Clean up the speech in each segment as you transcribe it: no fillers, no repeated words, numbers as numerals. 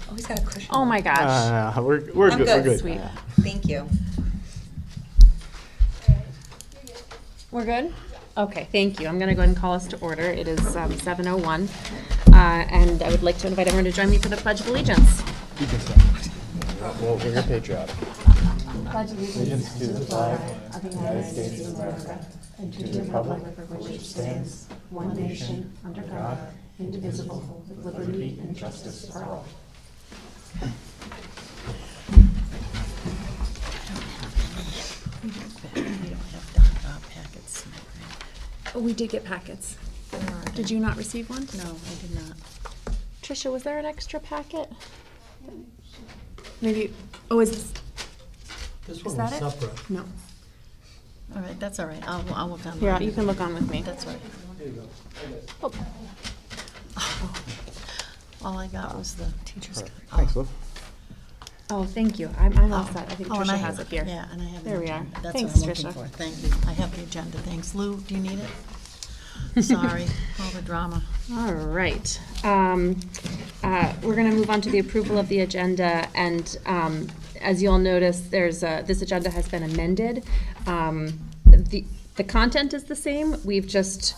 Always got a cushion. Oh my gosh. We're I'm good. We're good. good. Sweet. Thank you. We're good? Okay, thank you. I'm going to go ahead and call us to order. It is 7:01. And I would like to invite everyone to join me for the Pledge of Allegiance. You can start. Well, we're patriotic. Pledge allegiance to the flag of the United States of America and to the republic for which it stands, one nation, under God, indivisible, with liberty and justice for all. We don't have packets. Oh, we did get packets. Did you not receive one? No, I did not. Tricia, was there an extra packet? Maybe, oh, is This one that was it? separate. No. All right, that's all right. I'll work on Here, that. you can look on with me. That's all right. There you go. Oh, All I got was the teacher's. Thanks, Lou. oh, thank you. I'm all set. I think Oh, and Tricia I has have it here. Yeah, and I have. the There we are. agenda. That's Thanks, what I'm looking Tricia. for. Thank you. I have the agenda. Thanks. Lou, do you need it? Sorry, all the drama. All right. We're going to move on to the approval of the agenda, and as you'll notice, this agenda has been amended. The content is the same. We've just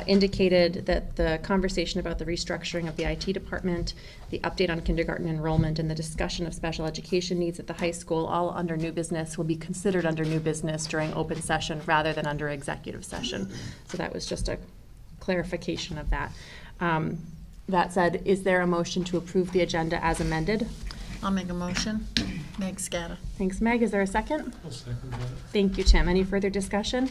indicated that the conversation about the restructuring of the IT department, the update on kindergarten enrollment, and the discussion of special education needs at the high school, all under new business, will be considered under new business during open session rather than under executive session. So that was just a clarification of that. That said, is there a motion to approve the agenda as amended? I'll make a motion. Meg Scatta. Thanks, Meg. Is there a second? I'll second that. Thank you, Tim. Any further discussion?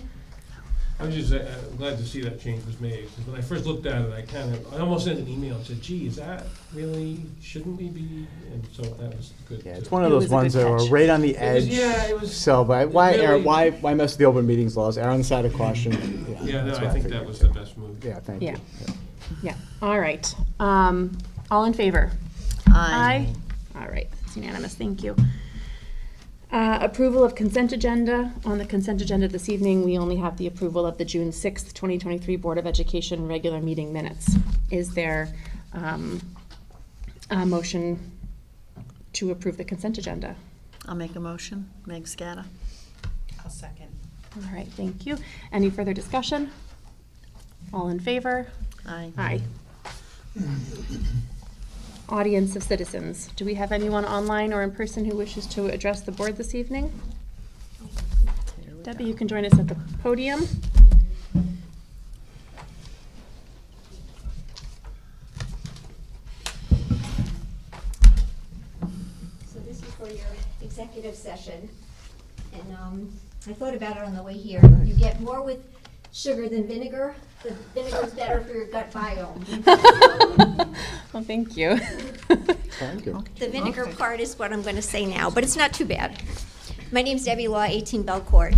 I was just glad to see that change was made, because when I first looked at it, I almost sent an email and said, gee, is that really, shouldn't we be? And so that was good. Yeah, to- it's one of It those was a ones good that were catch. right on the It was- edge. yeah, it was- So, but why, really- Aaron, why mess with the open meetings laws? Err on the side of caution. Yeah, no, that's I what think figured that was too. the best move. Yeah, thank Yeah. you. Yeah. All right. All in favor? Aye. All right, that's unanimous, thank you. Approval of consent agenda. On the consent agenda this evening, we only have the approval of the June 6th, 2023 Board of Education regular meeting minutes. Is there a motion to approve the consent agenda? I'll make a motion. Meg Scatta. I'll second. All right, thank you. Any further discussion? All in favor? Aye. Aye. Audience of citizens. Do we have anyone online or in person who wishes to address the board this evening? Here we Debbie, go. you can join us at the podium. So this is for your executive session, and I thought about it on the way here. You get more with sugar than vinegar. The vinegar's better for your gut biome. Well, thank you. Thank you. The vinegar part is what I'm going to say now, but it's not too bad. My name's Debbie Law, 18 Belcourt.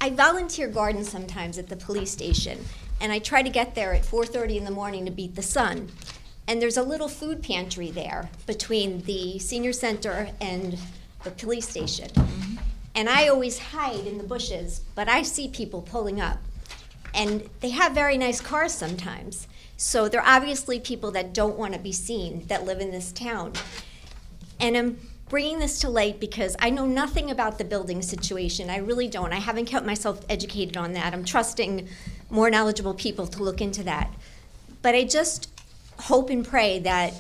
I volunteer garden sometimes at the police station, and I try to get there at 4:30 in the morning to beat the sun. And there's a little food pantry there between the senior center and the police station. And I always hide in the bushes, but I see people pulling up. And they have very nice cars sometimes. So they're obviously people that don't want to be seen that live in this town. And I'm bringing this to light because I know nothing about the building situation. I really don't. I haven't kept myself educated on that. I'm trusting more knowledgeable people to look into that. But I just hope and pray that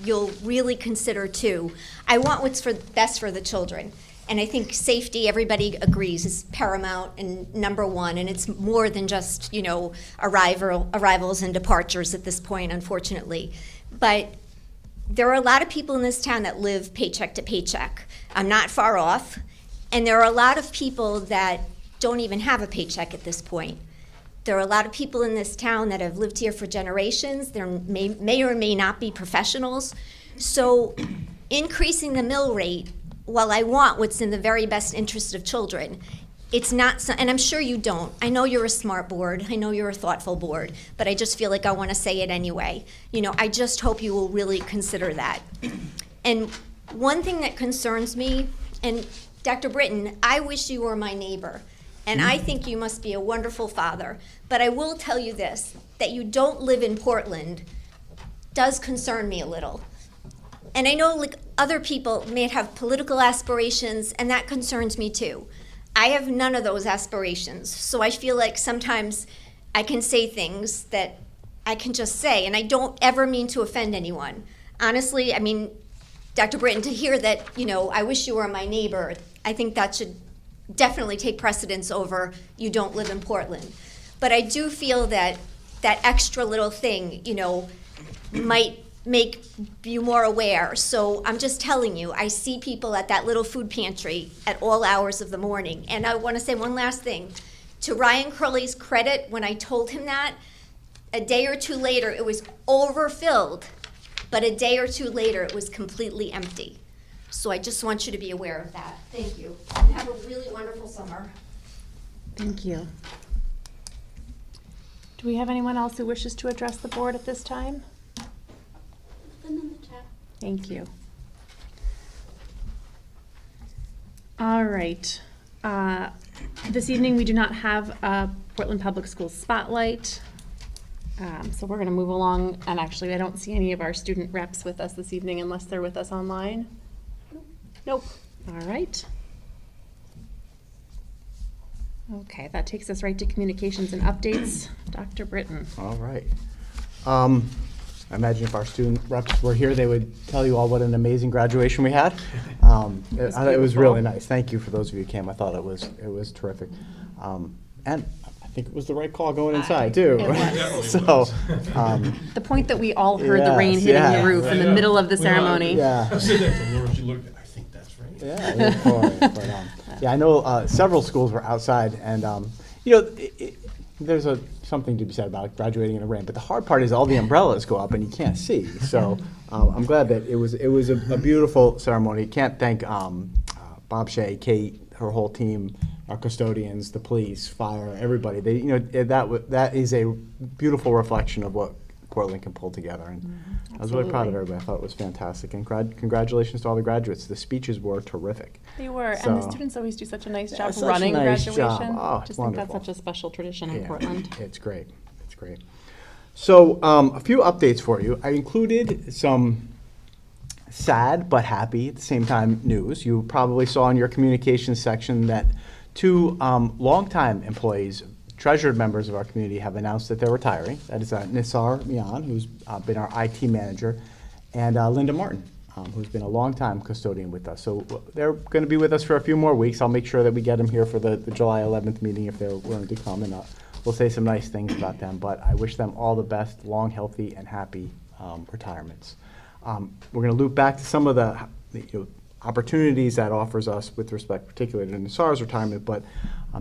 you'll really consider too. I want what's best for the children. And I think safety, everybody agrees, is paramount and number one. And it's more than just, arrivals and departures at this point, unfortunately. But there are a lot of people in this town that live paycheck to paycheck. I'm not far off. And there are a lot of people that don't even have a paycheck at this point. There are a lot of people in this town that have lived here for generations. There may or may not be professionals. So increasing the mill rate, while I want what's in the very best interest of children, it's not, and I'm sure you don't. I know you're a smart board. I know you're a thoughtful board, but I just feel like I want to say it anyway. I just hope you will really consider that. And one thing that concerns me, and Dr. Britton, I wish you were my neighbor, and I think you must be a wonderful father. But I will tell you this, that you don't live in Portland does concern me a little. And I know like other people may have political aspirations, and that concerns me too. I have none of those aspirations, so I feel like sometimes I can say things that I can just say, and I don't ever mean to offend anyone. Honestly, I mean, Dr. Britton, to hear that, you know, I wish you were my neighbor, I think that should definitely take precedence over you don't live in Portland. But I do feel that that extra little thing, you know, might make you more aware. So I'm just telling you, I see people at that little food pantry at all hours of the morning. And I want to say one last thing. To Ryan Curley's credit, when I told him that, a day or two later, it was overfilled, but a day or two later, it was completely empty. So I just want you to be aware of that. Thank you. And have a really wonderful summer. Thank you. Do we have anyone else who wishes to address the board at this time? Thank you. All right. This evening, we do not have a Portland Public Schools spotlight. So we're going to move along. And actually, I don't see any of our student reps with us this evening unless they're with us online. Nope. All right. Okay, that takes us right to communications and updates. Dr. Britton. All right. I imagine if our student reps were here, they would tell you all what an amazing graduation we had. It was really nice. Thank you for those of you who came. I thought it was terrific. And I think it was the right call going inside, too. It was. So, The point that we all heard the rain Yes, hitting yeah. the roof in the middle of the Well, ceremony. yeah. I was sitting there to Laura, she looked, I think that's right. Yeah, it was pouring, but, yeah, I know several schools were outside, and you know, there's something to be said about graduating in the rain. But the hard part is all the umbrellas go up and you can't see. So I'm glad that it was a beautiful ceremony. Can't thank Bob Shea, Kate, her whole team, our custodians, the police, fire, everybody. They, you know, that is a beautiful reflection of what Portland can pull together. And I was really proud of everybody. I thought it was fantastic. And congratulations to all the graduates. The speeches were terrific. They were, So- and the students always do such a nice job such a running nice graduation. job. Oh, it's Just think that's wonderful. such a special tradition in Yeah, Portland. It's great. It's great. So a few updates for you. I included some sad but happy at the same time news. You probably saw in your communications section that two longtime employees, treasured members of our community, have announced that they're retiring. That is Nisar Mian, who's been our IT manager, and Linda Martin, who's been a longtime custodian with us. So they're going to be with us for a few more weeks. I'll make sure that we get them here for the July 11th meeting if they're willing to come, and we'll say some nice things about them. But I wish them all the best, long, healthy, and happy retirements. We're going to loop back to some of the opportunities that offers us with respect particularly to Nisar's retirement, but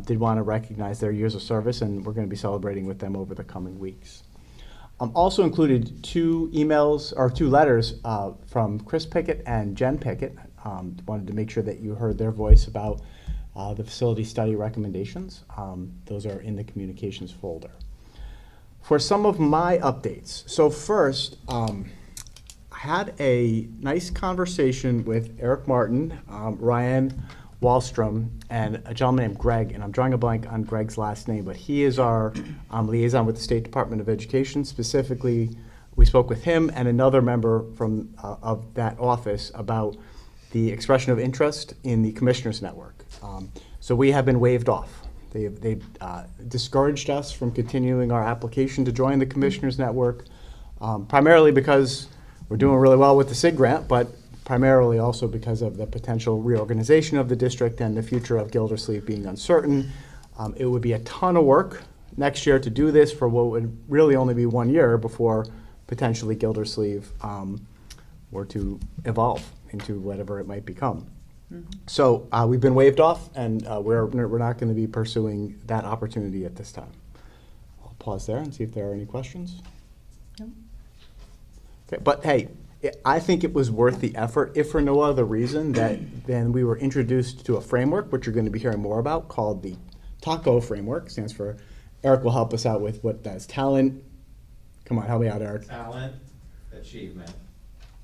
did want to recognize their years of service, and we're going to be celebrating with them over the coming weeks. Also included two letters from Chris Pickett and Jen Pickett. Wanted to make sure that you heard their voice about the facility study recommendations. Those are in the communications folder. For some of my updates, so first, I had a nice conversation with Eric Martin, Ryan Wallstrom, and a gentleman named Greg, and I'm drawing a blank on Greg's last name, but he is our liaison with the State Department of Education. Specifically, we spoke with him and another member from of that office about the expression of interest in the Commissioners Network. So we have been waived off. They've discouraged us from continuing our application to join the Commissioners Network, primarily because we're doing really well with the SIG grant, but primarily also because of the potential reorganization of the district and the future of Gildersleeve being uncertain. It would be a ton of work next year to do this for what would really only be 1 year before potentially Gildersleeve were to evolve into whatever it might become. So we've been waived off, and we're not going to be pursuing that opportunity at this time. I'll pause there and see if there are any questions. Okay, but hey, I think it was worth the effort, if for no other reason then we were introduced to a framework, which you're going to be hearing more about, called the TACO framework. Stands for, Eric will help us out with what that is. Talent, come on, help me out, Eric. Talent, achievement,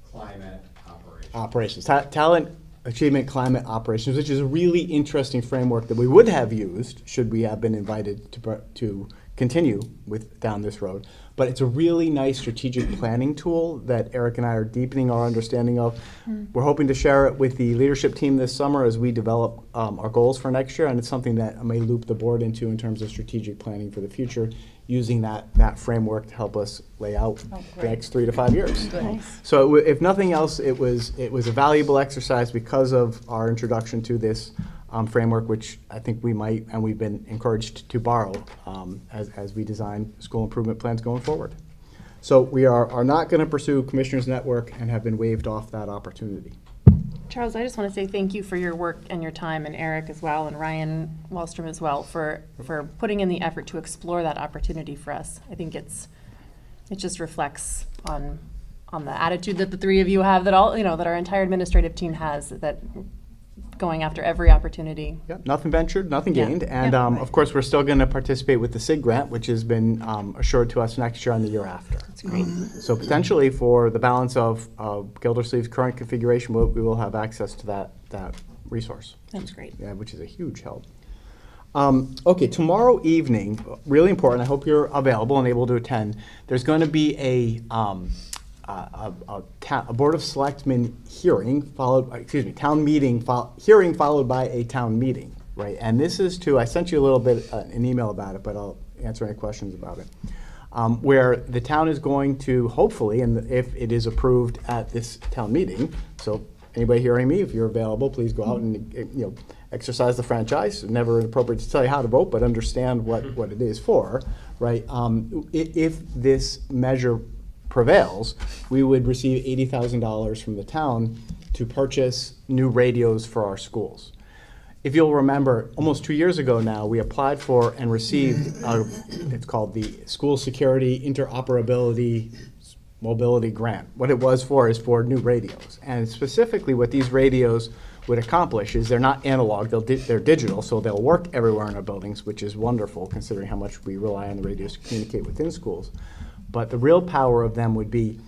climate, operations. Operations. Talent, achievement, climate, operations, which is a really interesting framework that we would have used should we have been invited to continue with down this road. But it's a really nice strategic planning tool that Eric and I are deepening our understanding of. We're hoping to share it with the leadership team this summer as we develop our goals for next year, and it's something that I may loop the board into in terms of strategic planning for the future, using that framework to help us lay out the next 3 to 5 years. So if nothing else, it was a valuable exercise because of our introduction to this framework, which I think we might, and we've been encouraged to borrow as we design school improvement plans going forward. So we are not going to pursue Commissioners Network and have been waived off that opportunity. Charles, I just want to say thank you for your work and your time, and Eric as well, and Ryan Wallstrom as well, for putting in the effort to explore that opportunity for us. I think it just reflects on the attitude that the three of you have, that our entire administrative team has, that going after every opportunity. Yep, nothing ventured, nothing Yeah. gained. And of course, we're still going to participate with the SIG grant, which has been assured to us next year and the year after. That's great. So potentially for the balance of Gildersleeve's current configuration, we will have access to that resource. That's great. Yeah, which is a huge help. Okay, tomorrow evening, really important, I hope you're available and able to attend. There's going to be a Board of Selectmen hearing town meeting, hearing followed by a town meeting, right? And this is I sent you a little bit, an email about it, but I'll answer any questions about it. Where the town is going to, hopefully, and if it is approved at this town meeting, so anybody hearing me, if you're available, please go out and, exercise the franchise. Never appropriate to tell you how to vote, but understand what it is for, right? If this measure prevails, we would receive $80,000 from the town to purchase new radios for our schools. If you'll remember, almost 2 years ago now, we applied for and received, it's called the School Security Interoperability Mobility Grant. What it was for is for new radios. And specifically what these radios would accomplish is they're not analog, they're digital, so they'll work everywhere in our buildings, which is wonderful considering how much we rely on the radios to communicate within schools. But the real power of them would be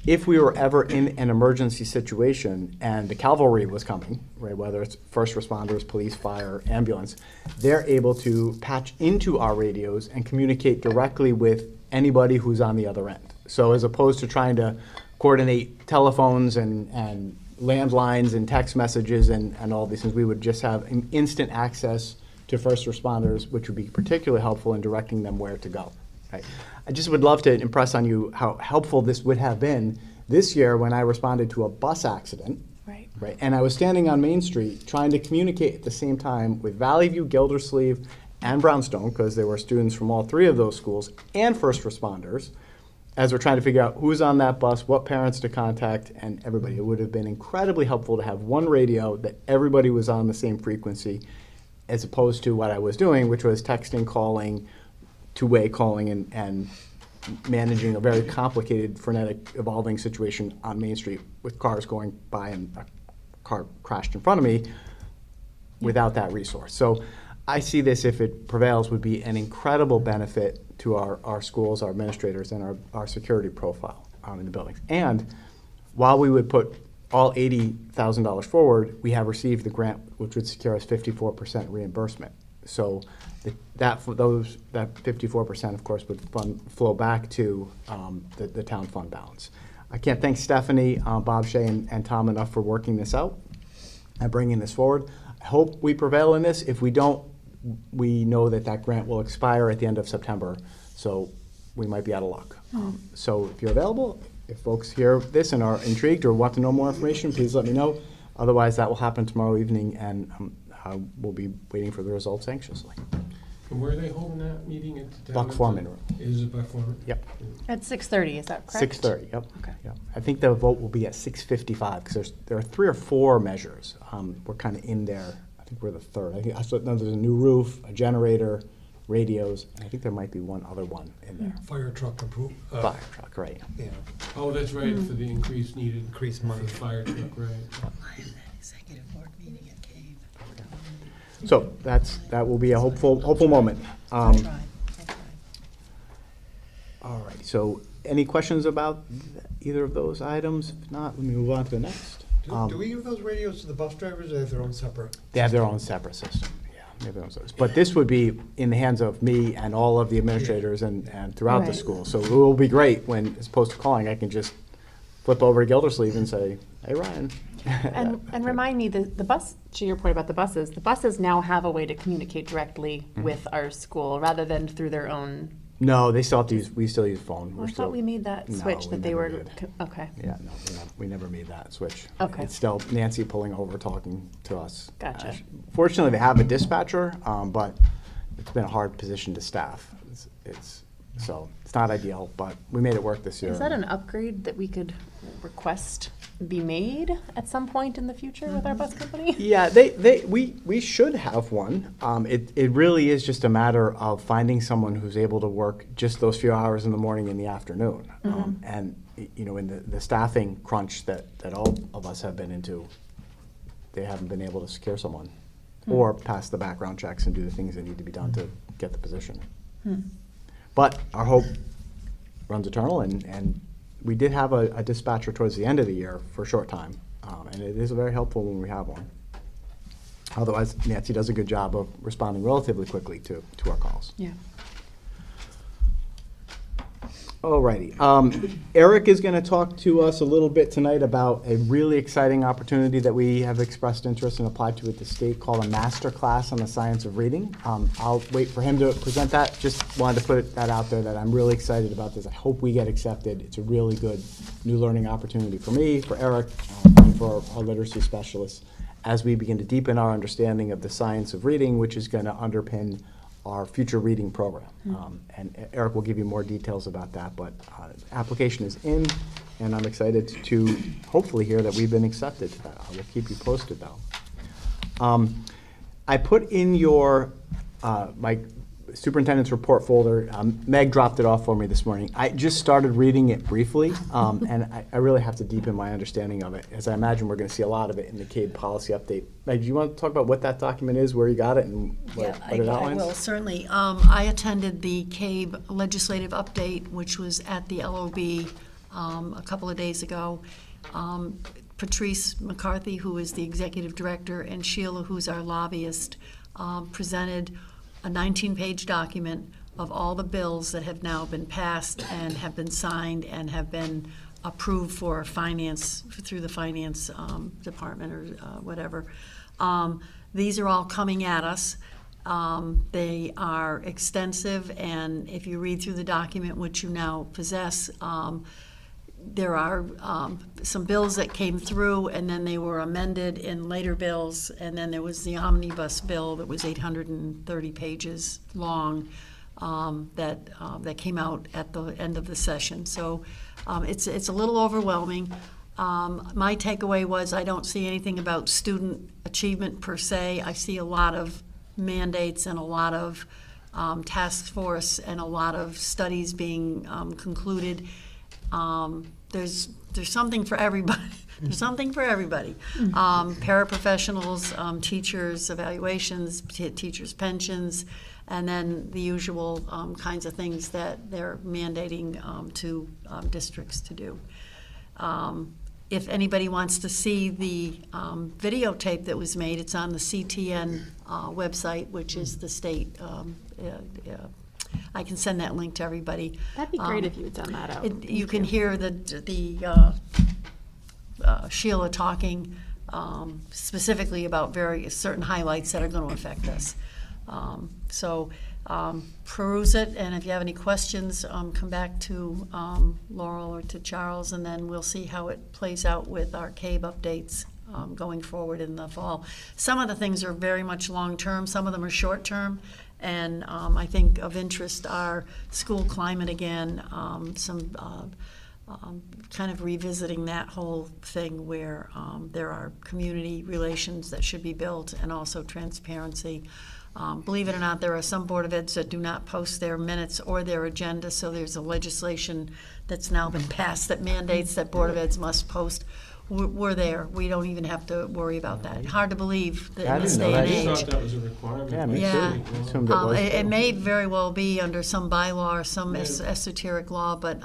if we were ever in an emergency situation and the cavalry was coming, right, whether it's first responders, police, fire, ambulance, they're able to patch into our radios and communicate directly with anybody who's on the other end. So as opposed to trying to coordinate telephones and landlines and text messages and all these things, we would just have an instant access to first responders, which would be particularly helpful in directing them where to go. Right. I just would love to impress on you how helpful this would have been this year when I responded to a bus accident. Right. And I was standing on Main Street trying to communicate at the same time with Valley View, Gildersleeve, and Brownstone, because there were students from all three of those schools, and first responders, as we're trying to figure out who's on that bus, what parents to contact, and everybody. It would have been incredibly helpful to have one radio that everybody was on the same frequency, as opposed to what I was doing, which was texting, calling, two-way calling, and managing a very complicated, frenetic, evolving situation on Main Street with cars going by and a car crashed in front of me without that resource. So I see this, if it prevails, would be an incredible benefit to our schools, our administrators, and our security profile in the buildings. And while we would put all $80,000 forward, we have received the grant, which would secure us 54% reimbursement. So that 54%, of course, would flow back to the town fund balance. I can't thank Stephanie, Bob Shea, and Tom enough for working this out and bringing this forward. I hope we prevail in this. If we don't, we know that grant will expire at the end of September, so we might be out of luck. So if you're available, if folks hear this and are intrigued or want to know more information, please let me know. Otherwise, that will happen tomorrow evening, and we'll be waiting for the results anxiously. And where are they holding that meeting at the town? Buck Foreman Room. Is it Buck Foreman? Yep. At 6:30, is that correct? 6:30, yep. Okay. Yep. I think the vote will be at 6:55, because there are 3 or 4 measures. We're kind of in there. I think we're the third. I think there's a new roof, a generator, radios, and I think there might be one other one in there. Fire truck Fire truck, right. Yeah. Oh, that's right, for the increased needed. Increased for money. the fire truck, right. Executive board meeting at Cave. So that will be a hopeful moment. I tried. All right, so any questions about either of those items? If not, let me move on to the next. Do we give those radios to the bus drivers, or they have their own separate? They have their own separate system, yeah. maybe that was those. But this would be in the hands of me and all of the administrators and throughout the Right. school. So it will be great when, as opposed to calling, I can just flip over to Gildersleeve and say, hey, Ryan. And remind me, the bus, to your point about the buses now have a way to communicate directly with our school rather than through their own. No, they still have to use, we still use phone. I We're thought still- we made that No, switch, we that they never were, did. okay, Yeah, no, we never made that switch. Okay. It's still Nancy pulling over, talking to us. Gotcha. Fortunately, they have a dispatcher, but it's been a hard position to staff. So it's not ideal, but we made it work this year. Is that an upgrade that we could request be made at some point in the future with our bus company? Yeah, we should have one. It really is just a matter of finding someone who's able to work just those few hours in the morning and the afternoon. And, you know, in the staffing crunch that all of us have been into, they haven't been able to secure someone or pass the background checks and do the things that need to be done to get the position. But our hope runs eternal, and we did have a dispatcher towards the end of the year for a short time, and it is very helpful when we have one. Otherwise, Nancy does a good job of responding relatively quickly to our calls. Yeah. Alrighty, Eric is going to talk to us a little bit tonight about a really exciting opportunity that we have expressed interest and applied to at the state called a master class on the science of reading. I'll wait for him to present that. Just wanted to put that out there that I'm really excited about this. I hope we get accepted. It's a really good new learning opportunity for me, for Eric, and for our literacy specialists as we begin to deepen our understanding of the science of reading, which is going to underpin our future reading program. And Eric will give you more details about that, but application is in, and I'm excited to hopefully hear that we've been accepted to that. I will keep you posted, though. I put in your, my superintendent's report folder, Meg dropped it off for me this morning. I just started reading it briefly, and I really have to deepen my understanding of it, as I imagine we're going to see a lot of it in the CABE policy update. Meg, do you want to talk about what that document is, where you got it, and what it I outlines? will, certainly. I attended the CABE legislative update, which was at the LOB a couple of days ago. Patrice McCarthy, who is the executive director, and Sheila, who's our lobbyist, presented a 19-page document of all the bills that have now been passed and have been signed and have been approved for finance, through the finance department or whatever. These are all coming at us. They are extensive, and if you read through the document, which you now possess, there are some bills that came through, and then they were amended in later bills, and then there was the omnibus bill that was 830 pages long that came out at the end of the session. So it's a little overwhelming. My takeaway was I don't see anything about student achievement per se. I see a lot of mandates and a lot of task force and a lot of studies being concluded. There's something for everybody. There's something for everybody. Paraprofessionals, teachers' evaluations, teachers' pensions, and then the usual kinds of things that they're mandating to districts to do. If anybody wants to see the videotape that was made, it's on the CTN website, which is the state. I can send that link to everybody. That'd be great if you had done that out. You can hear the Sheila talking specifically about certain highlights that are going to affect us. So peruse it, and if you have any questions, come back to Laurel or to Charles, and then we'll see how it plays out with our CABE updates going forward in the fall. Some of the things are very much long-term, some of them are short-term, and I think of interest are school climate again, some kind of revisiting that whole thing where there are community relations that should be built, and also transparency. Believe it or not, there are some Board of Eds that do not post their minutes or their agenda, so there's a legislation that's now been passed that mandates that Board of Eds must post we're there. We don't even have to worry about that. Hard to believe that I in this didn't know day and that. I age. just thought that was a requirement. Yeah, me too. Yeah. Assumed it was. It may very well be under some bylaw or some Yeah. esoteric law, but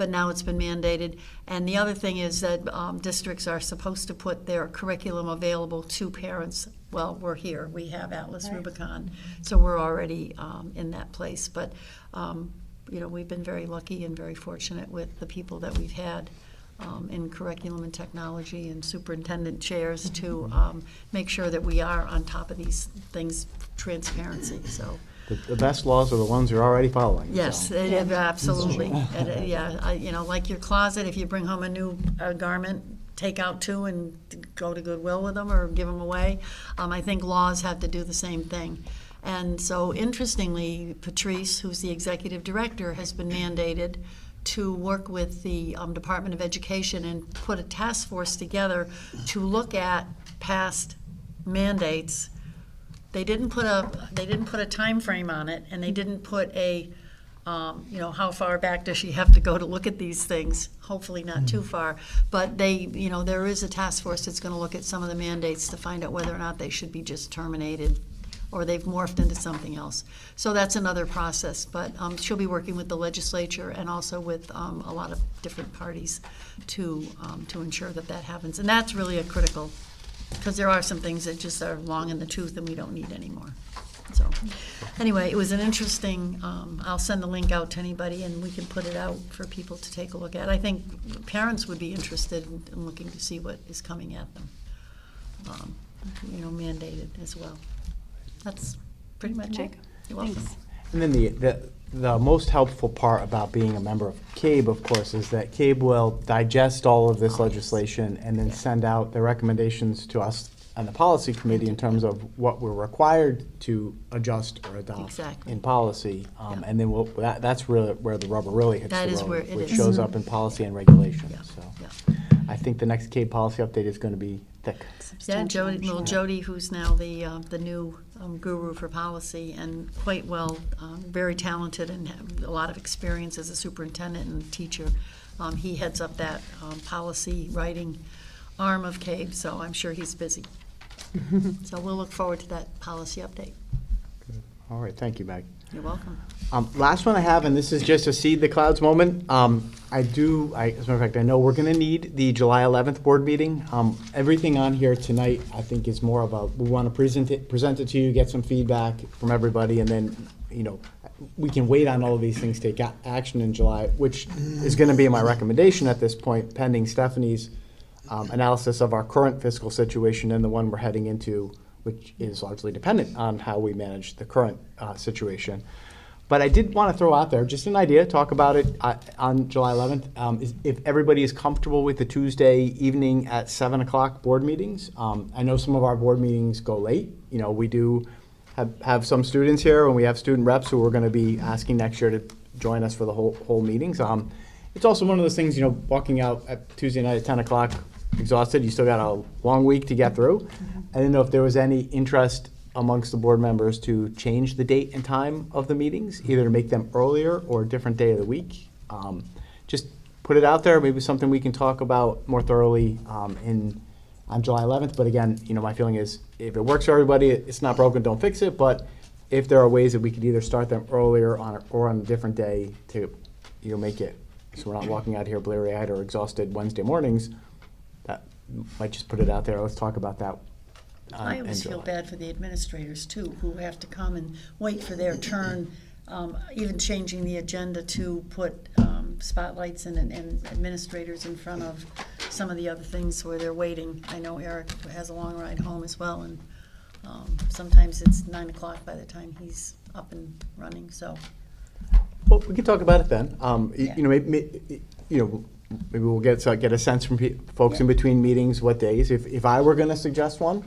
now it's been mandated. And the other thing is that districts are supposed to put their curriculum available to parents. Well, we're here. We have Atlas Rubicon, so we're already in that place. But we've been very lucky and very fortunate with the people that we've had in curriculum and technology and superintendent chairs to make sure that we are on top of these things, transparency, so. The best laws are the ones you're already following. Yes, so. absolutely. And, like your closet, if you bring home a new garment, take out two and go to Goodwill with them or give them away. I think laws have to do the same thing. And so interestingly, Patrice, who's the executive director, has been mandated to work with the Department of Education and put a task force together to look at past mandates. They didn't put a time frame on it, and they didn't put a how far back does she have to go to look at these things? Hopefully not too far. But there is a task force that's going to look at some of the mandates to find out whether or not they should be just terminated or they've morphed into something else. So that's another process. But she'll be working with the legislature and also with a lot of different parties to ensure that happens. And that's really a critical, because there are some things that just are long in the tooth and we don't need anymore. So anyway, it was an interesting, I'll send the link out to anybody and we can put it out for people to take a look at. I think parents would be interested in looking to see what is coming at them, mandated as well. That's pretty much it. You're welcome. Thanks. And then the most helpful part about being a member of CABE, of course, is that CABE will digest all of this legislation and then send out the recommendations to us and the policy committee in terms of what we're required to adjust or adopt Exactly. in policy. Yeah. And then that's really where the rubber really hits That the is road, where it which is. shows up in policy and regulation. Yeah. So Yeah. I think the next CABE policy update is going to be thick. Yeah, Jody, who's now the new guru for policy, and quite well, very talented and have a lot of experience as a superintendent and teacher. He heads up that policy writing arm of CABE, so I'm sure he's busy. So we'll look forward to that policy update. All right, thank you, Meg. You're welcome. Last one I have, and this is just a seed the clouds moment. As a matter of fact, I know we're going to need the July 11th board meeting. Everything on here tonight, I think, is more of we want to present it to you, get some feedback from everybody, and then, we can wait on all of these things, take action in July, which is going to be my recommendation at this point, pending Stephanie's analysis of our current fiscal situation and the one we're heading into, which is largely dependent on how we manage the current situation. But I did want to throw out there just an idea, talk about it on July 11th. If everybody is comfortable with the Tuesday evening at 7 o'clock board meetings. I know some of our board meetings go late. We do have some students here, and we have student reps who we're going to be asking next year to join us for the whole meetings. It's also one of those things, walking out at Tuesday night at 10 o'clock exhausted, you still got a long week to get through. I didn't know if there was any interest amongst the board members to change the date and time of the meetings, either to make them earlier or a different day of the week. Just put it out there, maybe something we can talk about more thoroughly on July 11th. But again, my feeling is if it works for everybody, it's not broken, don't fix it. But if there are ways that we could either start them earlier or on a different day to make it so we're not walking out here bleary-eyed or exhausted Wednesday mornings, that might just put it out there. Let's talk about that. I always feel bad for the administrators too, who have to come and wait for their turn, even changing the agenda to put spotlights and administrators in front of some of the other things where they're waiting. I know Eric has a long ride home as well, and sometimes it's 9 o'clock by the time he's up and running, so. Well, we can talk about it then. Yeah. Maybe we'll get a sense from folks in between meetings what days. If I were going to suggest one,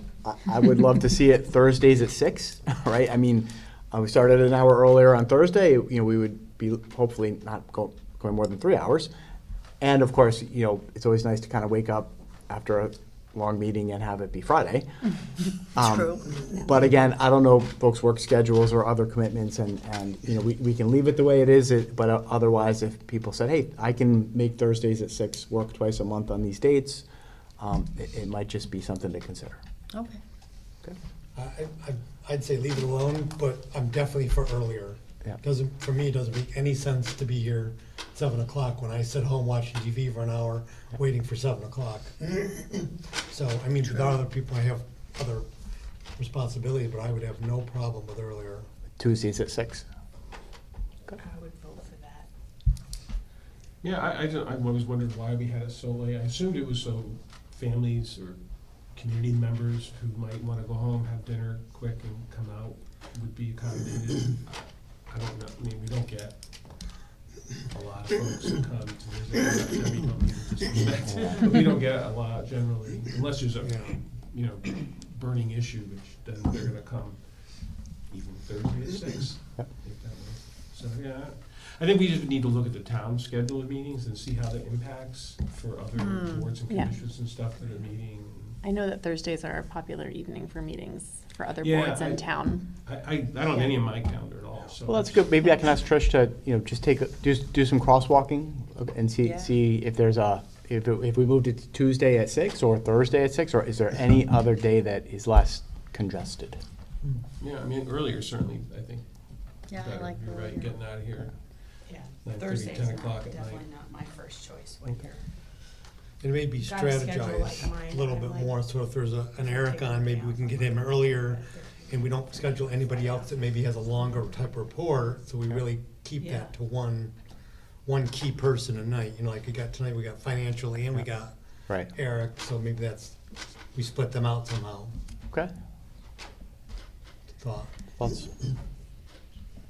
I would love to see it Thursdays at 6. Right? I mean, we started an hour earlier on Thursday. We would be hopefully not going more than 3 hours. And of course, it's always nice to kind of wake up after a long meeting and have it be Friday. True. But again, I don't know folks' work schedules or other commitments, and we can leave it the way it is. But otherwise, if people said, hey, I can make Thursdays at 6 work twice a month on these dates, it might just be something to consider. Okay. Okay? I'd say leave it alone, but I'm definitely for earlier. Yeah. For me, it doesn't make any sense to be here 7 o'clock when I sit home watching TV for an hour, waiting for 7 o'clock. So, I mean, with other people, I have other responsibilities, but I would have no problem with earlier. Tuesdays at 6. I would vote for that. Yeah, I always wondered why we had it so late. I assumed it was so families or community members who might want to go home, have dinner quick and come out would be accommodated. I don't know, I mean, we don't get a lot of folks who come to visit, we don't mean to disrespect, but we don't get a lot generally, unless there's a, you know, burning issue, which then they're gonna come even Thursday at 6. Yep. think that way. So, yeah, I think we just need to look at the town schedule of meetings and see how that impacts for other boards and Yeah. commissions and stuff that are meeting. I know that Thursdays are a popular evening for meetings for other Yeah, boards in town. I don't have any in my calendar at all, so. Well, that's good. Maybe I can ask Trish to, just do some crosswalking and Yeah. see if there's if we moved it to Tuesday at 6 or Thursday at 6, or is there any other day that is less congested? Yeah, I mean, earlier certainly, I think, Yeah, I better, like you're right, earlier. getting out of here. Yeah. 9:30, Thursday's 10 not- o'clock at definitely night. not my first choice when you're. And maybe Got a schedule like strategize mine, a little I'm bit like, more, so if there's an Eric take on, maybe it we down. can get him earlier, and we don't schedule anybody else that maybe has a longer type report, so we really keep Yeah. that to one key person a night. Like we got tonight, we got financial and we got Right. Eric, so maybe we split them out somehow, Okay. thought. Thoughts?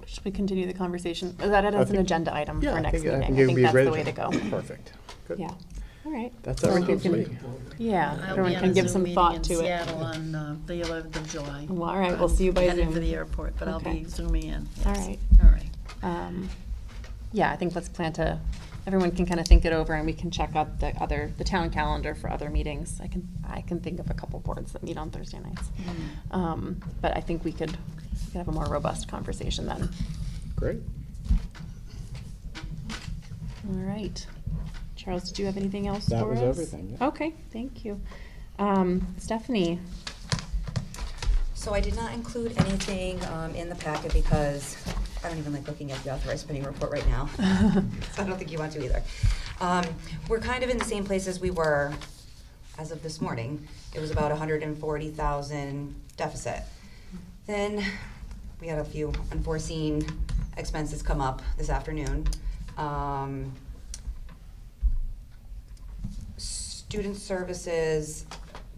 Should we continue the conversation? Is that as an think- agenda item Yeah, for I next think meeting? it would be that's great the way to go. Perfect. Good. Yeah, all right. That's Well, everything you for me. can- Yeah, I'll everyone be on can a give Zoom some meeting thought in to it. Seattle on the 11th of July. Well, all right, we'll see you by Headed Zoom. for the airport, but I'll Okay. be zooming in. All yes. right. All right. Yeah, I think let's plan to, everyone can kind of think it over and we can check out the town calendar for other meetings. I can think of a couple boards that meet on Thursday nights. But I think we could have a more robust conversation then. Great. All right. Charles, did you have anything else That for was us? everything, yeah. Okay, thank you. Stephanie, So I did not include anything in the packet because I don't even like looking at the authorized spending report right now. So I don't think you want to either. We're kind of in the same place as we were as of this morning. It was about 140,000 deficit. Then we had a few unforeseen expenses come up this afternoon. Student Services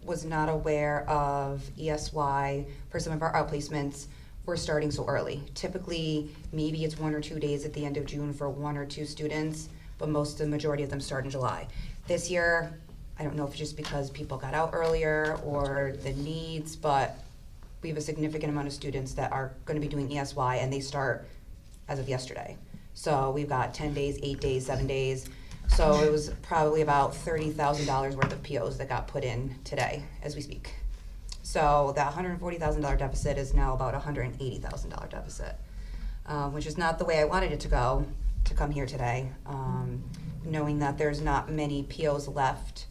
was not aware of ESY for some of our outplacements. We're starting so early. Typically, maybe it's 1 or 2 days at the end of June for 1 or 2 students, but the majority of them start in July. This year, I don't know if it's just because people got out earlier or the needs, but we have a significant amount of students that are gonna be doing ESY and they start as of yesterday. So we've got 10 days, 8 days, 7 days. So it was probably about $30,000 worth of POs that got put in today as we speak. So that $140,000 deficit is now about $180,000 deficit, which is not the way I wanted it to go, to come here today, knowing that there's not many POs left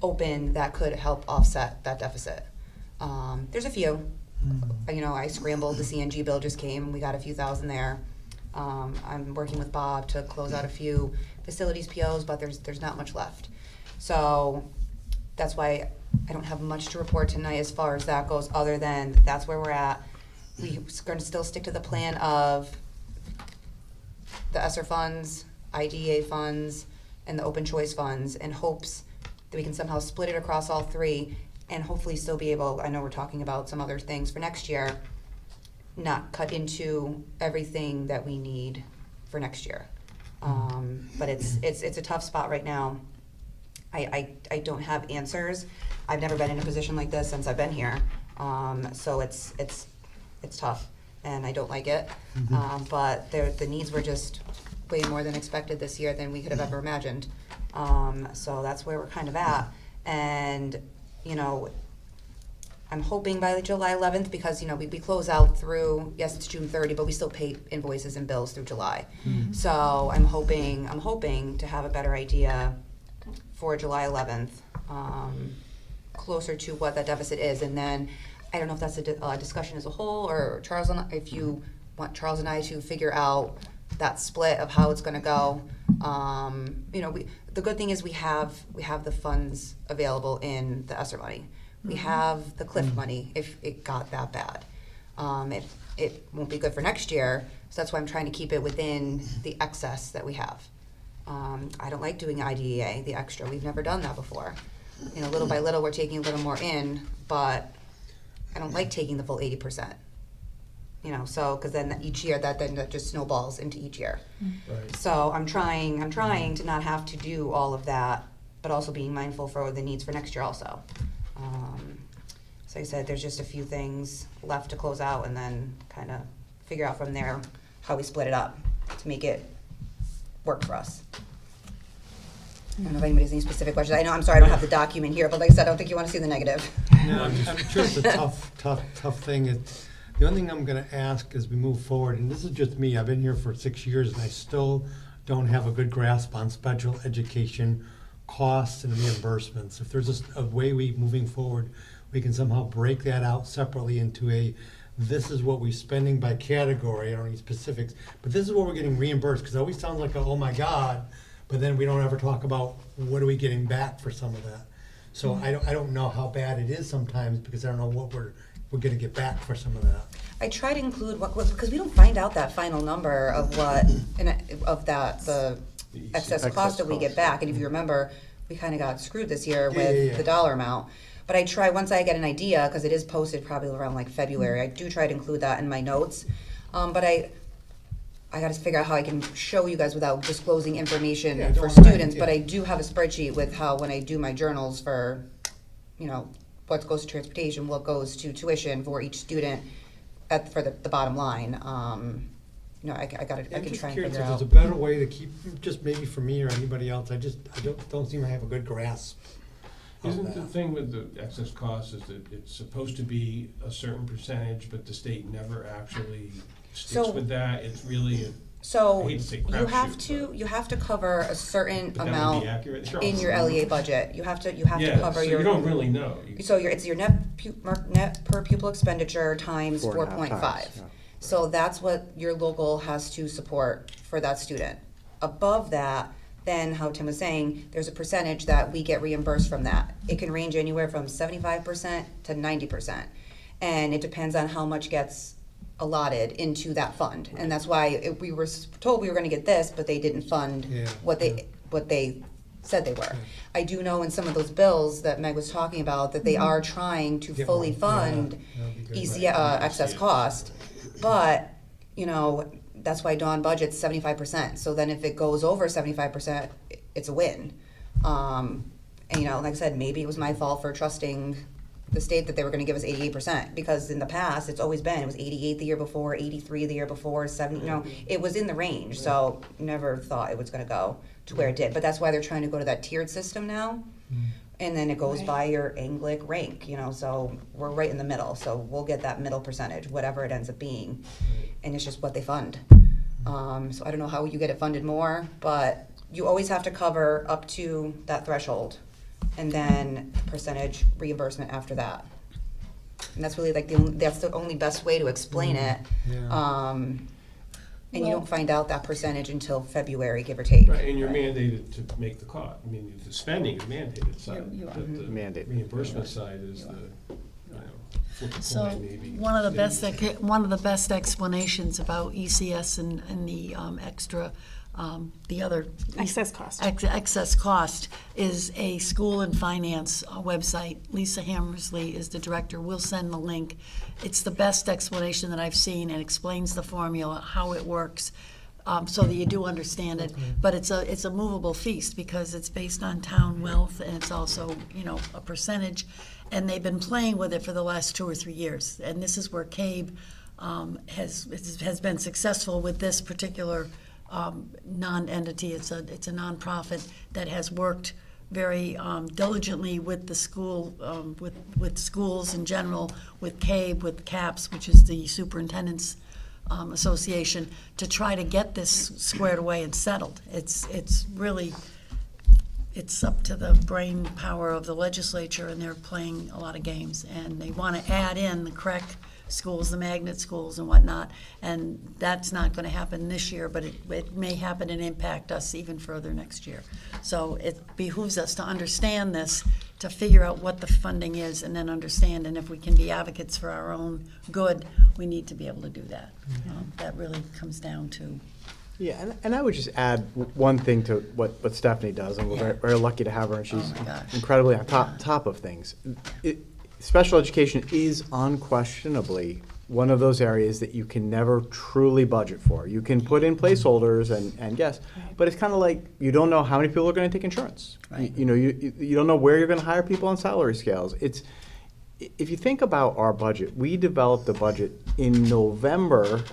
open that could help offset that deficit. There's a few. I scrambled, the CNG bill just came, we got a few thousand there. I'm working with Bob to close out a few facilities POs, but there's not much left. So that's why I don't have much to report tonight as far as that goes, other than that's where we're at. We're going to still stick to the plan of the ESSER funds, IDEA funds, and the open choice funds, in hopes that we can somehow split it across all three and hopefully still be able, I know we're talking about some other things for next year, not cut into everything that we need for next year. But it's a tough spot right now. I don't have answers. I've never been in a position like this since I've been here. So it's tough and I don't like it. But the needs were just way more than expected this year than we could have ever imagined. So that's where we're kind of at. And, I'm hoping by July 11th, because, we close out through, yes, it's June 30, but we still pay invoices and bills through July. So I'm hoping to have a better idea for July 11th closer to what that deficit is. And then, I don't know if that's a discussion as a whole, or Charles, if you want Charles and I to figure out that split of how it's gonna go. You know, the good thing is we have the funds available in the ESSER money. We have the CLIF money if it got that bad. It won't be good for next year, so that's why I'm trying to keep it within the excess that we have. I don't like doing IDEA, the extra. We've never done that before. You know, little by little, we're taking a little more in, but I don't like taking the full 80%. You know, so, because then each year, that just snowballs into each year. Right. So I'm trying to not have to do all of that, but also being mindful for the needs for next year also. So like I said, there's just a few things left to close out, and then kind of figure out from there how we split it up to make it work for us. I don't know if anybody has any specific questions. I know, I'm sorry, I don't have the document here, but like I said, I don't think you want to see the negative. No, I'm sure it's a tough thing. The only thing I'm gonna ask as we move forward, and this is just me, I've been here for 6 years and I still don't have a good grasp on special education costs and reimbursements. If there's a way moving forward, we can somehow break that out separately into this is what we're spending by category, I don't need specifics, but this is what we're getting reimbursed, because it always sounds like, oh my God, but then we don't ever talk about what are we getting back for some of that. So I don't know how bad it is sometimes, because I don't know what we're gonna get back for some of that. I try to include because we don't find out that final number of the excess cost that we get back. And if you remember, we kind of got screwed this year with the dollar amount. But I try, once I get an idea, because it is posted probably around like February, I do try to include that in my notes. But I got to figure out how I can show you guys without disclosing information for students. But I do have a spreadsheet with how, when I do my journals for, you know, what goes to transportation, what goes to tuition for each student for the bottom line. You know, I can try and figure out. I'm just curious if there's a better way to keep, just maybe for me or anybody else, I don't seem to have a good grasp. Isn't the thing with the excess costs is that it's supposed to be a certain percentage, but the state never actually sticks with that? It's really So I hate to say you have to cover a certain but that would amount be accurate. Sure. in your LEA budget. You have to cover so your. you don't really know. It's your net per pupil expenditure times 4.5. times, yeah. So that's what your local has to support for that student. Above that, then how Tim was saying, there's a percentage that we get reimbursed from that. It can range anywhere from 75% to 90%. And it depends on how much gets allotted into that fund. And that's why we were told we were gonna get this, but they didn't fund what they said they were. I do know in some of those bills that Meg was talking about that they are trying to fully fund excess cost. But, you know, that's why Dawn budgets 75%. So then if it goes over 75%, it's a win. And, you know, like I said, maybe it was my fault for trusting the state that they were going to give us 88%, because in the past it was 88 the year before, 83 the year before, 70, you know, it was in the range. So never thought it was going to go to where it did. But that's why they're trying to go to that tiered system now. And then it goes by your Anglic rank, you know, so we're right in the middle. So we'll get that middle percentage, whatever it ends up being. And it's just what they fund. So I don't know how you get it funded more, but you always have to cover up to that threshold, and then percentage reimbursement after that. And that's really like that's the only best way to explain it. And you don't find out that percentage until February, give or take. Right, and you're mandated to make the cost. I mean, the spending is mandated side. You are. The Mandate. reimbursement side is the, flip the So coin maybe. one of the best explanations about ECS and the extra, the other Excess cost. excess cost is a school and finance website. Lisa Hammersley is the director. We'll send the link. It's the best explanation that I've seen, and explains the formula, how it works, so that you do understand it. But it's a movable feast, because it's based on town wealth, and it's also, you know, a percentage. And they've been playing with it for the last 2 or 3 years. And this is where CABE has been successful with this particular non-entity. It's a nonprofit that has worked very diligently with the school, with schools in general, with CABE, with CAPS, which is the Superintendent's Association, to try to get this squared away and settled. It's really, it's up to the brain power of the legislature, and they're playing a lot of games, and they want to add in the CREC schools, the magnet schools and whatnot, and that's not going to happen this year, but it may happen and impact us even further next year. So it behooves us to understand this, to figure out what the funding is, and then understand, and if we can be advocates for our own good, we need to be able to do that. That really comes down to. Yeah, and I would just add one thing to what Stephanie does, and we're very, very lucky to have her, and she's Oh my gosh. incredibly on top of things. Special education is unquestionably one of those areas that you can never truly budget for. You can put in placeholders and yes, but it's kind of like you don't know how many people are going to take insurance. Right. You know, you don't know where you're going to hire people on salary scales. If you think about our budget, we developed a budget in November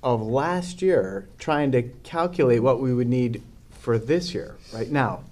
of last year trying to calculate what we would need for this year. Right now,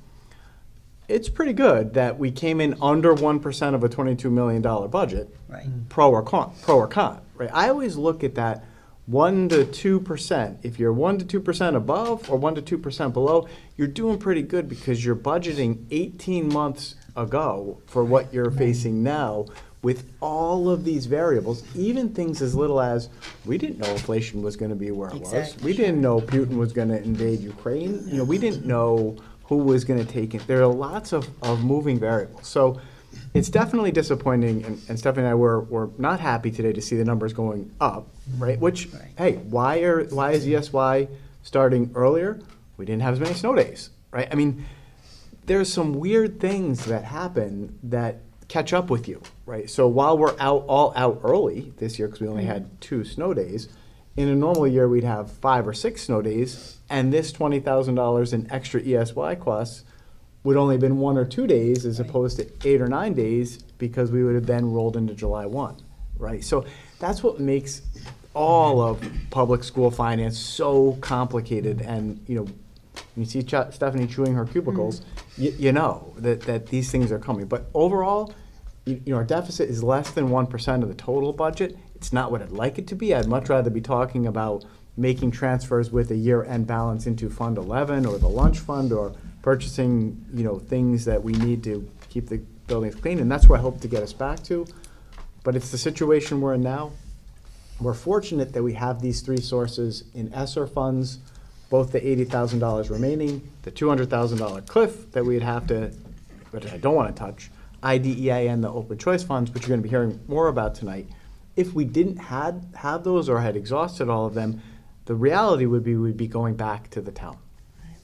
it's pretty good that we came in under 1% of a $22 million budget, Right. pro or con, right? I always look at that 1 to 2%. If you're 1 to 2% above or 1 to 2% below, you're doing pretty good because you're budgeting 18 months ago for what you're facing now with all of these variables, even things as little as we didn't know inflation was going to be where it was. Exactly. We didn't know Putin was going to invade Ukraine. You know, we didn't know who was going to take it. There are lots of moving variables. So it's definitely disappointing, and Stephanie and I were not happy today to see the numbers going up, right? Which, Right. hey, why is ESY starting earlier? We didn't have as many snow days, right? I mean, there's some weird things that happen that catch up with you, right? So while we're all out early this year, because we only had 2 snow days, in a normal year we'd have 5 or 6 snow days, and this $20,000 in extra ESY costs would only have been 1 or 2 days as opposed to 8 or 9 days because we would have then rolled into July 1, right? So that's what makes all of public school finance so complicated. And, you know, when you see Stephanie chewing her cubicles, you know that these things are coming. But overall, you know, our deficit is less than 1% of the total budget. It's not what I'd like it to be. I'd much rather be talking about making transfers with a year-end balance into Fund 11 or the lunch fund or purchasing, you know, things that we need to keep the buildings clean. And that's where I hope to get us back to. But it's the situation we're in now. We're fortunate that we have these 3 sources in ESSER funds, both the $80,000 remaining, the $200,000 cliff that we'd have to, which I don't want to touch, IDEA and the open choice funds, which you're going to be hearing more about tonight. If we didn't have those or had exhausted all of them, the reality would be we'd be going back to the town,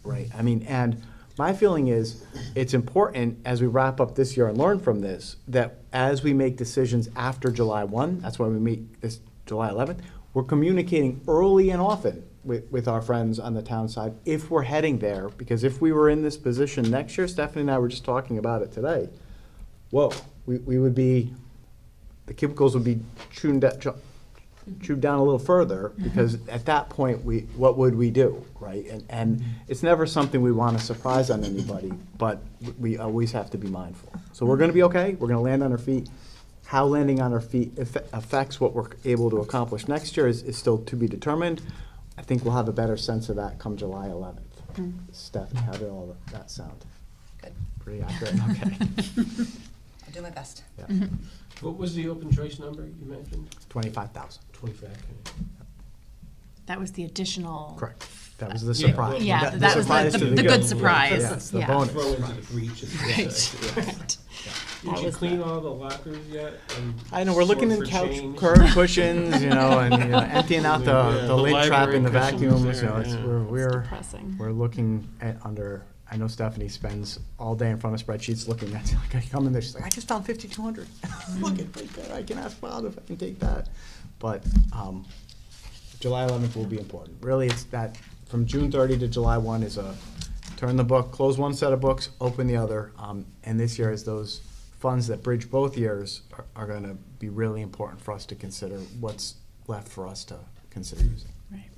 right? I mean, and my feeling is it's important as we wrap up this year and learn from this, that as we make decisions after July 1, that's why we meet this July 11th, we're communicating early and often with our friends on the town side if we're heading there. Because if we were in this position next year, Stephanie and I were just talking about it today, whoa, we would be, the cubicles would be chewed down a little further, because at that point, what would we do, right? And it's never something we want to surprise on anybody, but we always have to be mindful. So we're going to be okay. We're going to land on our feet. How landing on our feet affects what we're able to accomplish next year is still to be determined. I think we'll have a better sense of that come July 11th. Stephanie, how did all that sound? Good. Pretty accurate? Okay. I'll do my best. Yeah. What was the open choice number you mentioned? 25,000. 25. That was the additional. Correct. That was the Yeah, surprise. Yeah, The that was surprise the to good Yeah. surprise. Yes, the Yeah. bonus. Throw into the breach. Right. Did you was clean all the lockers yet? And I know, we're looking sort in for couch change? curb cushions, you know, and emptying out Yeah, the lid trap in the library vacuums, cushions you know, there, yeah. we're Depressing. we're looking at I know Stephanie spends all day in front of spreadsheets looking at, like, I come in there, she's like, I just found 5,200. Look at right there, I can ask Bob if I can take that. But July 11th will be important. Really, it's that from June 30 to July 1 is a turn the book, close one set of books, open the other. And this year is those funds that bridge both years are going to be really important for us to consider what's left for us to consider using. Right.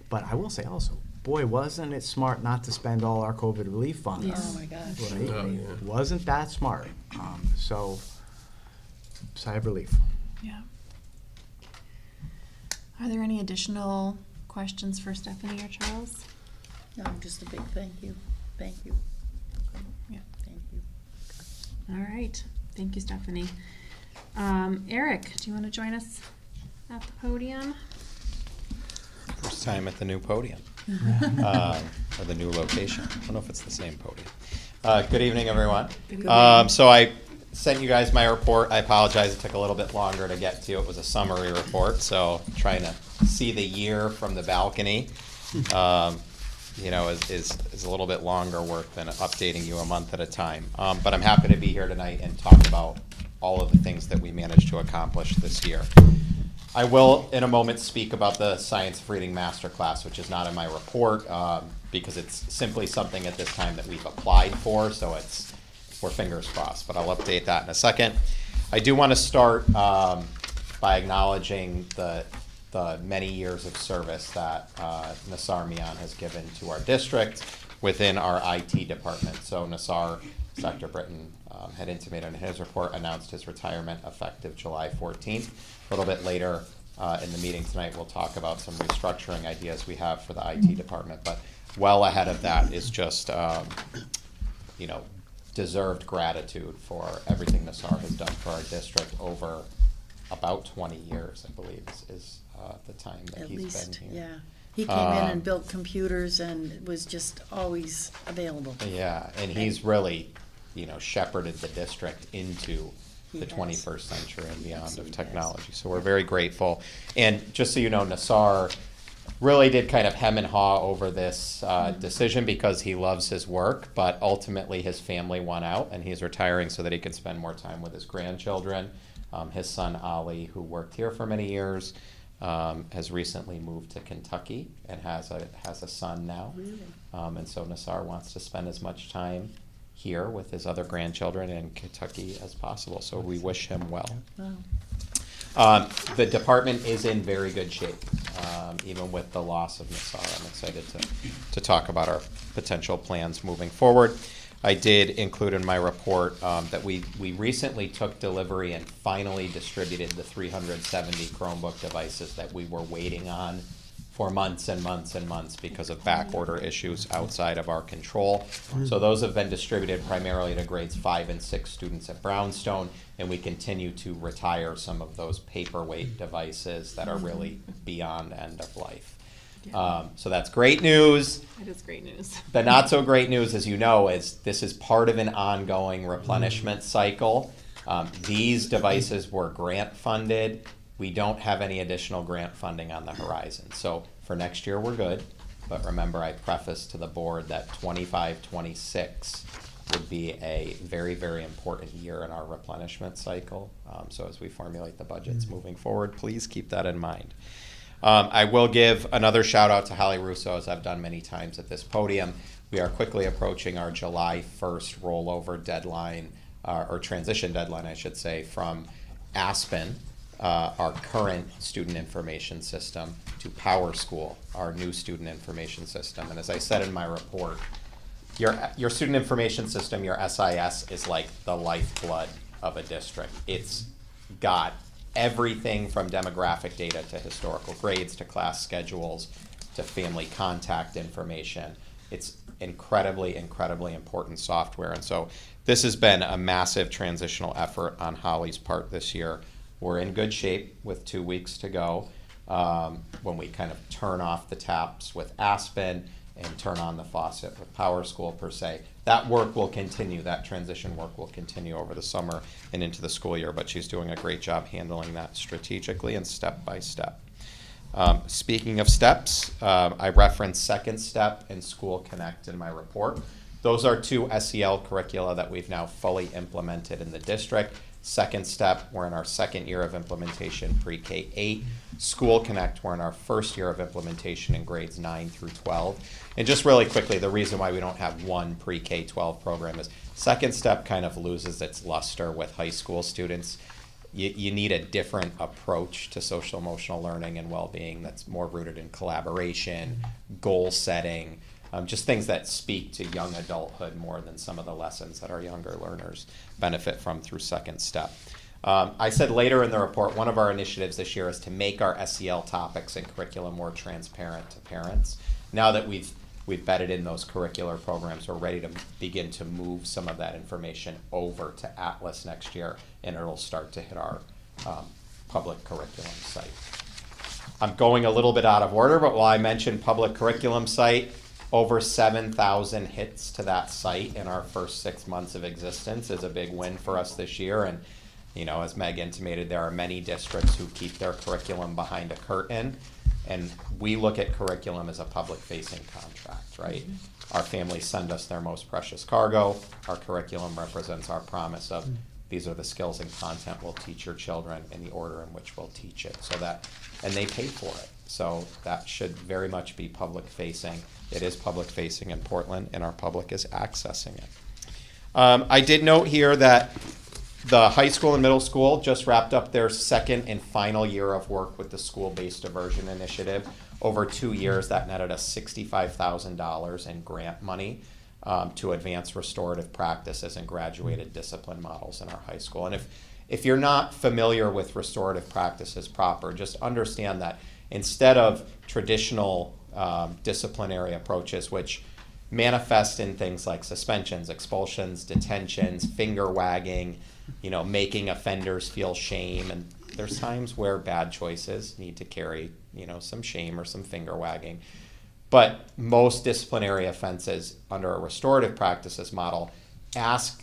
But I will say also, boy, wasn't it smart not to spend all our COVID relief funds. Oh, my gosh. Right? Oh, yeah. Wasn't that smart? So, sigh of relief. Yeah. Are there any additional questions for Stephanie or Charles? No, just a big thank you. Thank you. Yeah. Thank you. All right, thank you, Stephanie. Eric, do you want to join us at the podium? First time at the new podium, or the new location. I don't know if it's the same podium. Good evening, everyone. So I sent you guys my report. I apologize, it took a little bit longer to get to. It was a summary report, so trying to see the year from the balcony, you know, is a little bit longer work than updating you a month at a time. But I'm happy to be here tonight and talk about all of the things that we managed to accomplish this year. I will, in a moment, speak about the Science of Reading Masterclass, which is not in my report, because it's simply something at this time that we've applied for, so we're fingers crossed, but I'll update that in a second. I do want to start by acknowledging the many years of service that Nassar Mian has given to our district within our IT department. So Nassar, as Dr. Britton had intimated in his report, announced his retirement effective July 14th. A little bit later in the meeting tonight, we'll talk about some restructuring ideas we have for the IT department. But well ahead of that is just, you know, deserved gratitude for everything Nassar has done for our district over about 20 years, I believe, is the time that At he's least, been here. yeah. He came in and built computers and was just always available. Yeah, and he's really, you know, shepherded the district into He the has. 21st century and beyond Yes, of he technology. So we're very grateful. And just so you know, Nassar really did kind of hem and haw over this decision because he loves his work, but ultimately his family won out and he's retiring so that he can spend more time with his grandchildren. His son Ali, who worked here for many years, has recently moved to Kentucky and has a son now. Really? And so Nassar wants to spend as much time here with his other grandchildren in Kentucky as possible. So we wish him well. Wow. The department is in very good shape, even with the loss of Nassar. I'm excited to talk about our potential plans moving forward. I did include in my report that we recently took delivery and finally distributed the 370 Chromebook devices that we were waiting on for months and months and months because of back order issues outside of our control. So those have been distributed primarily to grades 5 and 6 students at Brownstone, and we continue to retire some of those paperweight devices that are really beyond end of life. So that's great news. It is great news. The not so great news, as you know, is this is part of an ongoing replenishment cycle. These devices were grant funded. We don't have any additional grant funding on the horizon. So for next year, we're good. But remember, I prefaced to the board that 25-26 would be a very, very important year in our replenishment cycle. So as we formulate the budgets moving forward, please keep that in mind. I will give another shout out to Holly Russo, as I've done many times at this podium. We are quickly approaching our July 1st rollover deadline, or transition deadline, I should say, from Aspen, our current student information system, to PowerSchool, our new student information system. And as I said in my report, your student information system, your SIS, is like the lifeblood of a district. It's got everything from demographic data to historical grades to class schedules to family contact information. It's incredibly, incredibly important software. And so this has been a massive transitional effort on Holly's part this year. We're in good shape with 2 weeks to go when we kind of turn off the taps with Aspen and turn on the faucet with PowerSchool per se. That work will continue, that transition work will continue over the summer and into the school year, but she's doing a great job handling that strategically and step by step. Speaking of steps, I referenced Second Step and School Connect in my report. Those are 2 SEL curricula that we've now fully implemented in the district. Second Step, we're in our second year of implementation, pre-K 8. School Connect, we're in our first year of implementation in grades 9 through 12. And just really quickly, the reason why we don't have one pre-K 12 program is Second Step kind of loses its luster with high school students. You need a different approach to social emotional learning and well-being that's more rooted in collaboration, goal setting, just things that speak to young adulthood more than some of the lessons that our younger learners benefit from through Second Step. I said later in the report, one of our initiatives this year is to make our SEL topics and curriculum more transparent to parents. Now that we've we've bedded in those curricular programs. We're ready to begin to move some of that information over to Atlas next year, and it'll start to hit our public curriculum site. I'm going a little bit out of order, but while I mentioned public curriculum site, over 7,000 hits to that site in our first 6 months of existence is a big win for us this year. And, you know, as Meg intimated, there are many districts who keep their curriculum behind a curtain. And we look at curriculum as a public-facing contract, right? Our families send us their most precious cargo. Our curriculum represents our promise of these are the skills and content we'll teach your children in the order in which we'll teach it. So that, and they pay for it. So that should very much be public-facing. It is public-facing in Portland, and our public is accessing it. I did note here that the high school and middle school just wrapped up their second and final year of work with the School-Based Diversion Initiative. Over 2 years, that netted us $65,000 in grant money to advance restorative practices and graduated discipline models in our high school. And if you're not familiar with restorative practices proper, just understand that instead of traditional disciplinary approaches, which manifest in things like suspensions, expulsions, detentions, finger wagging, you know, making offenders feel shame, and there's times where bad choices need to carry, you know, some shame or some finger wagging. But most disciplinary offenses under a restorative practices model ask,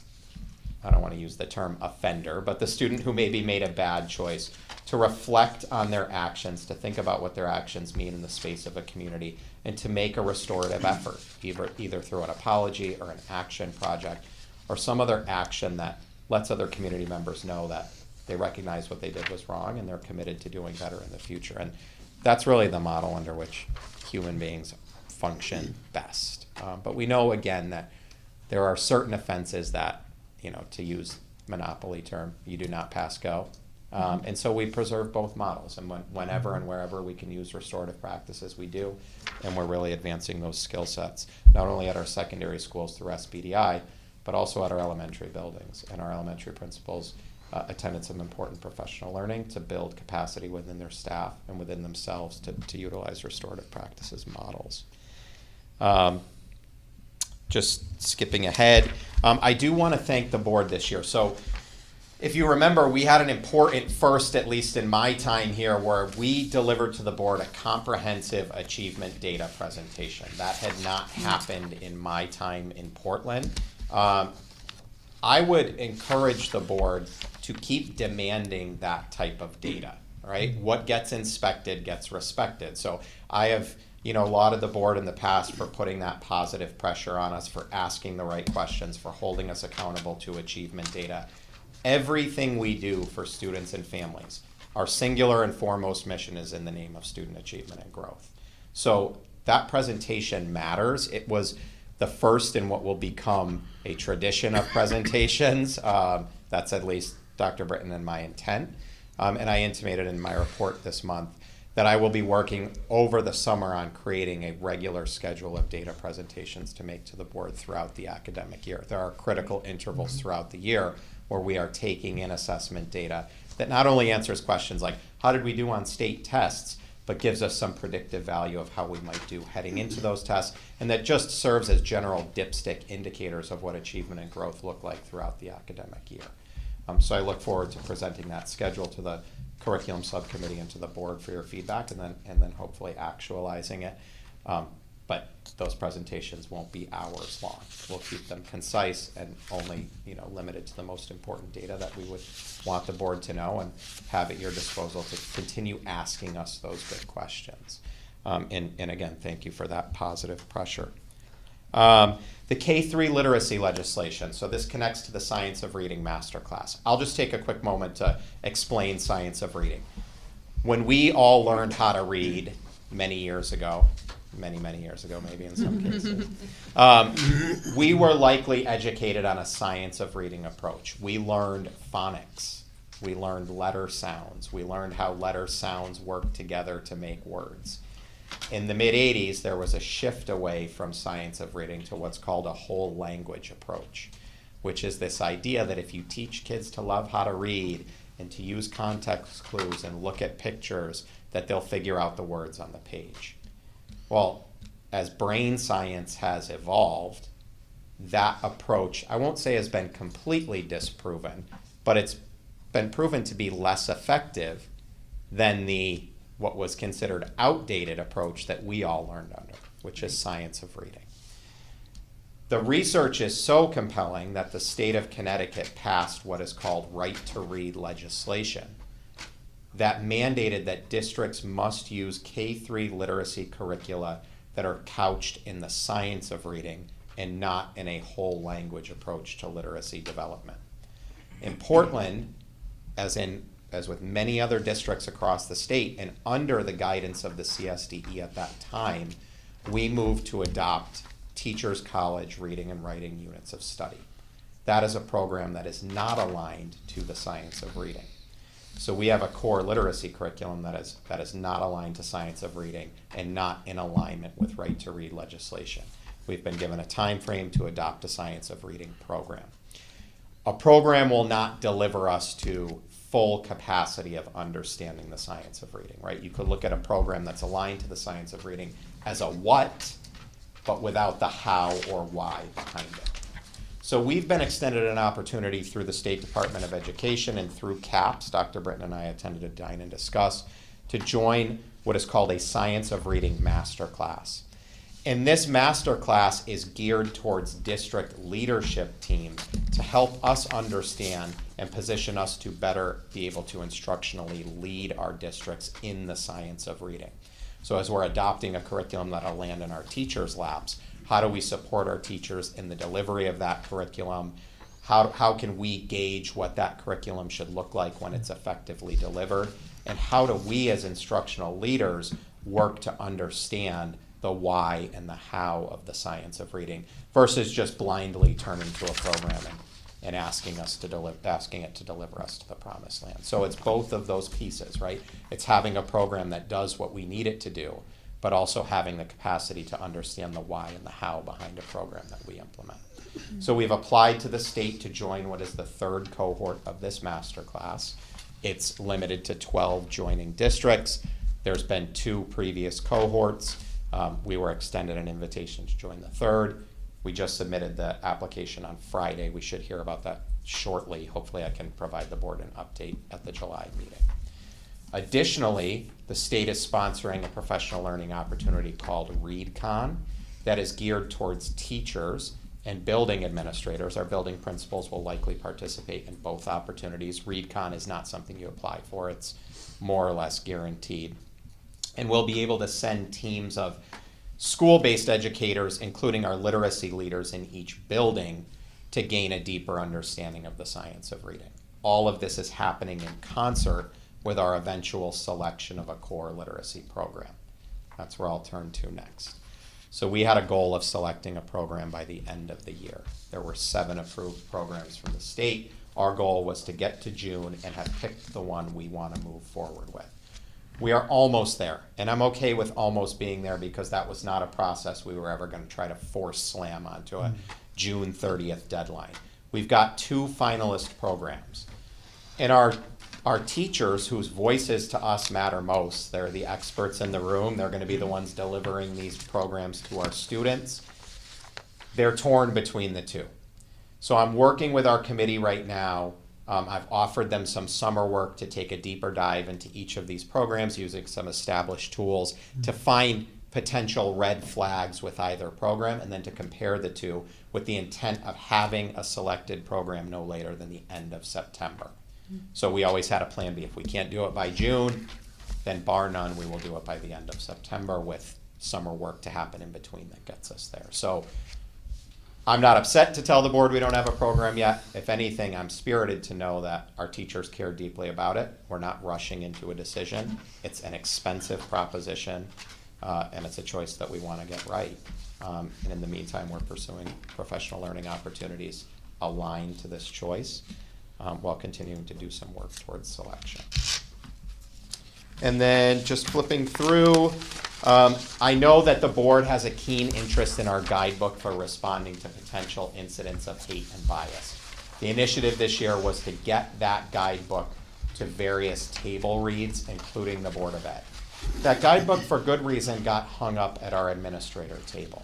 I don't want to use the term offender, but the student who maybe made a bad choice to reflect on their actions, to think about what their actions mean in the space of a community, and to make a restorative effort, either through an apology or an action project or some other action that lets other community members know that they recognize what they did was wrong and they're committed to doing better in the future. And that's really the model under which human beings function best. But we know, again, that there are certain offenses that, you know, to use monopoly term, you do not pass go. And so we preserve both models, and whenever and wherever we can use restorative practices, we do, and we're really advancing those skill sets, not only at our secondary schools through SBDI, but also at our elementary buildings. And our elementary principals attended some important professional learning to build capacity within their staff and within themselves to utilize restorative practices models. Just skipping ahead, I do want to thank the board this year. So if you remember, we had an important first, at least in my time here, where we delivered to the board a comprehensive achievement data presentation. That had not happened in my time in Portland. I would encourage the board to keep demanding that type of data, right? What gets inspected gets respected. So I have, you know, lauded the board in the past for putting that positive pressure on us, for asking the right questions, for holding us accountable to achievement data. Everything we do for students and families, our singular and foremost mission is in the name of student achievement and growth. So that presentation matters. It was the first in what will become a tradition of presentations. That's at least Dr. Britton and my intent. And I intimated in my report this month that I will be working over the summer on creating a regular schedule of data presentations to make to the board throughout the academic year. There are critical intervals throughout the year where we are taking in assessment data that not only answers questions like, how did we do on state tests, but gives us some predictive value of how we might do heading into those tests, and that just serves as general dipstick indicators of what achievement and growth look like throughout the academic year. So I look forward to presenting that schedule to the curriculum subcommittee and to the board for your feedback, and then hopefully actualizing it. But those presentations won't be hours long. We'll keep them concise and only, you know, limited to the most important data that we would want the board to know, and have at your disposal to continue asking us those good questions. And again, thank you for that positive pressure. The K-3 literacy legislation. So this connects to the Science of Reading Masterclass. I'll just take a quick moment to explain Science of Reading. When we all learned how to read many years ago, many years ago maybe in some cases, we were likely educated on a Science of Reading approach. We learned phonics. We learned letter sounds. We learned how letter sounds work together to make words. In the mid-'80s, there was a shift away from Science of Reading to what's called a whole language approach, which is this idea that if you teach kids to love how to read and to use context clues and look at pictures, that they'll figure out the words on the page. Well, as brain science has evolved, that approach, I won't say has been completely disproven, but it's been proven to be less effective than the what was considered outdated approach that we all learned under, which is science of reading. The research is so compelling that the state of Connecticut passed what is called right to read legislation that mandated that districts must use K-3 literacy curricula that are couched in the science of reading and not in a whole language approach to literacy development. In Portland, as with many other districts across the state, and under the guidance of the CSDE at that time, we moved to adopt Teachers College reading and writing units of study. That is a program that is not aligned to the science of reading. So we have a core literacy curriculum that is not aligned to science of reading and not in alignment with right to read legislation. We've been given a time frame to adopt a science of reading program. A program will not deliver us to full capacity of understanding the science of reading, right? You could look at a program that's aligned to the science of reading as a what, but without the how or why behind it. So we've been extended an opportunity through the State Department of Education and through CAPS, Dr. Britton and I attended a Dine and Discuss, to join what is called a Science of Reading Masterclass. And this masterclass is geared towards district leadership teams to help us understand and position us to better be able to instructionally lead our districts in the science of reading. So as we're adopting a curriculum that'll land in our teachers' laps, how do we support our teachers in the delivery of that curriculum? How can we gauge what that curriculum should look like when it's effectively delivered? And how do we as instructional leaders work to understand the why and the how of the science of reading versus just blindly turning to a program and asking it to deliver us to the promised land. So it's both of those pieces, right? It's having a program that does what we need it to do, but also having the capacity to understand the why and the how behind a program that we implement. So we've applied to the state to join what is the third cohort of this masterclass. It's limited to 12 joining districts. There's been 2 previous cohorts. We were extended an invitation to join the third. We just submitted the application on Friday. We should hear about that shortly. Hopefully I can provide the board an update at the July meeting. Additionally, the state is sponsoring a professional learning opportunity called ReadCon that is geared towards teachers and building administrators. Our building principals will likely participate in both opportunities. ReadCon is not something you apply for. It's more or less guaranteed. And we'll be able to send teams of school-based educators, including our literacy leaders in each building, to gain a deeper understanding of the science of reading. All of this is happening in concert with our eventual selection of a core literacy program. That's where I'll turn to next. So we had a goal of selecting a program by the end of the year. There were 7 approved programs from the state. Our goal was to get to June and have picked the one we want to move forward with. We are almost there, and I'm okay with almost being there because that was not a process we were ever going to try to force slam onto a June 30th deadline. We've got 2 finalist programs. And our teachers, whose voices to us matter most, they're the experts in the room, they're going to be the ones delivering these programs to our students, they're torn between the 2. So I'm working with our committee right now. I've offered them some summer work to take a deeper dive into each of these programs using some established tools to find potential red flags with either program and then to compare the 2 with the intent of having a selected program no later than the end of September. So we always had a plan B. If we can't do it by June, then bar none, we will do it by the end of September with summer work to happen in between that gets us there. So I'm not upset to tell the board we don't have a program yet. If anything, I'm spirited to know that our teachers care deeply about it. We're not rushing into a decision. It's an expensive proposition, and it's a choice that we want to get right. And in the meantime, we're pursuing professional learning opportunities aligned to this choice while continuing to do some work towards selection. And then just flipping through, I know that the board has a keen interest in our guidebook for responding to potential incidents of hate and bias. The initiative this year was to get that guidebook to various table reads, including the Board of Ed. that guidebook, for good reason, got hung up at our administrator table.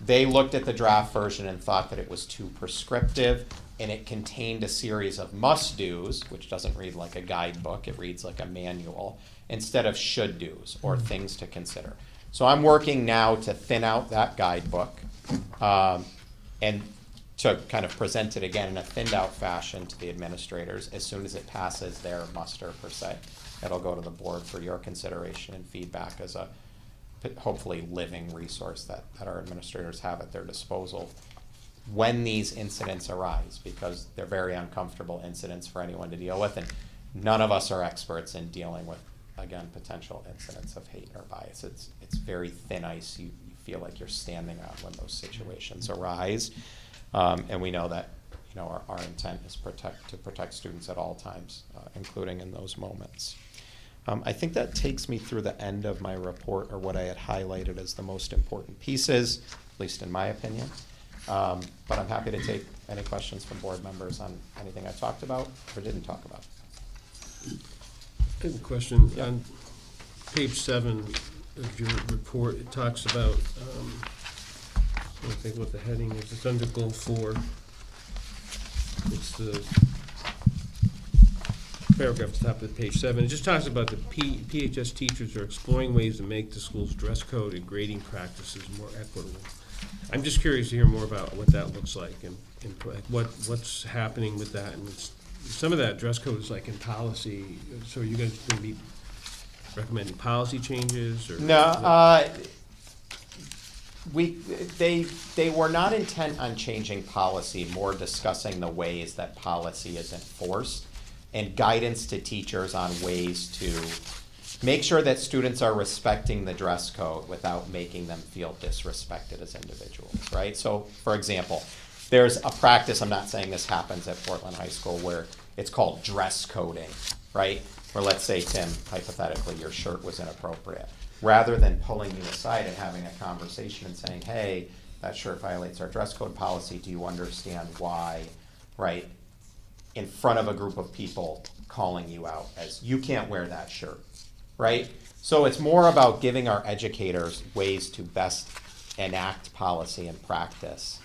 They looked at the draft version and thought that it was too prescriptive, and it contained a series of must-dos, which doesn't read like a guidebook, it reads like a manual, instead of should-dos, or things to consider. So I'm working now to thin out that guidebook, and to kind of present it again in a thinned out fashion to the administrators as soon as it passes their muster, per se. It'll go to the board for your consideration and feedback as a hopefully living resource that our administrators have at their disposal when these incidents arise, because they're very uncomfortable incidents for anyone to deal with, and none of us are experts in dealing with, again, potential incidents of hate or bias. It's very thin ice. You feel like you're standing on when those situations arise. And we know that, you know, our intent is to protect students at all times, including in those moments. I think that takes me through the end of my report, or what I had highlighted as the most important pieces, at least in my opinion. But I'm happy to take any questions from board members on anything I talked about or didn't talk about. I have a question. Yeah. On page 7 of your report, it talks about, I think what the heading is. It's under goal 4. It's the paragraph at the top of page 7. It just talks about the PHS teachers are exploring ways to make the school's dress code and grading practices more equitable. I'm just curious to hear more about what that looks like and what's happening with that. And some of that dress code is like in policy. So are you guys going to be recommending policy changes? Or No, they were not intent on changing policy, more discussing the ways that policy is enforced and guidance to teachers on ways to make sure that students are respecting the dress code without making them feel disrespected as individuals, right? So, for example, there's a practice, I'm not saying this happens at Portland High School, where it's called dress coding, right? Where, let's say, Tim, hypothetically, your shirt was inappropriate. Rather than pulling you aside and having a conversation and saying, hey, that shirt violates our dress code policy, do you understand why, right? In front of a group of people calling you out as, you can't wear that shirt, right? So it's more about giving our educators ways to best enact policy and practice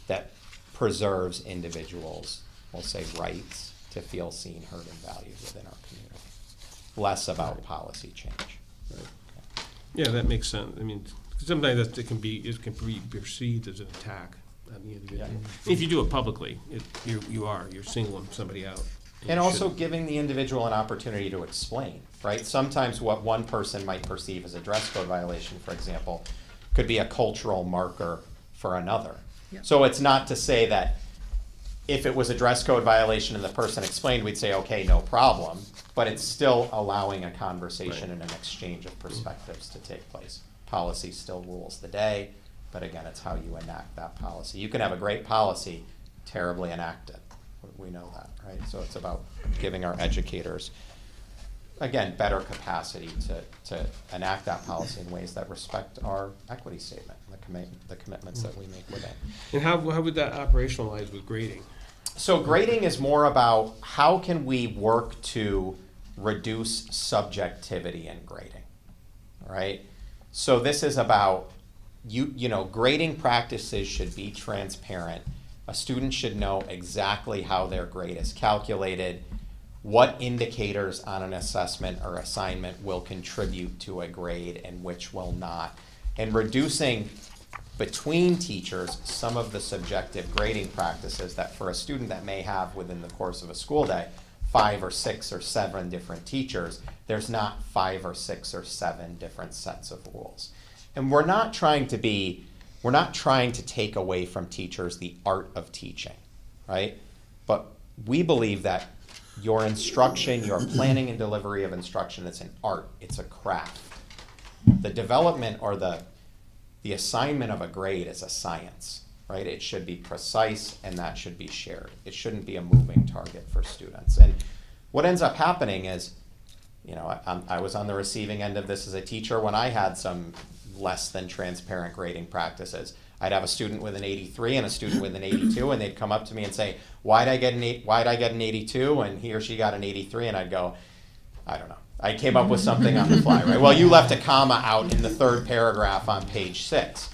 that preserves individuals, we'll say, rights to feel seen, heard, and valued within our community. Less about policy change. Right. Yeah, that makes sense. I mean, sometimes it can be perceived as an attack on the individual. Yeah. If you do it publicly, you're singling somebody out. And also giving the individual an opportunity to explain, right? Sometimes what one person might perceive as a dress code violation, for example, could be a cultural marker for another. Yep. So it's not to say that if it was a dress code violation and the person explained, we'd say, okay, no problem. But it's still allowing a conversation and an exchange of perspectives to take place. Policy still rules the day, but again, it's how you enact that policy. You can have a great policy, terribly enact it. We know that, right? So it's about giving our educators, again, better capacity to enact that policy in ways that respect our equity statement, the commitments that we make with it. And how would that operationalize with grading? So grading is more about how can we work to reduce subjectivity in grading, right? So this is about, you know, grading practices should be transparent. A student should know exactly how their grade is calculated, what indicators on an assessment or assignment will contribute to a grade and which will not, and reducing between teachers some of the subjective grading practices that for a student that may have within the course of a school day 5 or 6 or 7 different teachers, there's not 5 or 6 or 7 different sets of rules. And we're not trying to take away from teachers the art of teaching, right? But we believe that your instruction, your planning and delivery of instruction, it's an art, it's a craft. The development or the assignment of a grade is a science, right? It should be precise and that should be shared. It shouldn't be a moving target for students. And what ends up happening is, you know, I was on the receiving end of this as a teacher when I had some less than transparent grading practices. I'd have a student with an 83 and a student with an 82, and they'd come up to me and say, why'd I get an 82 and he or she got an 83? And I'd go, I don't know. I came up with something on the fly, right? Well, you left a comma out in the third paragraph on page 6.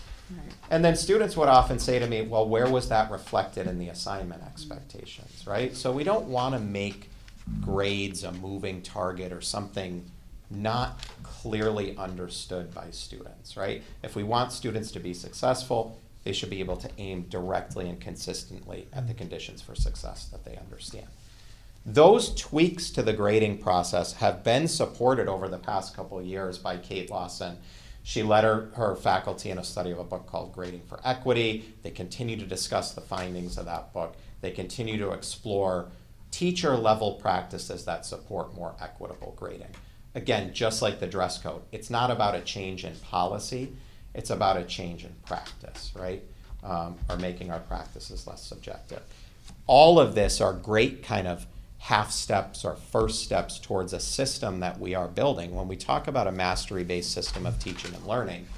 And then students would often say to me, well, where was that reflected in the assignment expectations, right? So we don't want to make grades a moving target or something not clearly understood by students, right? If we want students to be successful, they should be able to aim directly and consistently at the conditions for success that they understand. Those tweaks to the grading process have been supported over the past couple of years by Kate Lawson. She led her faculty in a study of a book called Grading for Equity. They continue to discuss the findings of that book. They continue to explore teacher-level practices that support more equitable grading. Again, just like the dress code, it's not about a change in policy, it's about a change in practice, right? Or making our practices less subjective. All of this are great kind of half steps or first steps towards a system that we are building. When we talk about a mastery-based system of teaching and learning,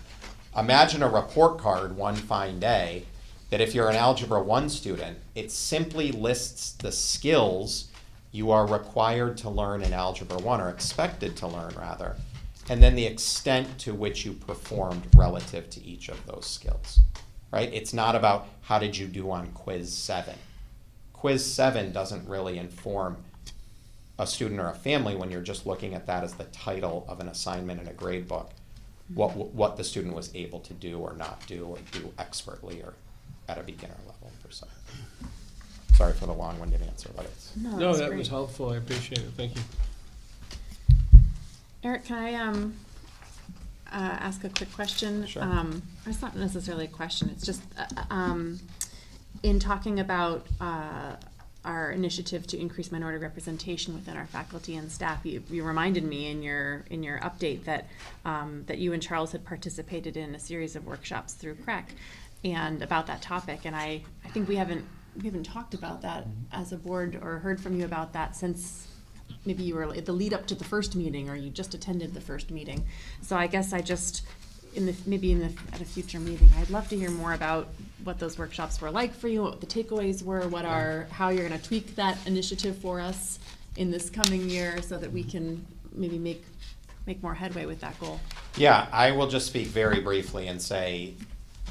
imagine a report card one fine day that if you're an Algebra 1 student, it simply lists the skills you are required to learn in Algebra 1, or expected to learn rather, and then the extent to which you performed relative to each of those skills, right? It's not about how did you do on quiz 7. Quiz 7 doesn't really inform a student or a family when you're just looking at that as the title of an assignment in a grade book, what the student was able to do or not do, or do expertly or at a beginner level per se. Sorry for the long-winded answer, but it's... No, that was helpful. I appreciate it. Thank you. Eric, can I ask a quick question? Sure. It's not necessarily a question, it's just in talking about our initiative to increase minority representation within our faculty and staff, you reminded me in your update that that you and Charles had participated in a series of workshops through CREC and about that topic, and I think we haven't talked about that as a board or heard from you about that since maybe you were at the lead up to the first meeting, or you just attended the first meeting. So I guess I just, at a future meeting, I'd love to hear more about what those workshops were like for you, what the takeaways were, how you're going to tweak that initiative for us in this coming year, so that we can maybe make more headway with that goal. Yeah, I will just speak very briefly and say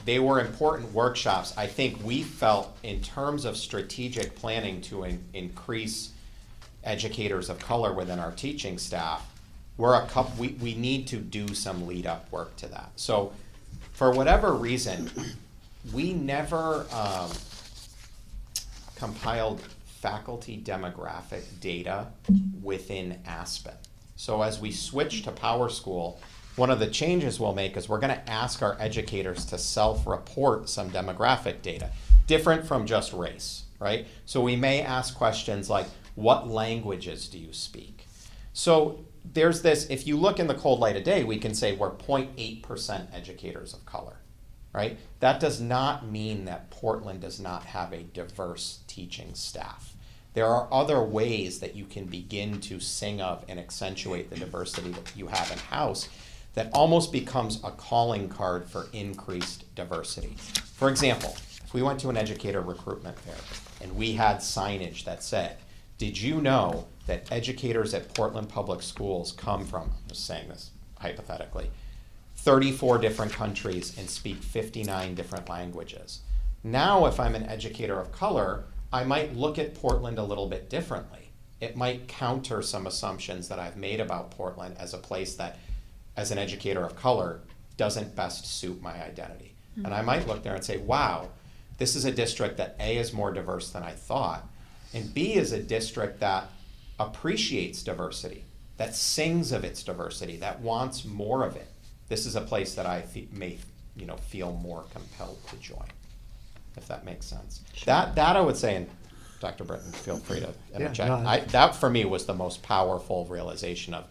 they were important workshops. I think we felt in terms of strategic planning to increase educators of color within our teaching staff, we need to do some lead up work to that. So for whatever reason, we never compiled faculty demographic data within Aspen. So as we switch to PowerSchool, one of the changes we'll make is we're going to ask our educators to self-report some demographic data, different from just race, right? So we may ask questions like, what languages do you speak? So there's this, if you look in the cold light of day, we can say we're 0.8% educators of color, right? That does not mean that Portland does not have a diverse teaching staff. There are other ways that you can begin to sing of and accentuate the diversity that you have in-house that almost becomes a calling card for increased diversity. For example, if we went to an educator recruitment fair and we had signage that said, did you know that educators at Portland Public Schools come from, I'm just saying this hypothetically, 34 different countries and speak 59 different languages? Now, if I'm an educator of color, I might look at Portland a little bit differently. It might counter some assumptions that I've made about Portland as a place that, as an educator of color, doesn't best suit my identity. Mm-hmm. And I might look there and say, wow, this is a district that A, is more diverse than I thought, and B, is a district that appreciates diversity, that sings of its diversity, that wants more of it. This is a place that I may feel more compelled to join, if that makes sense. Sure. That I would say, and Dr. Britton, feel free to interject. That for me was the most powerful realization of,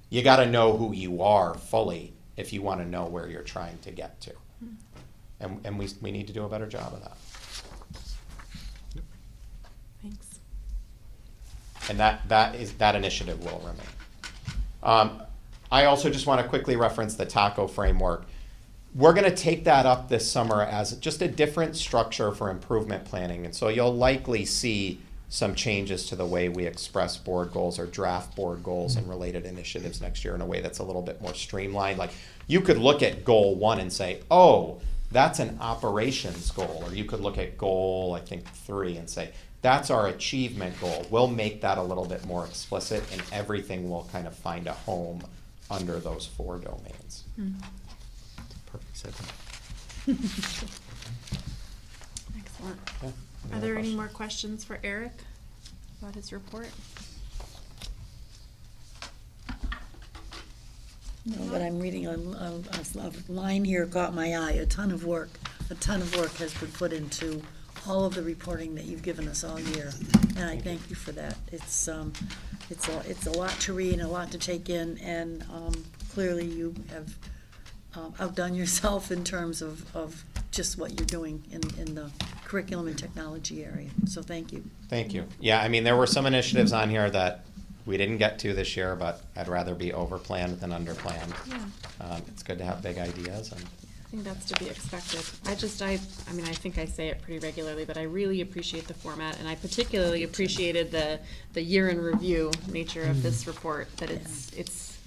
you got to know who you are fully if you want to know where you're trying to get to. And we need to do a better job of that. Thanks. And that initiative will remain. I also just want to quickly reference the TACO framework. We're going to take that up this summer as just a different structure for improvement planning. And so you'll likely see some changes to the way we express board goals or draft board goals and related initiatives next year in a way that's a little bit more streamlined. Like, you could look at goal 1 and say, oh, that's an operations goal. Or you could look at goal, I think, 3 and say, that's our achievement goal. We'll make that a little bit more explicit, and everything will kind of find a home under those 4 domains. Perfect segment. Excellent. Yeah. Are there any more questions for Eric about his report? No, but I'm reading a line here caught my eye. A ton of work has been put into all of the reporting that you've given us all year, and I thank you for that. It's a lot to read and a lot to take in, and clearly you have outdone yourself in terms of just what you're doing in the curriculum and technology area. So thank you. Thank you. Yeah, I mean, there were some initiatives on here that we didn't get to this year, but I'd rather be over-planned than under-planned. Yeah. It's good to have big ideas, and I think that's to be expected. I mean, I think I say it pretty regularly, but I really appreciate the format, and I particularly appreciated the year in review nature of this report, that it's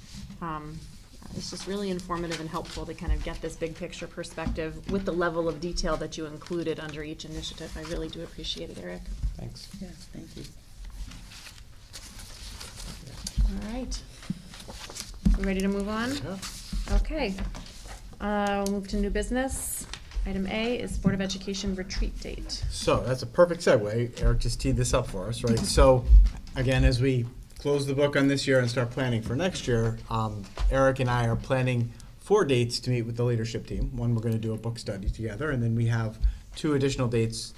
just really informative and helpful to kind of get this big picture perspective with the level of detail that you included under each initiative. I really do appreciate it, Eric. thanks. Yes, thank you. All right. We ready to move on? Yeah. Okay. We'll move to new business. Item A is Board of Education retreat date. So that's a perfect segue. Eric just teed this up for us, right? So again, as we close the book on this year and start planning for next year, Eric and I are planning 4 dates to meet with the leadership team. One, we're going to do a book study together, and then we have 3 additional dates.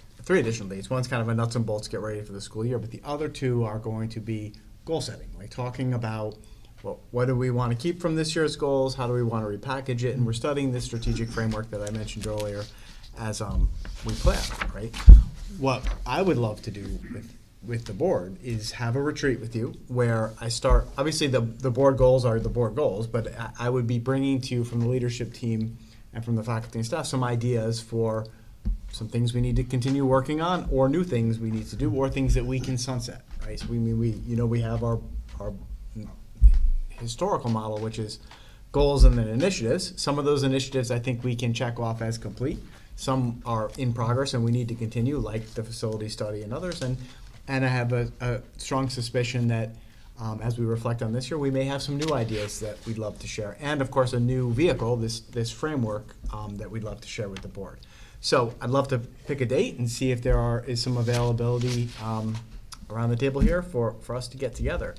One's kind of a nuts and bolts, get ready for the school year, but the other 2 are going to be goal setting, like talking about, well, what do we want to keep from this year's goals? How do we want to repackage it? And we're studying this strategic framework that I mentioned earlier as we plan, right? What I would love to do with the board is have a retreat with you where I start, obviously the board goals are the board goals, but I would be bringing to you from the leadership team and from the faculty and staff some ideas for some things we need to continue working on, or new things we need to do, or things that we can sunset, right? So we have our historical model, which is goals and then initiatives. Some of those initiatives I think we can check off as complete. Some are in progress and we need to continue, like the facility study and others. And I have a strong suspicion that as we reflect on this year, we may have some new ideas that we'd love to share. And of course, a new vehicle, this framework that we'd love to share with the board. So I'd love to pick a date and see if there is some availability around the table here for us to get together.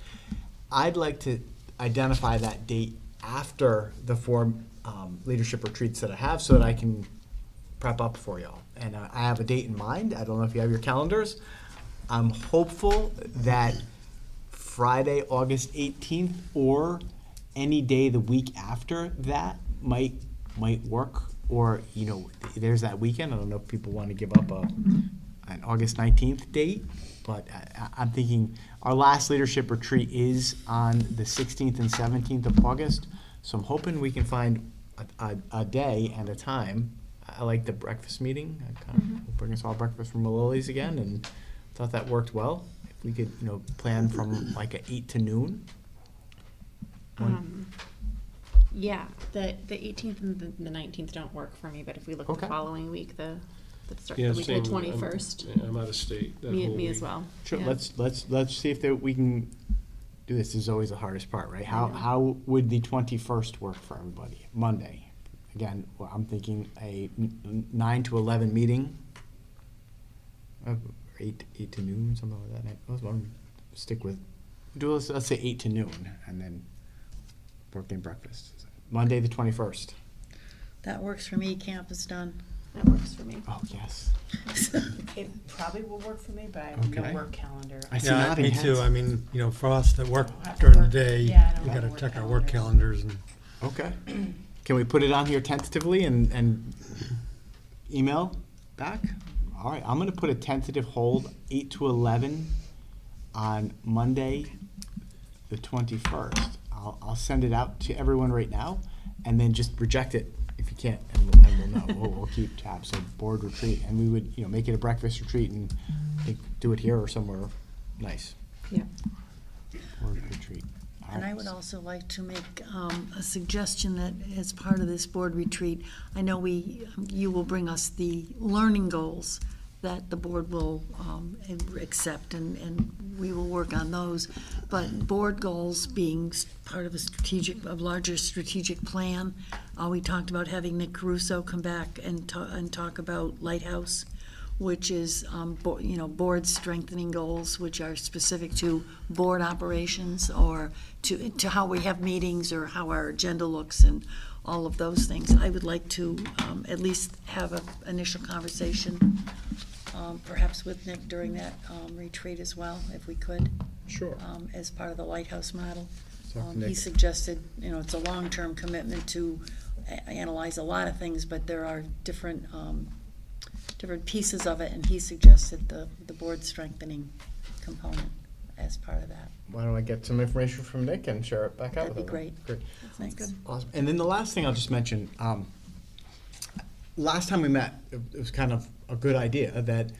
I'd like to identify that date after the 4 leadership retreats that I have so that I can prep up for y'all. And I have a date in mind. I don't know if you have your calendars. I'm hopeful that Friday, August 18th, or any day the week after that might work. Or, there's that weekend. I don't know if people want to give up an August 19th date, but I'm thinking our last leadership retreat is on the 16th and 17th of August. So I'm hoping we can find a day and a time. I like the breakfast meeting. We'll bring us all breakfast from Malili's again, and thought that worked well. If we could, plan from like a 8 to noon. Yeah, the 18th and the 19th don't work for me, but if we look Okay. the following week, the Yeah, week same. of the 21st. I'm out of state that Me whole as week. well. Sure. Yeah. Let's see if we can do this. This is always the hardest part, right? How would the 21st work for everybody? Monday. Again, I'm thinking a 9 to 11 meeting. 8 to noon, something like that. I was wondering, let's say 8 to noon, and then birthday breakfast. Monday the 21st. That works for me. Camp is done. That works for me. Oh, yes. It probably will work for me, but I have no Okay. work calendar. I see Yeah, nodding me too. heads. I mean, for us that work I don't have to during the work. day, Yeah, I don't we have gotta a work check our work calendar. calendars and. Okay. Can we put it on here tentatively and email back? All right, I'm going to put a tentative hold 8 to 11 on Monday, the 21st. I'll send it out to everyone right now, and then just reject it if you can't, and we'll know, we'll keep tabs. So board retreat, and we would, make it a breakfast retreat and do it here or somewhere nice. Yeah. Board retreat. All And right. I would also like to make a suggestion that as part of this board retreat, I know you will bring us the learning goals that the board will accept, and we will work on those. But board goals being part of a larger strategic plan. We talked about having Nick Caruso come back and talk about Lighthouse, which is, board strengthening goals, which are specific to board operations or to how we have meetings or how our agenda looks and all of those things. I would like to at least have an initial conversation, perhaps with Nick during that retreat as well, if we could. Sure. As part of the Lighthouse model. Talk to He Nick. suggested, it's a long-term commitment to analyze a lot of things, but there are different pieces of it, and he suggested the board strengthening component as part of that. Why don't I get some information from Nick and share it back out That'd with be everyone? great. Great. Thanks. Awesome. And then the last thing I'll just mention, last time we met, it was kind of a good idea that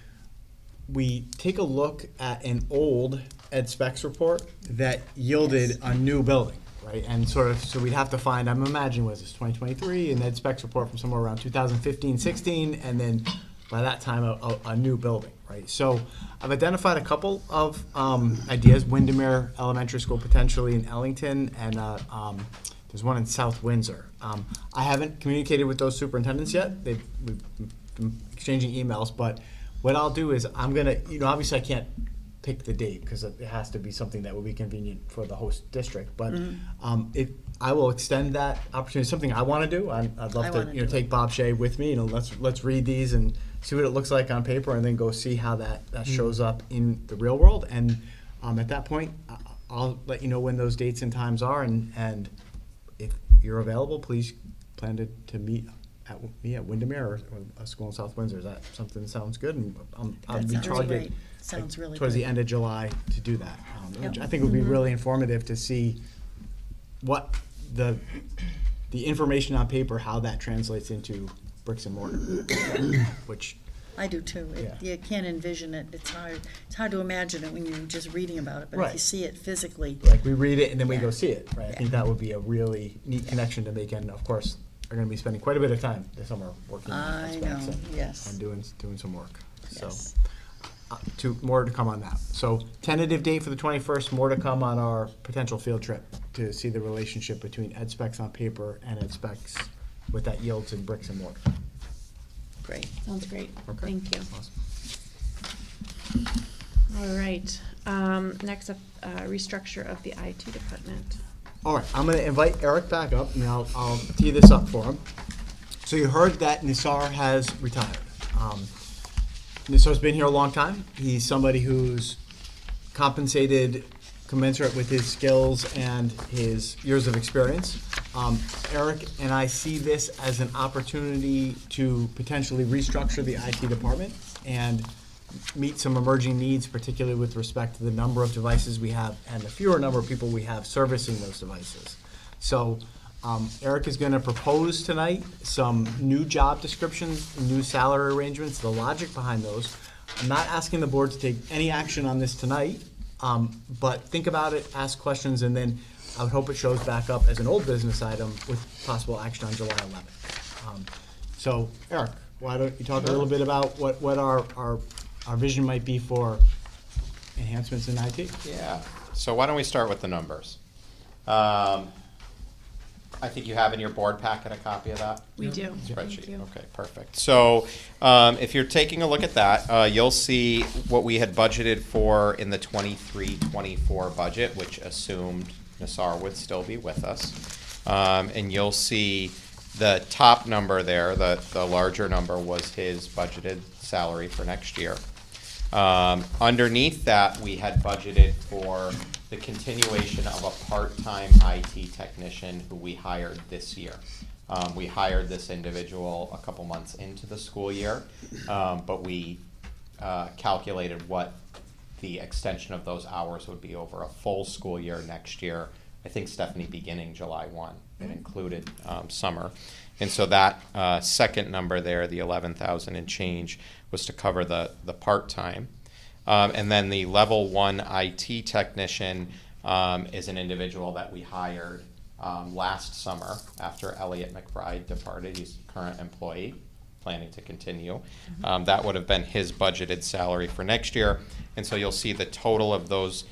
we take a look at an old ed specs report that yielded a new building, right? And so we'd have to find, I'm imagining, was this 2023, an ed specs report from somewhere around 2015, 16, and then by that time, a new building, right? So I've identified a couple of ideas, Windermere Elementary School potentially in Ellington, and there's one in South Windsor. I haven't communicated with those superintendents yet. We've been exchanging emails, but what I'll do is I'm gonna, obviously I can't pick the date because it has to be something that will be convenient for the host district, but I will extend that opportunity, something I want to do. I'd love to, take Bob Shea with me, let's read these and see what it looks like on paper and then go see how that shows up in the real world. And at that point, I'll let you know when those dates and times are, and if you're available, please plan to meet at Windermere or a school in South Windsor. Is that something that sounds good? And I'll That be sounds targeted great. Sounds really towards good. the end of July to do that. Which Yep. I think would be really informative to see what the information on paper, how that translates into bricks and mortar, which I do too. You can't envision it. It's hard to imagine it when you're just reading about it, but if Right. you see it physically. like we read it and then we Yeah. go see it, right? I think that would be a really neat connection to make, and of course, are going to be spending quite a bit of time this summer working on I specs know, yes. and doing some work. Yes. So more to come on that. So tentative date for the 21st, more to come on our potential field trip to see the relationship between ed specs on paper and ed specs with that yields in bricks and mortar. Great. Sounds great. Okay. Thank you. Awesome. All right. Next up, restructure of the IT department. All right, I'm going to invite Eric back up, and I'll tee this up for him. So you heard that Nisar has retired. Nisar's been here a long time. He's somebody who's compensated commensurate with his skills and his years of experience. Eric and I see this as an opportunity to potentially restructure the IT department and meet some emerging needs, particularly with respect to the number of devices we have and the fewer number of people we have servicing those devices. So Eric is going to propose tonight some new job descriptions, new salary arrangements, the logic behind those. I'm not asking the board to take any action on this tonight, but think about it, ask questions, and then I would hope it shows back up as an old business item with possible action on July 11th. So Eric, why don't you talk a little bit about what our vision might be for enhancements in IT? Yeah, so why don't we start with the numbers? I think you have in your board packet a copy of that? We do. Spreadsheet, Thank you. okay, perfect. So if you're taking a look at that, you'll see what we had budgeted for in the 23-24 budget, which assumed Nisar would still be with us. And you'll see the top number there, the larger number was his budgeted salary for next year. Underneath that, we had budgeted for the continuation of a part-time IT technician who we hired this year. We hired this individual a couple months into the school year, but we calculated what the extension of those hours would be over a full school year next year. I think, Stephanie, beginning July 1. it included summer. And so that second number there, the 11,000 and change, was to cover the part-time. And then the level 1 IT technician is an individual that we hired last summer after Elliot McBride departed. He's a current employee, planning to continue. That would have been his budgeted salary for next year. And so you'll see the total of those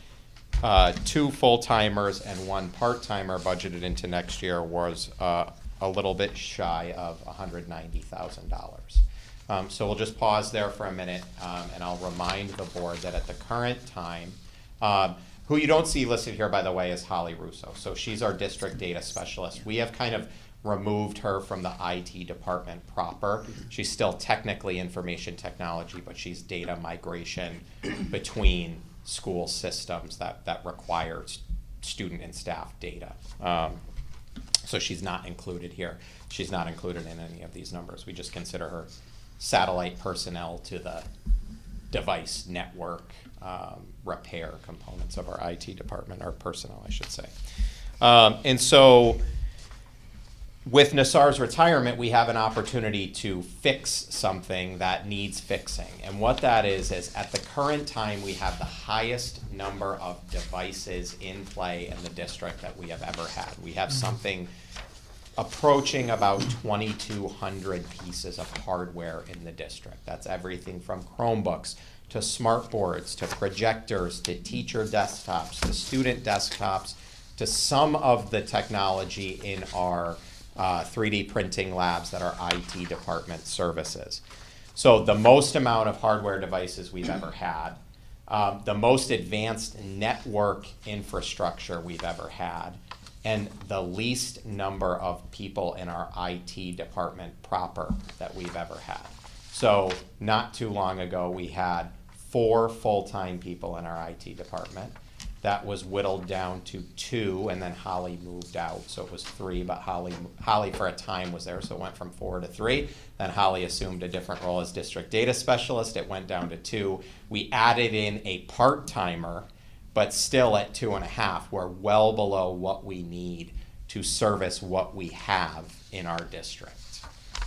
2 full-timers and 1 part-timer budgeted into next year was a little bit shy of $190,000. So we'll just pause there for a minute, and I'll remind the board that at the current time, who you don't see listed here, by the way, is Holly Russo. So she's our district data specialist. We have kind of removed her from the IT department proper. She's still technically information technology, but she's data migration between school systems that requires student and staff data. So she's not included here. She's not included in any of these numbers. We just consider her satellite personnel to the device network repair components of our IT department, or personnel, I should say. And so with Nassar's retirement, we have an opportunity to fix something that needs fixing. And what that is at the current time, we have the highest number of devices in play in the district that we have ever had. We have something approaching about 2,200 pieces of hardware in the district. That's everything from Chromebooks to smartboards to projectors to teacher desktops to student desktops to some of the technology in our 3D printing labs that are IT department services. So the most amount of hardware devices we've ever had, the most advanced network infrastructure we've ever had, and the least number of people in our IT department proper that we've ever had. So not too long ago, we had 4 full-time people in our IT department. That was whittled down to 2, and then Holly moved out, so it was 3, but Holly for a time was there, so it went from 4 to 3. Then Holly assumed a different role as district data specialist. It went down to 2. We added in a part-timer, but still at 2.5, we're well below what we need to service what we have in our district.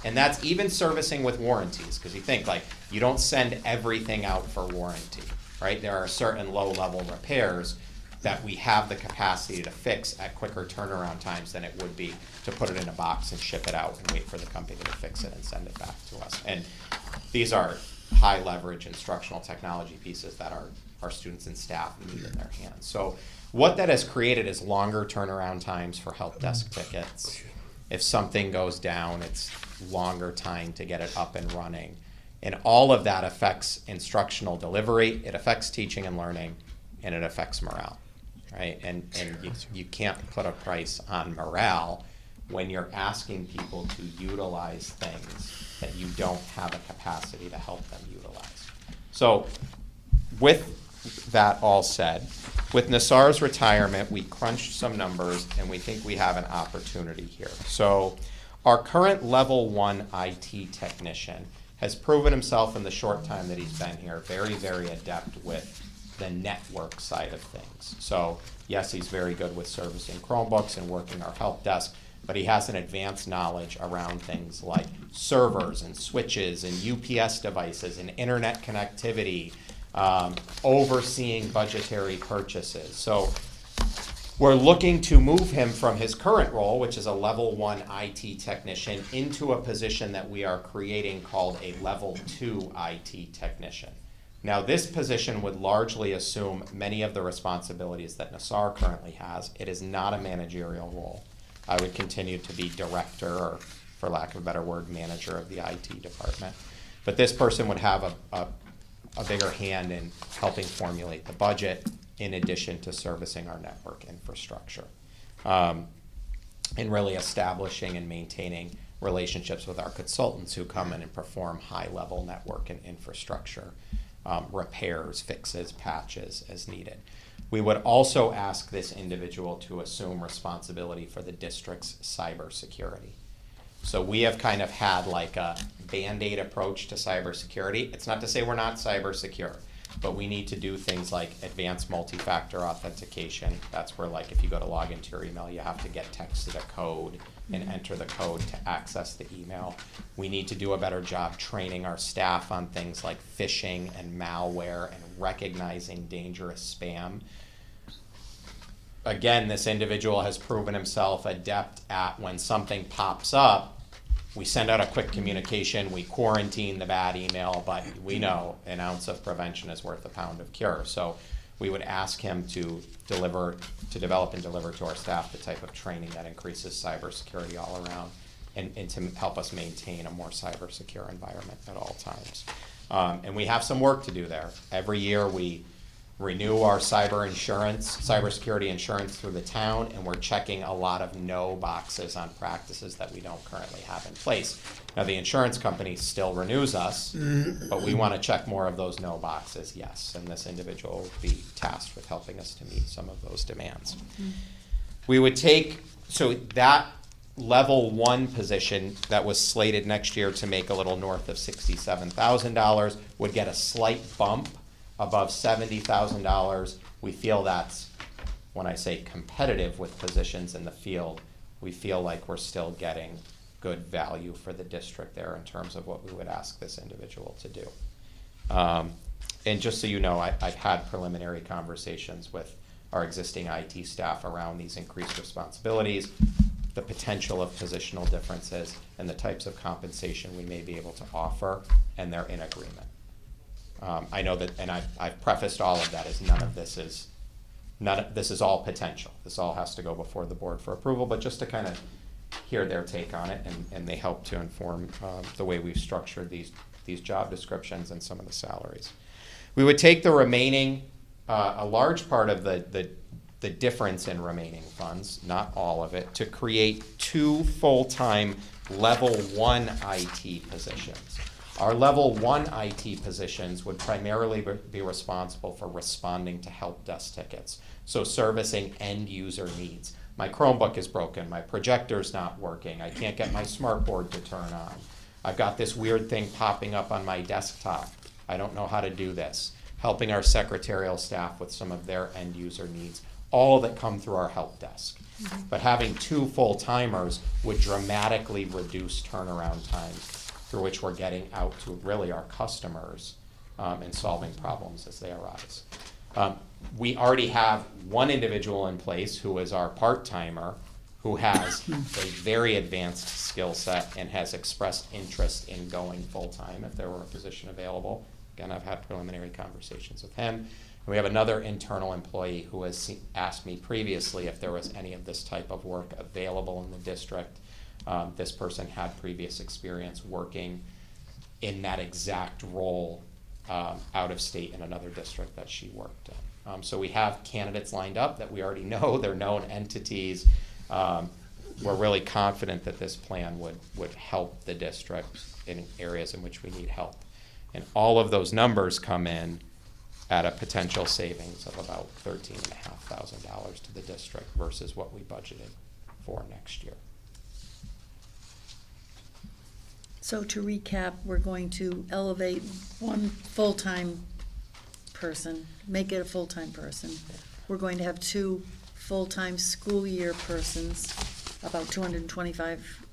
And that's even servicing with warranties, because you think, like, you don't send everything out for warranty, right? There are certain low-level repairs that we have the capacity to fix at quicker turnaround times than it would be to put it in a box and ship it out and wait for the company to fix it and send it back to us. And these are high-leverage instructional technology pieces that our students and staff need in their hands. So what that has created is longer turnaround times for help desk tickets. If something goes down, it's longer time to get it up and running. And all of that affects instructional delivery, it affects teaching and learning, and it affects morale, right? And you can't put a price on morale when you're asking people to utilize things that you don't have a capacity to help them utilize. So with that all said, with Nassar's retirement, we crunched some numbers and we think we have an opportunity here. So our current level 1 IT technician has proven himself in the short time that he's been here very, very adept with the network side of things. So yes, he's very good with servicing Chromebooks and working our help desk, but he has an advanced knowledge around things like servers and switches and UPS devices and internet connectivity, overseeing budgetary purchases. So we're looking to move him from his current role, which is a level 1 IT technician, into a position that we are creating called a level 2 IT technician. Now, this position would largely assume many of the responsibilities that Nassar currently has. It is not a managerial role. I would continue to be director, or for lack of a better word, manager of the IT department. But this person would have a bigger hand in helping formulate the budget, in addition to servicing our network infrastructure, and really establishing and maintaining relationships with our consultants who come in and perform high-level network and infrastructure repairs, fixes, patches as needed. We would also ask this individual to assume responsibility for the district's cybersecurity. So we have kind of had like a Band-Aid approach to cybersecurity. It's not to say we're not cyber secure. but we need to do things like advanced multi-factor authentication. That's where, like, if you go to log into your email, you have to get texted a code and enter the code to access the email. We need to do a better job training our staff on things like phishing and malware and recognizing dangerous spam. Again, this individual has proven himself adept at, when something pops up, we send out a quick communication, we quarantine the bad email, but we know an ounce of prevention is worth a pound of cure. So we would ask him to develop and deliver to our staff the type of training that increases cybersecurity all around, and to help us maintain a more cyber secure environment at all times. And we have some work to do there. Every year we renew our cybersecurity insurance through the town, and we're checking a lot of no boxes on practices that we don't currently have in place. Now, the insurance company still renews us, but we want to check more of those no boxes, yes, and this individual will be tasked with helping us to meet some of those demands. We would take, so that level 1 position that was slated next year to make a little north of $67,000 would get a slight bump above $70,000. We feel that's, when I say competitive with positions in the field, we feel like we're still getting good value for the district there in terms of what we would ask this individual to do. And just so you know, I've had preliminary conversations with our existing IT staff around these increased responsibilities, the potential of positional differences, and the types of compensation we may be able to offer, and they're in agreement. I know that, and I've prefaced all of that as this is all potential. This all has to go before the board for approval, but just to kind of hear their take on it, and they help to inform the way we've structured these job descriptions and some of the salaries. We would take the remaining, a large part of the difference in remaining funds, not all of it, to create 2 full-time level 1 IT positions. Our level 1 IT positions would primarily be responsible for responding to help desk tickets, so servicing end user needs. My Chromebook is broken, my projector's not working, I can't get my smartboard to turn on. I've got this weird thing popping up on my desktop. I don't know how to do this. Helping our secretarial staff with some of their end user needs, all that come through our help desk. But having 2 full-timers would dramatically reduce turnaround times through which we're getting out to really our customers and solving problems as they arise. We already have one individual in place who is our part-timer, who has a very advanced skill set and has expressed interest in going full-time if there were a position available. Again, I've had preliminary conversations with him. And we have another internal employee who has asked me previously if there was any of this type of work available in the district. This person had previous experience working in that exact role out of state in another district that she worked in. So we have candidates lined up that we already know, they're known entities. We're really confident that this plan would help the district in areas in which we need help. And all of those numbers come in at a potential savings of about $13,500 to the district versus what we budgeted for next year. So to recap, we're going to elevate 1 full-time person, make it a full-time person. We're going to have 2 full-time school year persons, about 225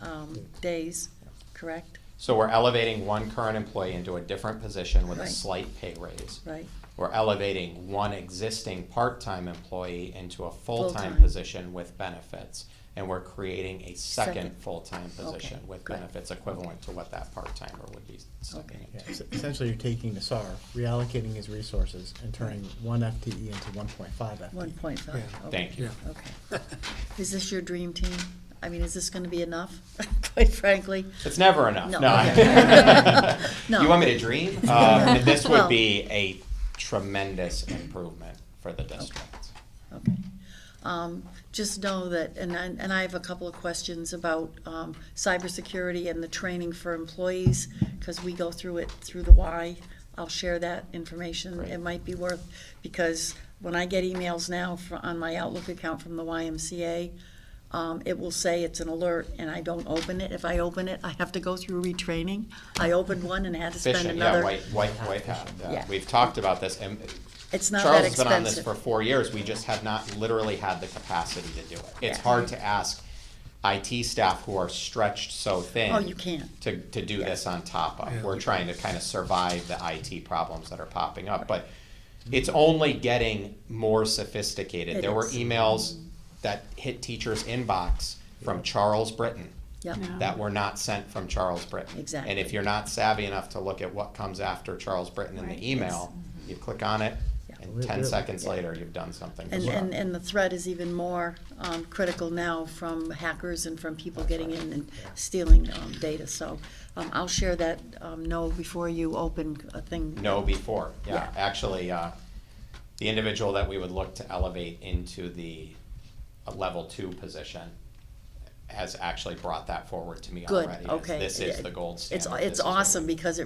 days, correct? So we're elevating 1 current employee into a different position with Right. a slight pay raise. Right. We're elevating 1 existing part-time employee into a full-time Full-time. position with benefits. And we're creating a second Second. full-time position Okay, with good. benefits equivalent to what that part-timer would be stepping Okay. into. Yeah, essentially, you're taking the SAR, reallocating his resources, and turning 1 FTE into 1.5 FTE. 1.5. Yeah. Okay. Thank you. Okay. Is this your dream team? I mean, is this gonna be enough, quite frankly? It's never enough. No. No. Okay. No. You want me to dream? This would Well- be a tremendous improvement for the district. Okay. Just know that, and I have a couple of questions about cybersecurity and the training for employees, because we go through it through the Y. I'll share that information. Great. It might be worth, because when I get emails now on my Outlook account from the YMCA, it will say it's an alert, and I don't open it. If I open it, I have to go through retraining. I opened one and had to spend Phishing, another. yeah, white hat. Yeah. We've talked about this, and It's not Charles that has been on this expensive. for 4 years. We just have not literally had the capacity to do it. It's hard to ask IT staff who are stretched so thin. Oh, you can't. To do this on top of. We're trying to kind of survive the IT problems that are popping up, but it's only getting more sophisticated. It There were is. emails that hit teachers' inbox from Charles Britton Yep. Yeah. that were not sent from Charles Britton. Exactly. And if you're not savvy enough to look at what comes after Charles Britton in Right. the email, you click on it, Yeah. and 10 seconds later, you've done something. And, bizarre. and the threat is even more critical now from hackers and from people getting in and stealing data. So I'll share that no before you open a thing. No before, yeah. Yeah. Actually, the individual that we would look to elevate into the level 2 position has actually brought that forward to me Good, already. okay. This is the gold standard. This It's is what awesome we- because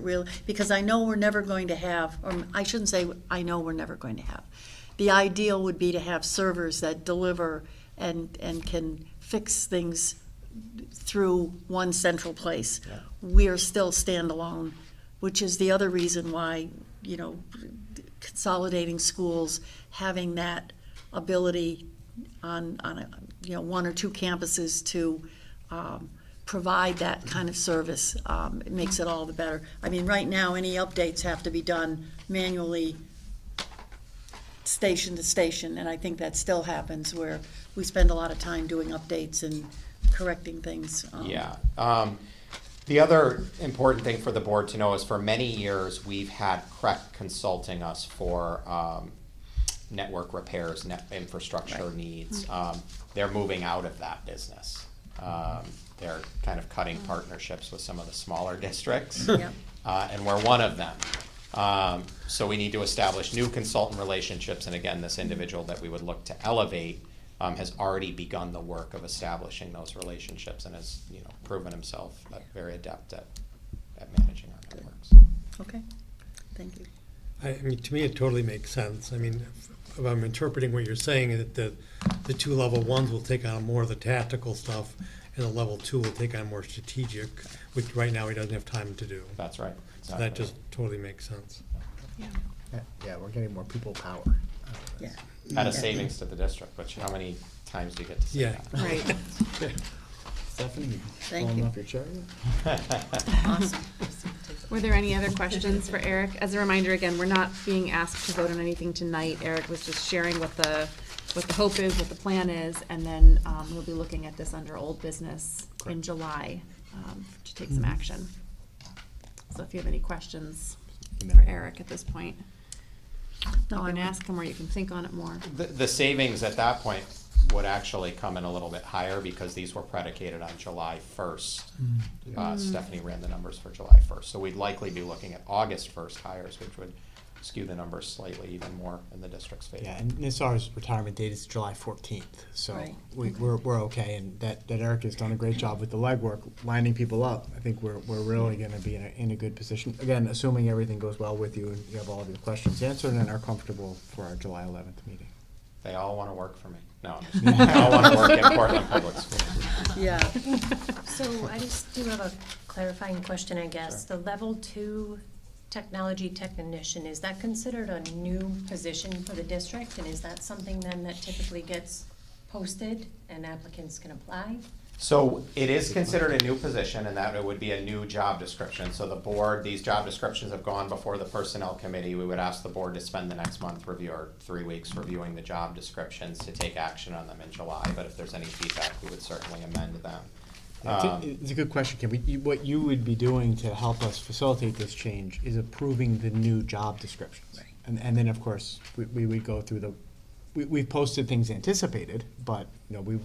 because I know we're never going to have, or I shouldn't say I know we're never going to have. The ideal would be to have servers that deliver and can fix things through one central place. Yeah. We are still standalone, which is the other reason why, consolidating schools, having that ability on one or two campuses to provide that kind of service, it makes it all the better. I mean, right now, any updates have to be done manually, station to station, and I think that still happens where we spend a lot of time doing updates and correcting things. Yeah. The other important thing for the board to know is for many years, we've had CREC consulting us for network repairs, net infrastructure needs. They're moving out of that business. They're kind of cutting partnerships with some of the smaller districts, Yep. and we're one of them. So we need to establish new consultant relationships, and again, this individual that we would look to elevate has already begun the work of establishing those relationships and has proven himself very adept at managing our networks. Okay, thank you. I mean, to me, it totally makes sense. I mean, if I'm interpreting what you're saying, that the 2 level 1s will take on more of the tactical stuff, and the level 2 will take on more strategic, which right now he doesn't have time to do. That's right. So Exactly. that just totally makes sense. Yeah, we're getting more people power. Yeah. At a savings to the district, which how many times do you get to say Yeah. that? Right. Stephanie, Thank falling you. off your chair? Awesome. Were there any other questions for Eric? As a reminder, again, we're not being asked to vote on anything tonight. Eric was just sharing what the hope is, what the plan is, and then we'll be looking at this under old business in July to take some action. So if you have any questions for Eric at this point, No, you I can would- ask him or you can think on it more. The savings at that point would actually come in a little bit higher because these were predicated on July 1st. Stephanie ran the numbers for July 1st. So we'd likely be looking at August 1st hires, which would skew the numbers slightly even more in the district's favor. Yeah, and Nisar's retirement date is July 14th, so Right. we're okay, and that Eric has done a great job with the legwork, lining people up. I think we're really gonna be in a good position, again, assuming everything goes well with you and you have all of your questions answered and are comfortable for our July 11th meeting. They all want to work for me. No, they all want to work in Portland Public Schools. Yeah. So I just do have a clarifying question, I guess. The level 2 technology technician, is that considered a new position for the district? And is that something then that typically gets posted and applicants can apply? So it is considered a new position, and that it would be a new job description. So the board, these job descriptions have gone before the personnel committee. We would ask the board to spend the next month or 3 weeks reviewing the job descriptions to take action on them in July. But if there's any feedback, we would certainly amend them. It's a good question, Kim. What you would be doing to help us facilitate this change is approving the new job descriptions. Right. And then, of course, we would go through we've posted things anticipated, but, we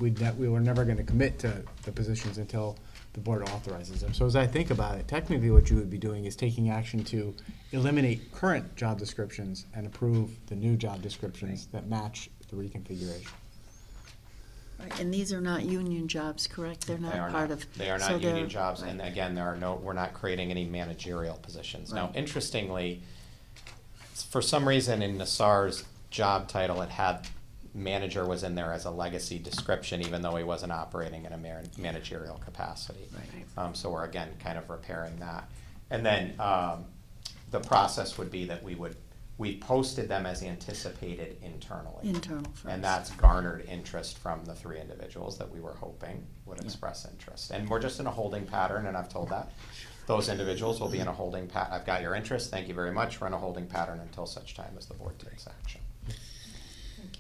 were never gonna commit to the positions until the board authorizes them. So as I think about it, technically what you would be doing is taking action to eliminate current job descriptions and approve the new job descriptions that match the reconfiguration. Right, and these are not union jobs, correct? They're They not are part not. of. They are so not union they're- jobs, and right. again, we're not creating any managerial positions. Now, Right. interestingly, for some reason in Nassar's job title, it had manager was in there as a legacy description, even though he wasn't operating in a managerial capacity. Right. So we're again kind of repairing that. And then the process would be that we posted them as anticipated internally. Internal first. And that's garnered interest from the 3 individuals that we were hoping would express interest. And we're just in a holding pattern, and I've told that. Those individuals will be in a holding I've got your interest, thank you very much. We're in a holding pattern until such time as the board takes action.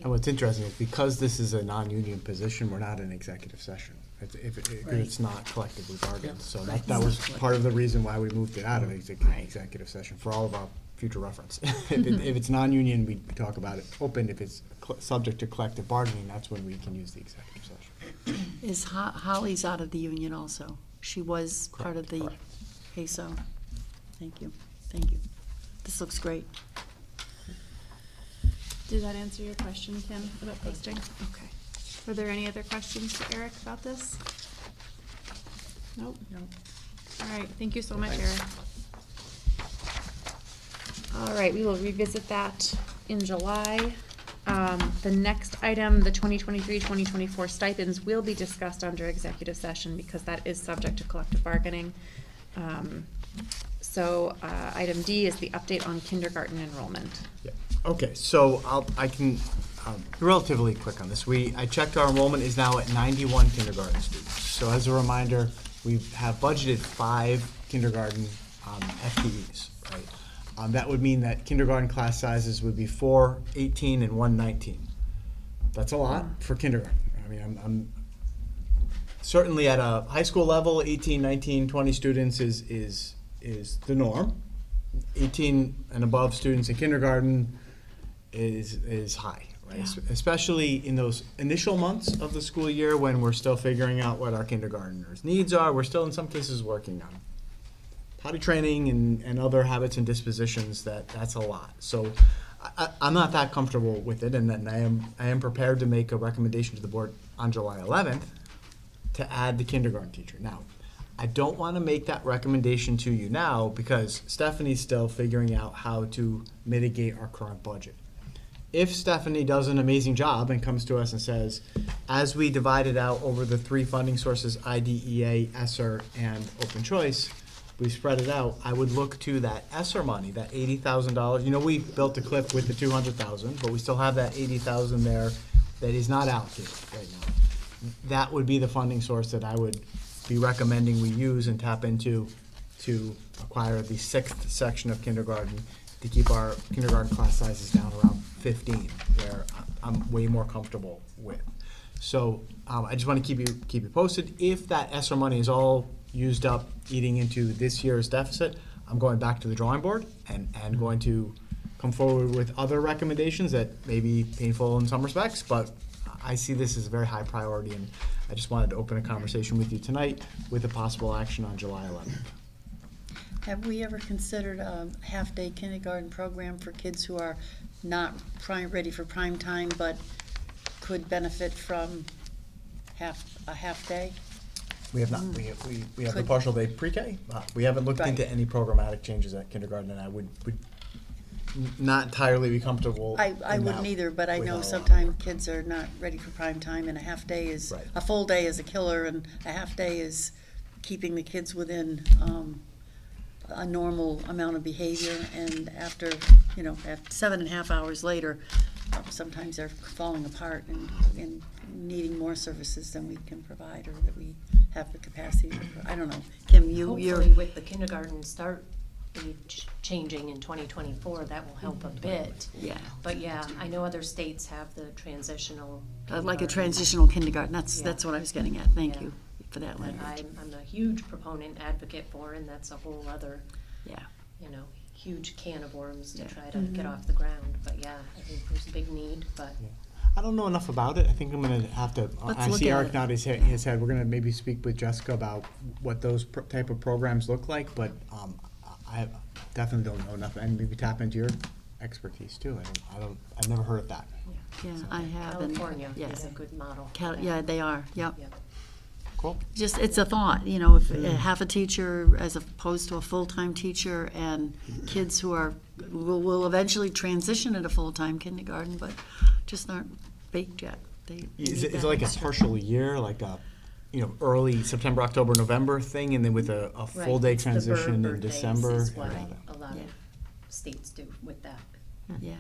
And what's interesting is because this is a non-union position, we're not in executive session. It's not collectively bargained. So that was part of the reason why we moved it out of executive session for all of our future reference. If it's non-union, we talk about it open. If it's subject to collective bargaining, that's when we can use the executive session. Is Holly's out of the union also? She was part of the Correct. HASO. Thank you. Thank you. This looks great. Did that answer your question, Kim, about posting? Okay. Were there any other questions for Eric about this? Nope. Nope. All right, thank you so much, Eric. All right, we will revisit that in July. The next item, the 2023-2024 stipends, will be discussed under executive session because that is subject to collective bargaining. Item D is the update on kindergarten enrollment. Yeah. Okay, so I can be relatively quick on this. I checked our enrollment is now at 91 kindergarten students. So as a reminder, we have budgeted 5 kindergarten FTEs, right? That would mean that kindergarten class sizes would be 4, 18, and 1, 19. That's a lot for kindergarten. I mean, I'm certainly at a high school level, 18, 19, 20 students is the norm. 18 and above students in kindergarten is high, right? Yeah. Especially in those initial months of the school year when we're still figuring out what our kindergartners' needs are. We're still in some cases working on potty training and other habits and dispositions. That's a lot. So I'm not that comfortable with it, and then I am prepared to make a recommendation to the board on July 11th to add the kindergarten teacher. Now, I don't want to make that recommendation to you now because Stephanie's still figuring out how to mitigate our current budget. If Stephanie does an amazing job and comes to us and says, as we divide it out over the 3 funding sources, IDEA, ESSER, and Open Choice, we spread it out, I would look to that ESSER money, that $80,000. You know, we built a cliff with the $200,000, but we still have that $80,000 there that is not allocated right now. That would be the funding source that I would be recommending we use and tap into to acquire the 6th section of kindergarten to keep our kindergarten class sizes down around 15, where I'm way more comfortable with. So I just want to keep you posted. If that ESSER money is all used up eating into this year's deficit, I'm going back to the drawing board and going to come forward with other recommendations that may be painful in some respects, but I see this as a very high priority, and I just wanted to open a conversation with you tonight with a possible action on July 11th. Have we ever considered a half-day kindergarten program for kids who are not ready for prime time, but could benefit from a half day? We have not. We have the partial day pre-K. We haven't looked Right. into any programmatic changes at kindergarten, and I would not entirely be comfortable. I in wouldn't that either, but I know without a lot. sometimes kids are not ready for prime time, and a half day is, Right. a full day is a killer, and a half day is keeping the kids within a normal amount of behavior, and after 7.5 hours later, sometimes they're falling apart and needing more services than we can provide or that we have the capacity to provide. I don't know. Kim, you're. Hopefully with the kindergarten start age changing in 2024, that will help a bit. Yeah. But yeah, I know other states have the transitional. Like a kindergarten. transitional kindergarten. That's what I was getting at. Thank Yeah. you for that That language. I'm a huge proponent, advocate for, and that's a whole other, Yeah. huge can of worms to Yeah. try to get off the ground. But yeah, I think there's a big need, but. I don't know enough about it. I think I'm going to have to. Let's I look see at Eric it. nod his head. We're going to maybe speak with Jessica about what those type of programs look like. But I definitely don't know enough, and maybe tap into your expertise too. I've never heard of that. Yeah, I have. and- California yeah. is a good model. Yeah, they are. Yep. Yep. Cool. Just, it's a thought, if half a teacher as opposed to a full-time teacher, and kids who will eventually transition into full-time kindergarten, but just aren't baked yet. Is it like a partial year, like a, early September, October, November thing, and then with a full day transition in December? Is what a lot of states do with that. Yeah.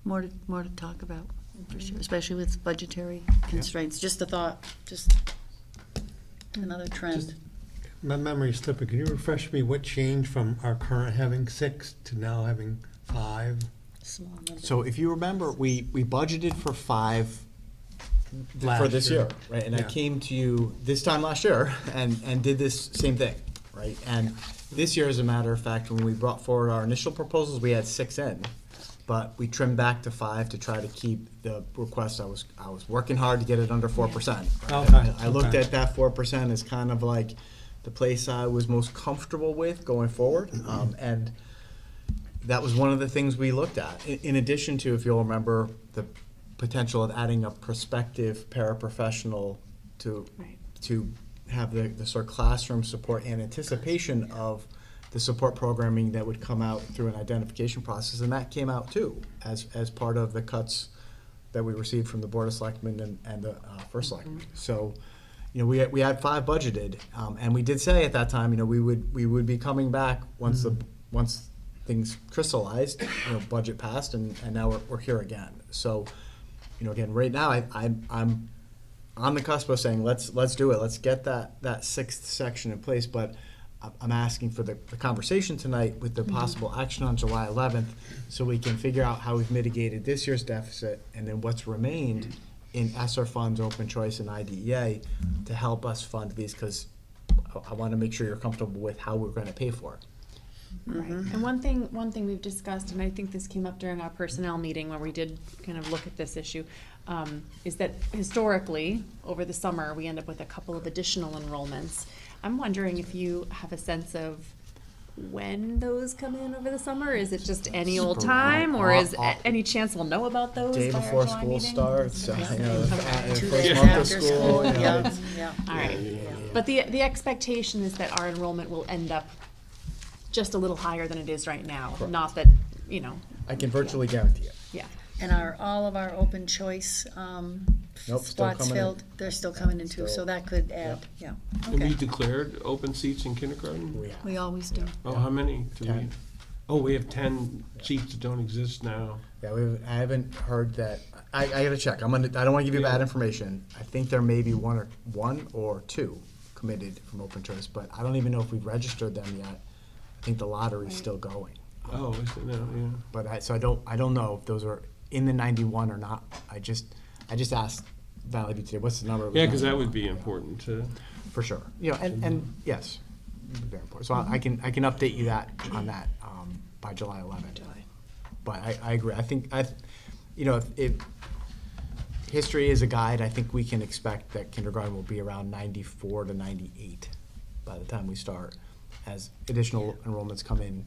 More to talk about, for sure, especially with budgetary constraints. Just a thought, just another trend. My memory's slipping. Can you refresh me what changed from our current having 6 to now having 5? Small number. So if you remember, we budgeted for 5 for Last this year. year, right? And I Yeah. came to you this time last year and did this same thing, right? And this year, as a matter of fact, when we brought forward our initial proposals, we had 6 in, but we trimmed back to 5 to try to keep the request. I was working hard to get it under 4%. Right? Okay, I looked okay. at that 4% as kind of like the place I was most comfortable with going forward, and that was one of the things we looked at. In addition to, if you'll remember, the potential of adding a prospective paraprofessional to have the sort of classroom support in anticipation of the support programming that would come out through an identification process, and that came out too as part of the cuts that we received from the Board of Selectmen and the First Selectman. So, we had 5 budgeted, and we did say at that time, we would be coming back once once things crystallized, budget passed, and now we're here again. So, again, right now I'm on the cusp of saying let's do it. Let's get that 6th section in place. But I'm asking for the conversation tonight with the possible action on July 11th, so we can figure out how we've mitigated this year's deficit and then what's remained in ESSER funds, open choice, and IDEA to help us fund these, because I want to make sure you're comfortable with how we're going to pay for it. Right. And one thing we've discussed, and I think this came up during our personnel meeting where we did kind of look at this issue, is that historically, over the summer, we end up with a couple of additional enrollments. I'm wondering if you have a sense of when those come in over the summer. Is it just any old time, or is any chance we'll know about those Day by our before July school meeting? starts, the 2 first days month of after school. Yeah. All right. But the expectation is that our enrollment will end up just a little higher than it is right now. Correct. Not that, I can virtually guarantee it. yeah. And are all of our open choice Nope, still spots coming in. filled? They're still coming in too, so Still. that could add, yeah. And we Okay, declared open seats in kindergarten? we always do. Oh, how many do we? 10. Oh, we have 10 seats that don't exist now. Yeah, I haven't heard that. I gotta check. I don't wanna give you bad information. I think there may be one or two committed from open choice, but I don't even know if we've registered them yet. I think the lottery's still going. Oh, is it now? Yeah. But I don't know if those are in the 91 or not. I just asked Valley View today, what's the number? It was Yeah, because that 91. would be important to. For sure. And yes, very important. So I can update you on that by July 11th. But I agree. I think if history is a guide, I think we can expect that kindergarten will be around 94 to 98 by the time we start, as additional enrollments come in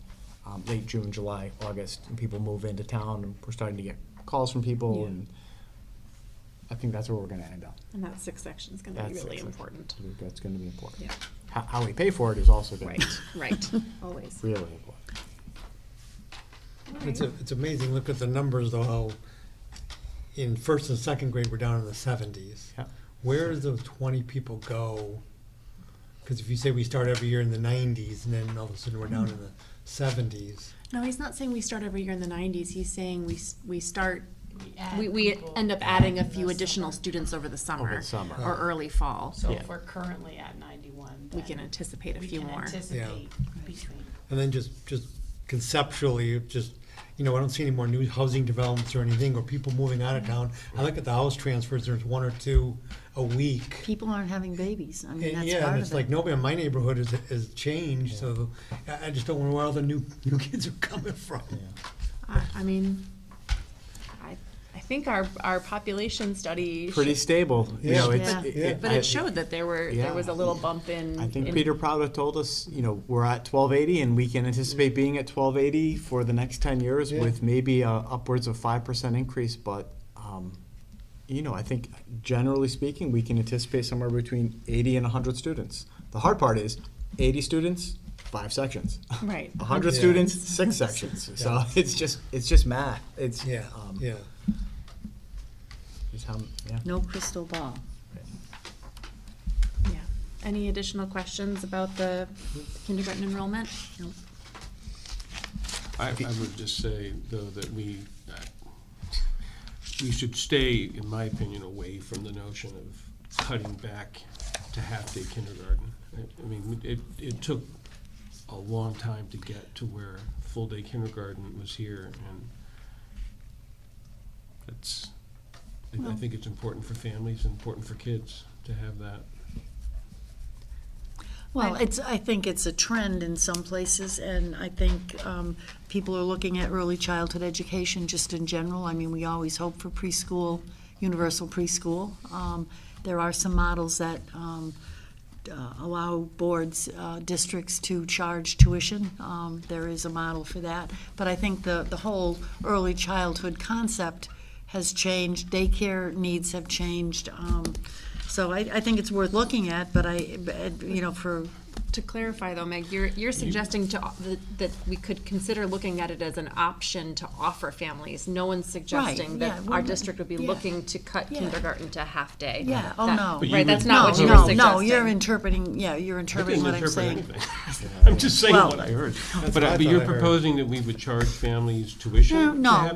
late June, July, August, and people move into town, and we're starting to get calls from people, Yeah. and I think that's where we're going to end up. And that 6th section is going to be really important. That's going to be important. Yeah. How we pay for it is also going to Right, always. be really important. It's amazing, look at the numbers though, how in 1st and 2nd grade, we're down in the 70s. Yeah. Where does those 20 people go? Because if you say we start every year in the 90s, and then all of a sudden we're down in the 70s. No, he's not saying we start every year in the 90s. He's saying we start, add we people end up adding a in few the additional summer. students over the summer. Over the summer. Or early fall. So Yeah. if we're currently at 91, We then can anticipate a few more. We can anticipate between. And then just conceptually, I don't see any more new housing developments or anything, or people moving out of town. I look at the house transfers, there's 1 or 2 a week. People aren't having babies, I mean, And that's yeah, part and of it's it. like nobody in my neighborhood has changed, so I just don't know where all the new kids are coming from. I mean, I think our population study. Pretty stable. Yeah. But it showed that there was a little bump in. I think Peter Prouda told us, we're at 1280, and we can anticipate being at 1280 for the next 10 years with maybe upwards of 5% increase. But, I think generally speaking, we can anticipate somewhere between 80 and 100 students. The hard part is 80 students, 5 sections. Right. 100 Yeah. students, 6 sections. So it's just math. It's Yeah. is how, yeah. No crystal ball. Yeah. Any additional questions about the kindergarten enrollment? No. I would just say, though, that we should stay, in my opinion, away from the notion of cutting back to half-day kindergarten. I mean, it took a long time to get to where full-day kindergarten was here, and I think it's important for families and important for kids to have that. Well, I think it's a trend in some places, and I think people are looking at early childhood education just in general. I mean, we always hope for preschool, universal preschool. There are some models that allow boards, districts to charge tuition. There is a model for that. But I think the whole early childhood concept has changed. Daycare needs have changed. So I think it's worth looking at, but To clarify though, Meg, you're suggesting that we could consider looking at it as an option to offer families. No one's suggesting that our district would be looking to cut kindergarten to half day. Yeah, no. Right, that's not what you were suggesting. No, you're interpreting what I'm saying. I'm just saying what I heard. But you're proposing that we would charge families tuition? No,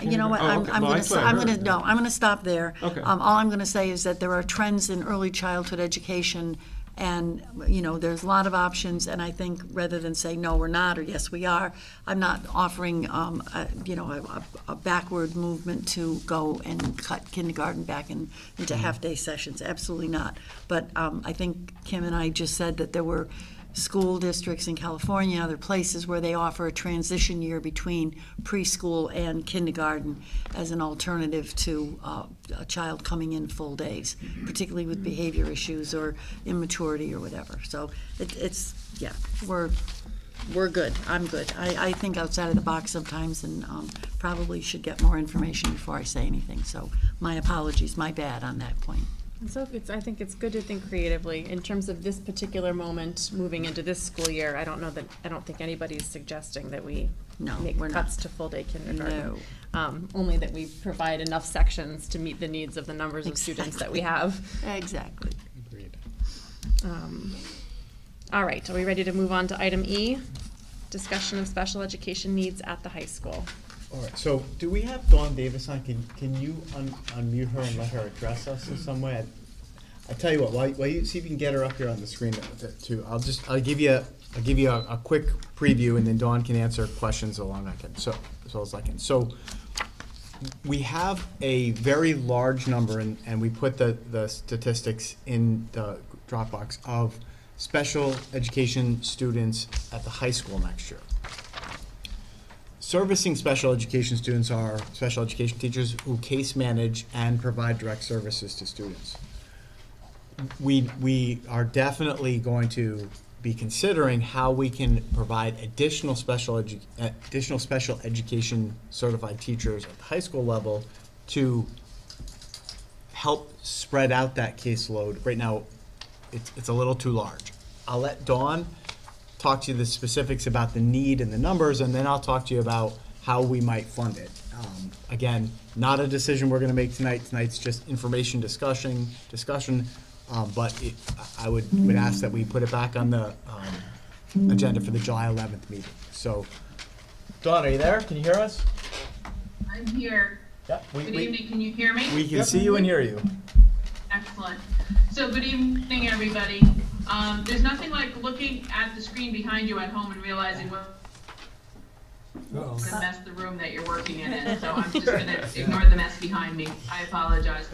you know what, I'm gonna stop there. Okay. All I'm gonna say is that there are trends in early childhood education, and, there's a lot of options, and I think rather than say, no, we're not, or yes, we are, I'm not offering, a backward movement to go and cut kindergarten back into half-day sessions, absolutely not. But I think Kim and I just said that there were school districts in California, other places where they offer a transition year between preschool and kindergarten as an alternative to a child coming in full days, particularly with behavior issues or immaturity or whatever. So we're good. I'm good. I think outside of the box sometimes, and probably should get more information before I say anything. So my apologies, my bad on that point. And so I think it's good to think creatively in terms of this particular moment moving into this school year. I don't think anybody's suggesting that we make cuts to full day kindergarten. No. Only that we provide enough sections to meet the needs of the numbers of students that we have. Exactly. Agreed. All right, are we ready to move on to item E? Discussion of special education needs at the high school. All right, so do we have Dawn Davis on? Can you unmute her and let her address us in some way? I tell you what, while you see if you can get her up here on the screen too. I'll give you a quick preview, and then Dawn can answer questions along as well as I can. So we have a very large number, and we put the statistics in the Dropbox of special education students at the high school next year. Servicing special education students are special education teachers who case manage and provide direct services to students. We are definitely going to be considering how we can provide additional special education certified teachers at the high school level to help spread out that caseload. Right now, it's a little too large. I'll let Dawn talk to you the specifics about the need and the numbers, and then I'll talk to you about how we might fund it. Again, not a decision we're going to make tonight. Tonight's just information discussion. But I would ask that we put it back on the agenda for the July 11th meeting. So, Dawn, are you there? Can you hear us? I'm here. Yep. Good evening. Can you hear me? We can see you and hear you. Excellent. So good evening, everybody. There's nothing like looking at the screen behind you at home and realizing what the mess the room that you're working in. So I'm just going to ignore the mess behind me. I apologize.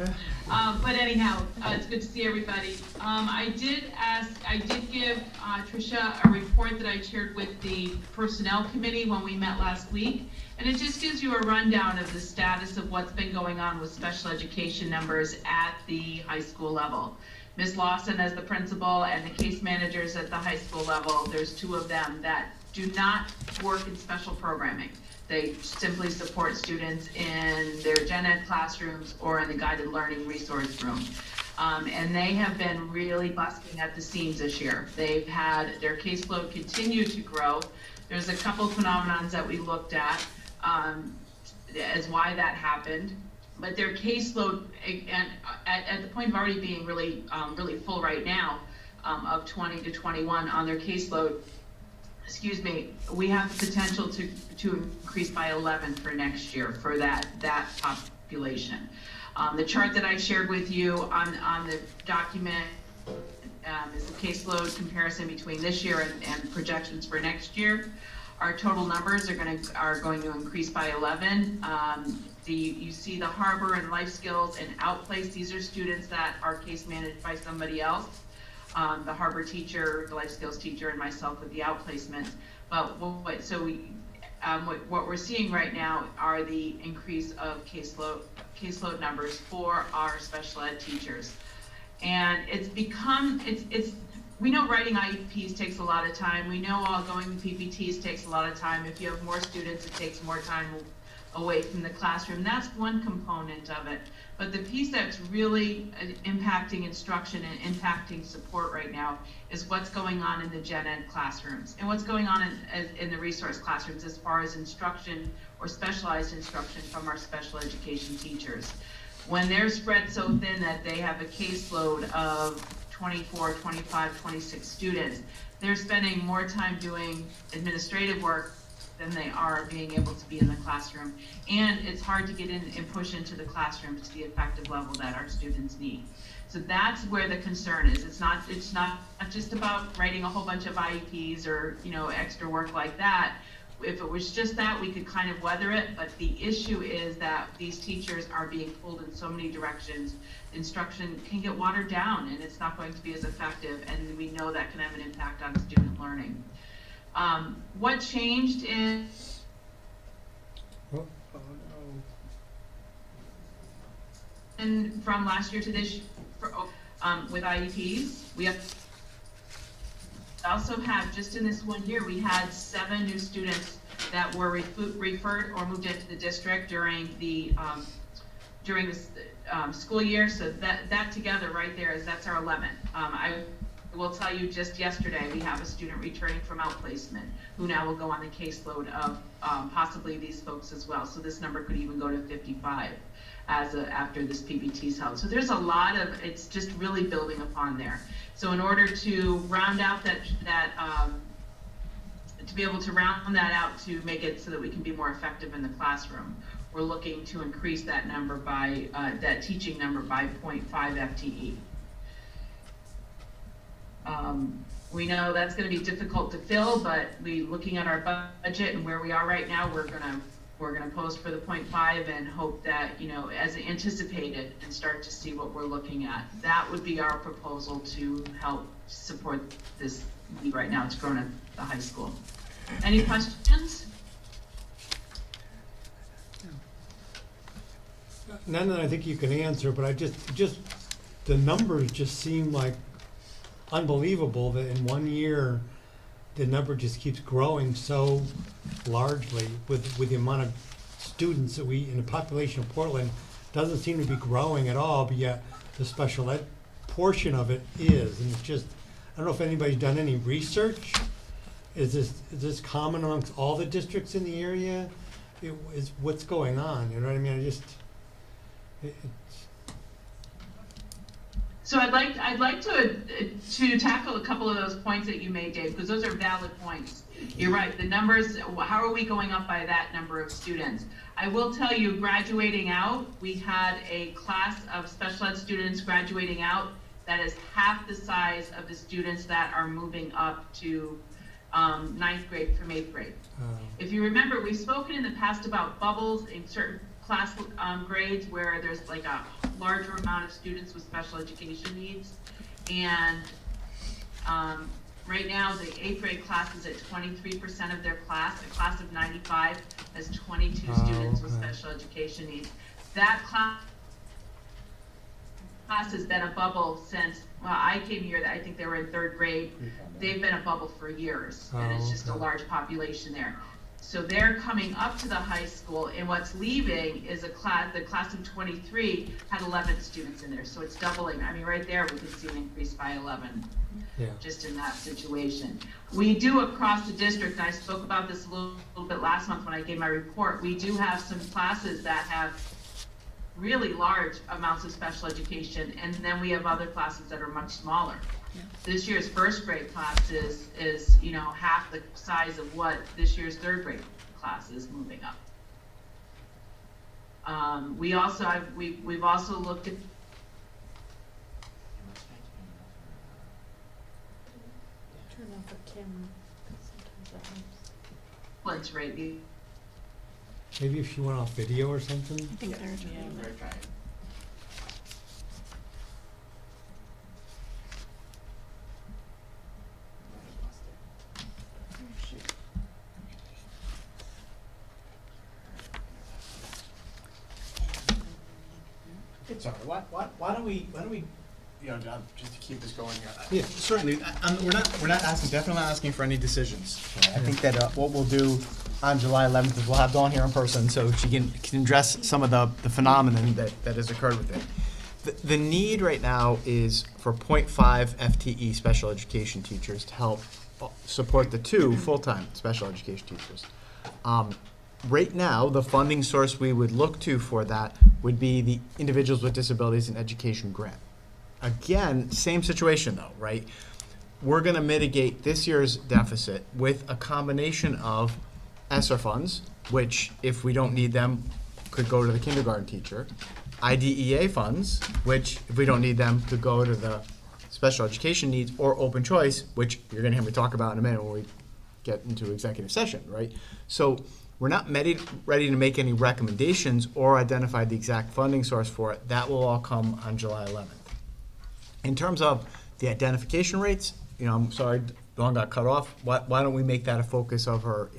But anyhow, it's good to see everybody. I did give Tricia a report that I shared with the Personnel Committee when we met last week. And it just gives you a rundown of the status of what's been going on with special education numbers at the high school level. Ms. Lawson as the principal and the case managers at the high school level, there's two of them that do not work in special programming. They simply support students in their gen ed classrooms or in the guided learning resource room. And they have been really busting at the seams this year. They've had their caseload continue to grow. There's a couple phenomenons that we looked at as why that happened. but their caseload, and at the point of already being really, really full right now, of 20 to 21 on their caseload, excuse me, we have the potential to increase by 11 for next year for that population. The chart that I shared with you on the document is the caseload comparison between this year and projections for next year. Our total numbers are going to increase by 11. You see the Harbor and Life Skills and Outplace. These are students that are case managed by somebody else. The Harbor teacher, the Life Skills teacher, and myself with the outplacement. But what we're seeing right now are the increase of caseload numbers for our special ed teachers. And it's become, we know writing IEPs takes a lot of time. We know all going to PPTs takes a lot of time. If you have more students, it takes more time away from the classroom. That's one component of it. But the piece that's really impacting instruction and impacting support right now is what's going on in the gen ed classrooms and what's going on in the resource classrooms as far as instruction or specialized instruction from our special education teachers. When they're spread so thin that they have a caseload of 24, 25, 26 students, they're spending more time doing administrative work than they are being able to be in the classroom. And it's hard to get in and push into the classroom to the effective level that our students need. So that's where the concern is. It's not just about writing a whole bunch of IEPs or, you know, extra work like that. If it was just that, we could kind of weather it, but the issue is that these teachers are being pulled in so many directions. Instruction can get watered down and it's not going to be as effective, and we know that can have an impact on student learning. What changed from last year to this year with IEPs? We also have, just in this 1 year, we had 7 new students that were referred or moved into the district during the school year. So that together right there that's our 11th. I will tell you, just yesterday we have a student returning from outplacement who now will go on the caseload of possibly these folks as well. So this number could even go to 55 after this PBT is held. So there's a lot of, it's just really building upon there. So in order to round out to be able to round that out to make it so that we can be more effective in the classroom, we're looking to increase that number by, that teaching number by 0.5 FTE. We know that's going to be difficult to fill, but looking at our budget and where we are right now, we're going to post for the 0.5 and hope that, you know, as anticipated, and start to see what we're looking at. That would be our proposal to help support this need right now. It's grown at the high school. Any questions? None that I think you can answer, but the numbers just seem like unbelievable that in 1 year the number just keeps growing so largely with the amount of students that in the population of Portland doesn't seem to be growing at all, but yet the special ed portion of it is. And it's just, I don't know if anybody's done any research. Is this common amongst all the districts in the area? What's going on? You know what I mean? So I'd like to tackle a couple of those points that you made, Dave, because those are valid points. You're right. The numbers. How are we going up by that number of students? I will tell you, graduating out, we had a class of special ed students graduating out that is half the size of the students that are moving up to 9th grade from 8th grade. If you remember, we've spoken in the past about bubbles in certain class grades where there's like a larger amount of students with special education needs. And right now, the 8th grade class is at 23% of their class. A class of 95 has 22 students with special education needs. That class has been a bubble since, well, I came here, I think they were in 3rd grade. They've been a bubble for years, and it's just a large population there. So they're coming up to the high school, and what's leaving is the class of 23 had 11 students in there, so it's doubling. I mean, right there, we can see an increase by 11 just in that situation. We do across the district, and I spoke about this a little bit last month when I gave my report, we do have some classes that have really large amounts of special education, and then we have other classes that are much smaller. This year's first grade class is half the size of what this year's third grade class is moving up. We've also looked at balance rate. Maybe if she went off video or something? I think they're trying. It's all right. Why don't we, just to keep this going here. Yeah, certainly. We're not asking, definitely not asking for any decisions. I think that what we'll do on July 11th is we'll have Dawn here in person so she can address some of the phenomenon that has occurred with it. The need right now is for 0.5 FTE special education teachers to help support the 2 full-time special education teachers. Right now, the funding source we would look to for that would be the Individuals with Disabilities in Education grant. Again, same situation though, right? We're gonna mitigate this year's deficit with a combination of ESSER funds, which if we don't need them, could go to the kindergarten teacher. IDEA funds, which if we don't need them, could go to the special education needs, or open choice, which you're gonna hear me talk about in a minute when we get into executive session, right? So we're not ready to make any recommendations or identify the exact funding source for it. That will all come on July 11th. In terms of the identification rates, I'm sorry, Dawn got cut off. Why don't we make that a focus of her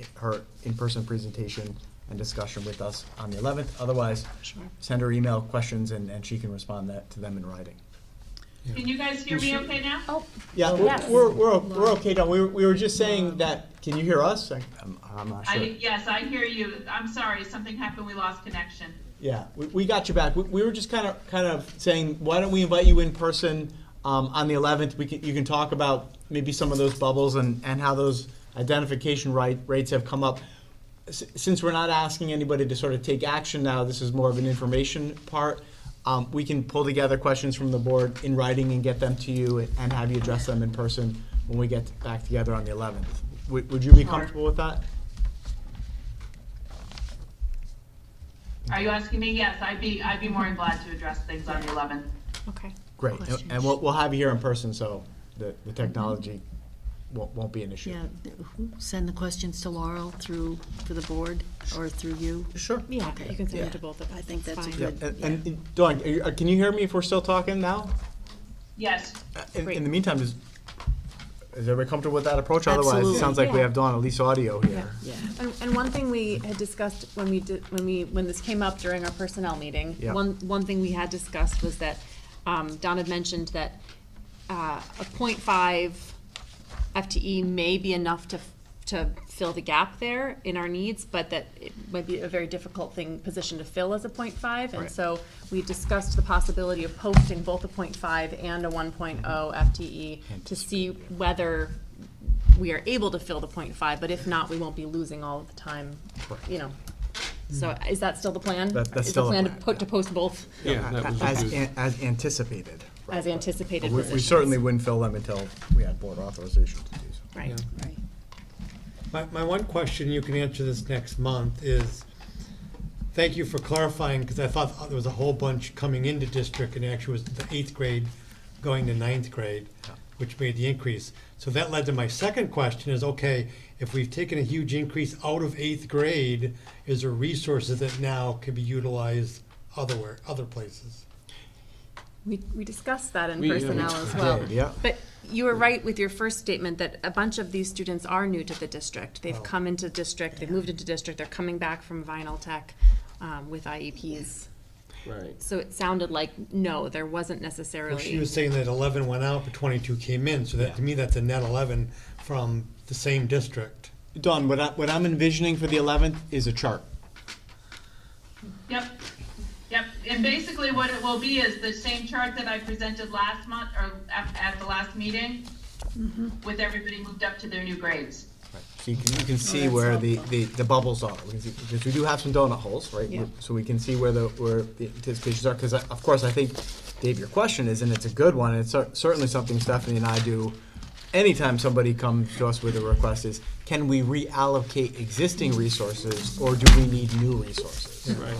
in-person presentation and discussion with us on the 11th? Otherwise, send her email questions and she can respond to them in writing. Can you guys hear me okay now? Oh, Yeah, yes. we're okay, Dawn. We were just saying that, can you hear us? I'm not sure. Yes, I hear you. I'm sorry, something happened, we lost connection. Yeah, we got you back. We were just kind of saying, why don't we invite you in person on the 11th? You can talk about maybe some of those bubbles and how those identification rates have come up. Since we're not asking anybody to sort of take action now, this is more of an information part. We can pull together questions from the board in writing and get them to you and have you address them in person when we get back together on the 11th. Would you be comfortable with that? Are you asking me? Yes, I'd be more than glad to address things on the 11th. Okay. Great, and we'll have you here in person, so the technology won't be an issue. Yeah, send the questions to Laurel for the board or through you? Sure. Yeah, Okay. you can send Yeah. it to both of us. I think that's a fine. good. And Dawn, can you hear me if we're still talking now? Yes. In the meantime, is everybody comfortable with that approach? Otherwise, it Absolutely. sounds like we Yeah. have Dawn, at least audio here. Yeah. And one thing we had discussed when this came up during our personnel meeting, Yeah. one thing we had discussed was that Don had mentioned that a 0.5 FTE may be enough to fill the gap there in our needs, but that it might be a very difficult position to fill as a 0.5. And Right. so we discussed the possibility of posting both a 0.5 and a 1.0 FTE to see whether we are able to fill the 0.5, but if not, we won't be losing all of the time, So is that still the plan? That's still the Is the plan, plan to post both Yeah, that was As anticipated. as anticipated We positions? certainly wouldn't fill them until we had board authorization to do so. Right. Right. My one question, you can answer this next month, is, thank you for clarifying, because I thought there was a whole bunch coming into district, and actually was the 8th grade going to 9th grade, which made the increase. So that led to my second question is, okay, if we've taken a huge increase out of 8th grade, is there resources that now can be utilized other places? We discussed that in We personnel as well. did, yeah. But you were right with your first statement that a bunch of these students are new to the district. They've come into district, they've moved into district, they're coming back from Vinyl Tech with IEPs. Right. So it sounded like, no, there wasn't Well, she necessarily. was saying that 11 went out, but 22 came in, so that, to me, that's a net 11 from the same district. Dawn, what I'm envisioning for the 11th is a chart. Yep. And basically what it will be is the same chart that I presented last month, or at the last meeting, with everybody moved up to their new grades. So you can see where the bubbles are. We can see, because we do have some donut holes, right? Yeah. So we can see where the anticipations are. Because of course, I think, Dave, your question is, and it's a good one, and it's certainly something Stephanie and I do anytime somebody comes to us with a request is, can we reallocate existing resources, or do we need new resources? Right.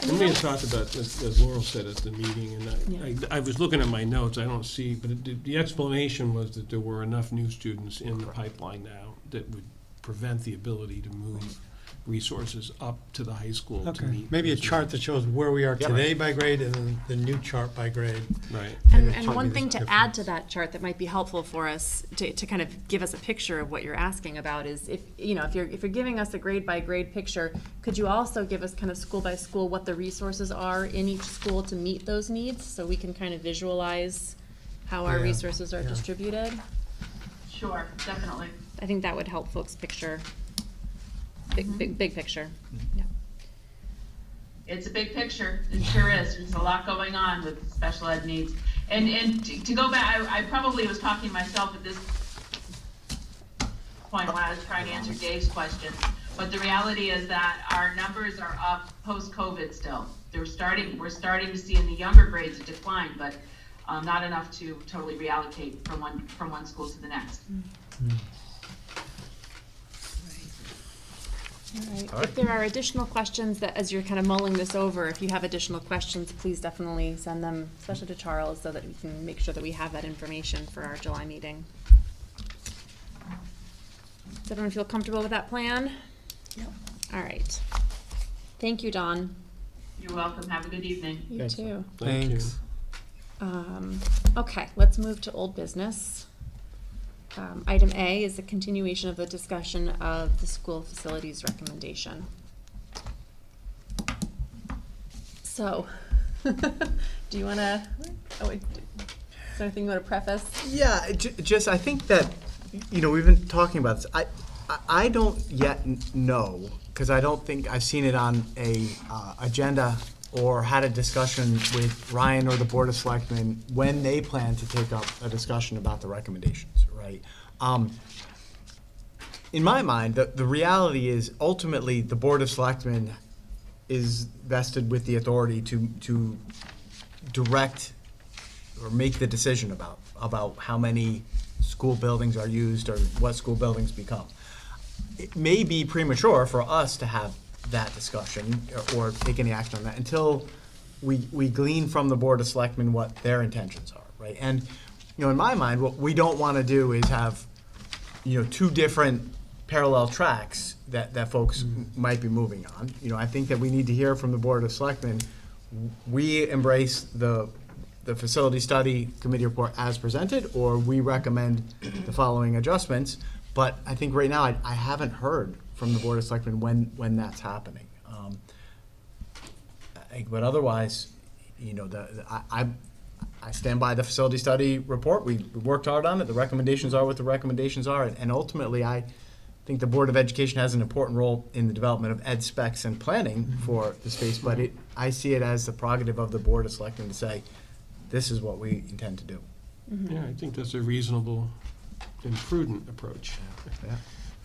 And we had talked about this, as Laurel said at the meeting, and I was looking at my notes, I don't see, but the explanation was that there were enough new students in the pipeline now that would prevent the ability to move resources up to the high school to Okay, meet. maybe a those chart that shows where we are Yeah. today by grade and then the new chart by grade. Right. And, Maybe and one there's thing a to difference. add to that chart that might be helpful for us to kind of give us a picture of what you're asking about is if you're giving us a grade by grade picture, could you also give us kind of school by school what the resources are in each school to meet those needs, so we can kind of visualize how our Yeah, resources are yeah. distributed? Sure, definitely. I think that would help folks picture big picture. Yeah. It's a big picture, it sure is, there's a lot going on with special ed needs. And to go back, I probably was talking to myself at this point when I was trying to answer Dave's question, but the reality is that our numbers are up post-COVID still. We're starting to see in the younger grades a decline, but not enough to totally reallocate from one school to the next. All right. If there are additional questions that, as you're kind of mulling this over, if you have additional questions, please definitely send them, especially to Charles, so that we can make sure that we have that information for our July meeting. Does everyone feel comfortable with that plan? Yep. All right. Thank you, Dawn. You're welcome, have a good evening. You Thanks. too. Thank you. Okay, let's move to old business. Item A is the continuation of the discussion of the school facilities recommendation. So, do you want to, is there anything you want to preface? Yeah, just I think that, we've been talking about this. I don't yet know, because I don't think I've seen it on a agenda or had a discussion with Ryan or the Board of Selectmen when they plan to take up a discussion about the recommendations, right? In my mind, the reality is ultimately the Board of Selectmen is vested with the authority to direct or make the decision about how many school buildings are used or what school buildings become. It may be premature for us to have that discussion or take any action on that until we glean from the Board of Selectmen what their intentions are, right? And, in my mind, what we don't want to do is have, two different parallel tracks that folks might be moving on. I think that we need to hear from the Board of Selectmen. We embrace the facility study committee report as presented, or we recommend the following adjustments. But I think right now, I haven't heard from the Board of Selectmen when that's happening. But otherwise, I stand by the facility study report. We worked hard on it. The recommendations are what the recommendations are. And ultimately, I think the Board of Education has an important role in the development of ed specs and planning for the space. But I see it as the prerogative of the Board of Selectmen to say, this is what we intend to do. Yeah, I think that's a reasonable and prudent approach, Yeah.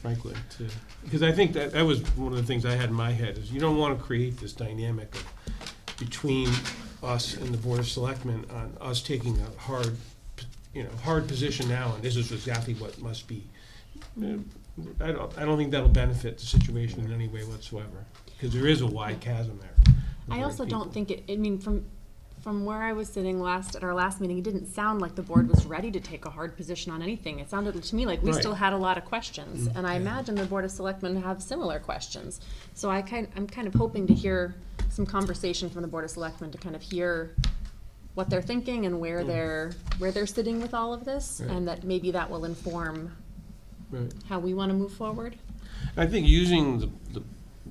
frankly, because I think that was one of the things I had in my head, is you don't want to create this dynamic between us and the Board of Selectmen on us taking a hard position now, and this is exactly what must be. I don't think that'll benefit the situation in any way whatsoever, because there is a wide chasm there. I also don't think from where I was sitting at our last meeting, it didn't sound like the board was ready to take a hard position on anything. It sounded to me like we Right. still had a lot of questions, and I imagine the Board of Selectmen have similar questions. So I'm kind of hoping to hear some conversation from the Board of Selectmen to kind of hear what they're thinking and where they're sitting with all of this, Right. and that maybe that will inform Right. how we want to move forward. I think using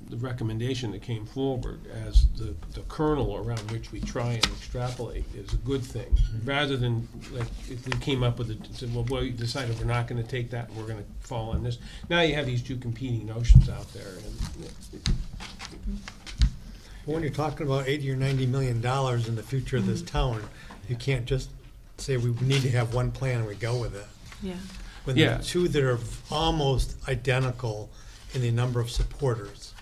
the recommendation that came forward as the kernel around which we try and extrapolate is a good thing, rather than like if we came up with we decided we're not going to take that and we're going to fall on this. Now you have these two competing notions out there, and When you're talking about $80 or $90 million in the future of this town, you can't just say we need to have one plan and we go with it. Yeah. when there Yeah. are two that are almost identical in the number of supporters.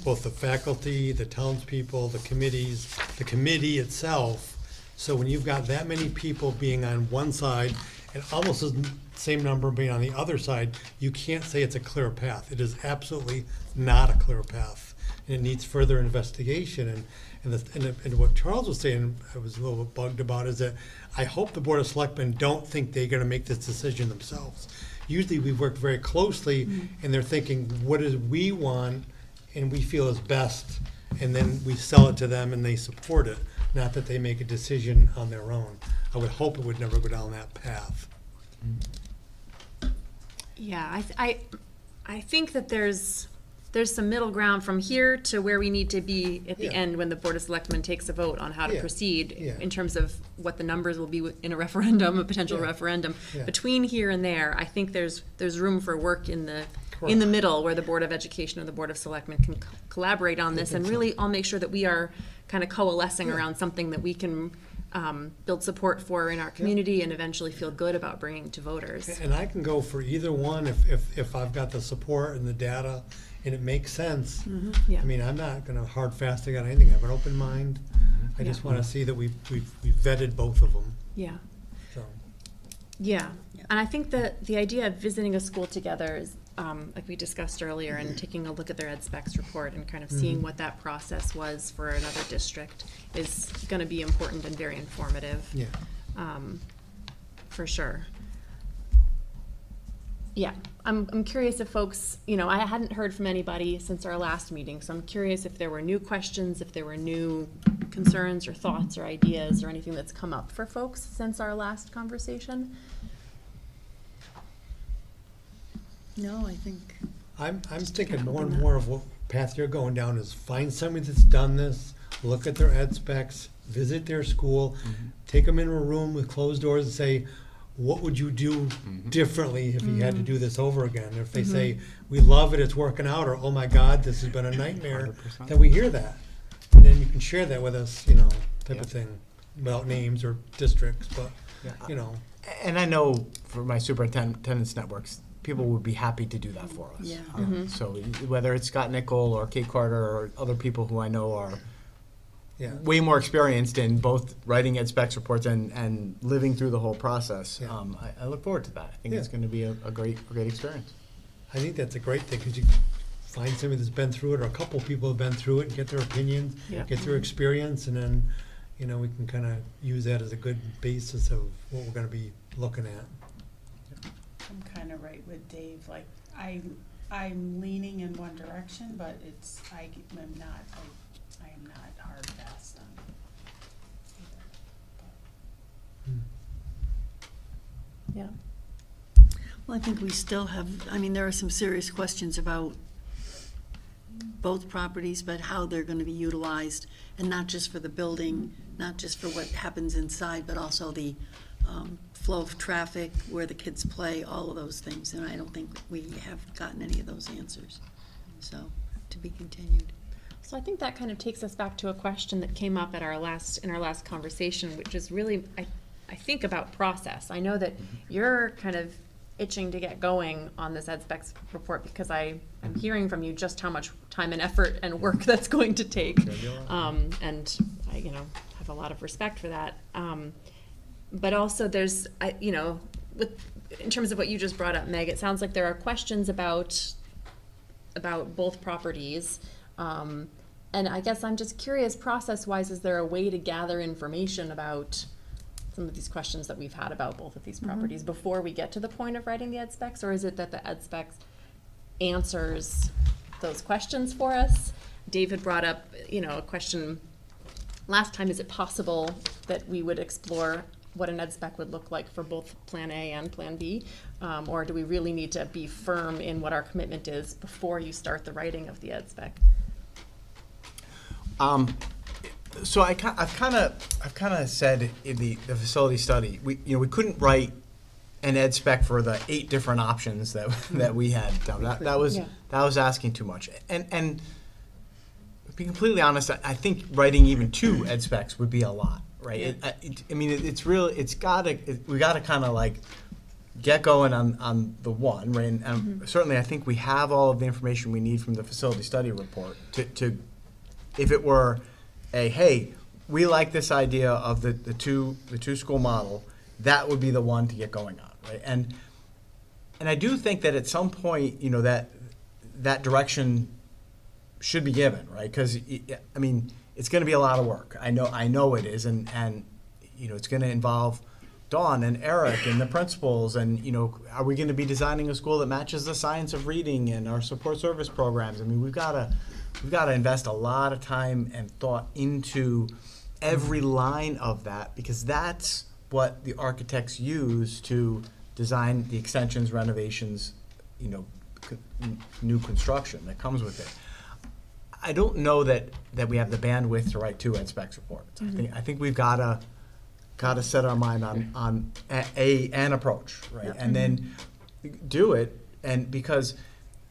Both the faculty, the townspeople, the committees, the committee itself. So when you've got that many people being on one side and almost the same number being on the other side, you can't say it's a clear path. It is absolutely not a clear path. And it needs further investigation. And what Charles was saying, I was a little bit bugged about, is that I hope the Board of Selectmen don't think they're gonna make this decision themselves. Usually we work very closely and they're thinking, what do we want and we feel is best? And then we sell it to them and they support it, not that they make a decision on their own. I would hope it would never go down that path. Yeah, I think that there's some middle ground from here to where we need to be at the Yeah. end when the Board of Selectmen takes a vote on how to Yeah. proceed Yeah. in terms of what the numbers will be in a referendum, a potential Yeah. referendum. Yeah. Between here and there, I think there's room for work in the Correct. middle where the Board of Education and the Board of Selectmen can collaborate on this and think so. really all make sure that we are kind of coalescing Yeah. around something that we can build support for in our community and eventually feel good about bringing to voters. And I can go for either one if I've got the support and the data and it makes sense. Yeah. I mean, I'm not gonna hard fasting on anything. I have an open mind. I just wanna see that we've vetted both of them, Yeah. so. Yeah, and I think that the idea of visiting a school together is, like we discussed earlier, and taking a look at their ed specs report and kind of seeing what that process was for another district is gonna be important and very informative. Yeah. For sure. Yeah, I'm curious if folks, I hadn't heard from anybody since our last meeting, so I'm curious if there were new questions, if there were new concerns or thoughts or ideas or anything that's come up for folks since our last conversation. No, I think, I'm thinking more and more of what path you're going down is find somebody that's done this, look at their ed specs, visit their school, take them into a room with closed doors and say, what would you do differently if you had to do this over again? If they say, we love it, it's working out, or, oh my God, this has been a nightmare, 100%. then we hear that. And then you can share that with us, type of thing, without names or districts, but, And I know for my superintendent's networks, people would be happy to do that for us. Yeah. So whether it's Scott Nickel or Kate Carter or other people who I know are yeah. way more experienced in both writing ed specs reports and living through the whole process, Yeah. I look forward to that. I think it's Yeah. going to be a great experience. I think that's a great thing, because you find somebody that's been through it, or a couple of people have been through it, and get their opinions, Yeah. get their experience, and then, we can kind of use that as a good basis of what we're gonna be looking at. I'm kind of right with Dave, like, I'm leaning in one direction, but I am not hard fast on either. Yeah. well, I think we still have, there are some serious questions about both properties, but how they're gonna be utilized, and not just for the building, not just for what happens inside, but also the flow of traffic, where the kids play, all of those things, and I don't think we have gotten any of those answers. So, to be continued. So I think that kind of takes us back to a question that came up in our last conversation, which is really, I think, about process. I know that you're kind of itching to get going on this ed specs report because I'm hearing from you just how much time and effort and work that's going to take. And I, have a lot of respect for that. But also there's, in terms of what you just brought up, Meg, it sounds like there are questions about both properties. And I guess I'm just curious, process-wise, is there a way to gather information about some of these questions that we've had about both of these properties before we get to the point of writing the ed specs? Or is it that the ed specs answers those questions for us? David brought up, a question last time. Is it possible that we would explore what an ed spec would look like for both Plan A and Plan B? Or do we really need to be firm in what our commitment is before you start the writing of the ed spec? So I've kind of said in the facility study, we couldn't write an ed spec for the 8 different options that we had done. That was asking too much. And to be completely honest, I think writing even 2 ed specs would be a lot, right? Yeah. We gotta kind of like get going on the one, right? And certainly I think we have all of the information we need from the facility study report to if it were hey, we like this idea of the two school model, that would be the one to get going on, right? And I do think that at some point, that direction should be given, right? Because I mean, it's going to be a lot of work. I know it is, and it's going to involve Dawn and Eric and the principals, and are we going to be designing a school that matches the science of reading and our support service programs? I mean, we've got to invest a lot of time and thought into every line of that, because that's what the architects use to design the extensions, renovations, new construction that comes with it. I don't know that we have the bandwidth to write 2 ed specs reports. I think we've got to set our mind on an approach, right? And then do it, and because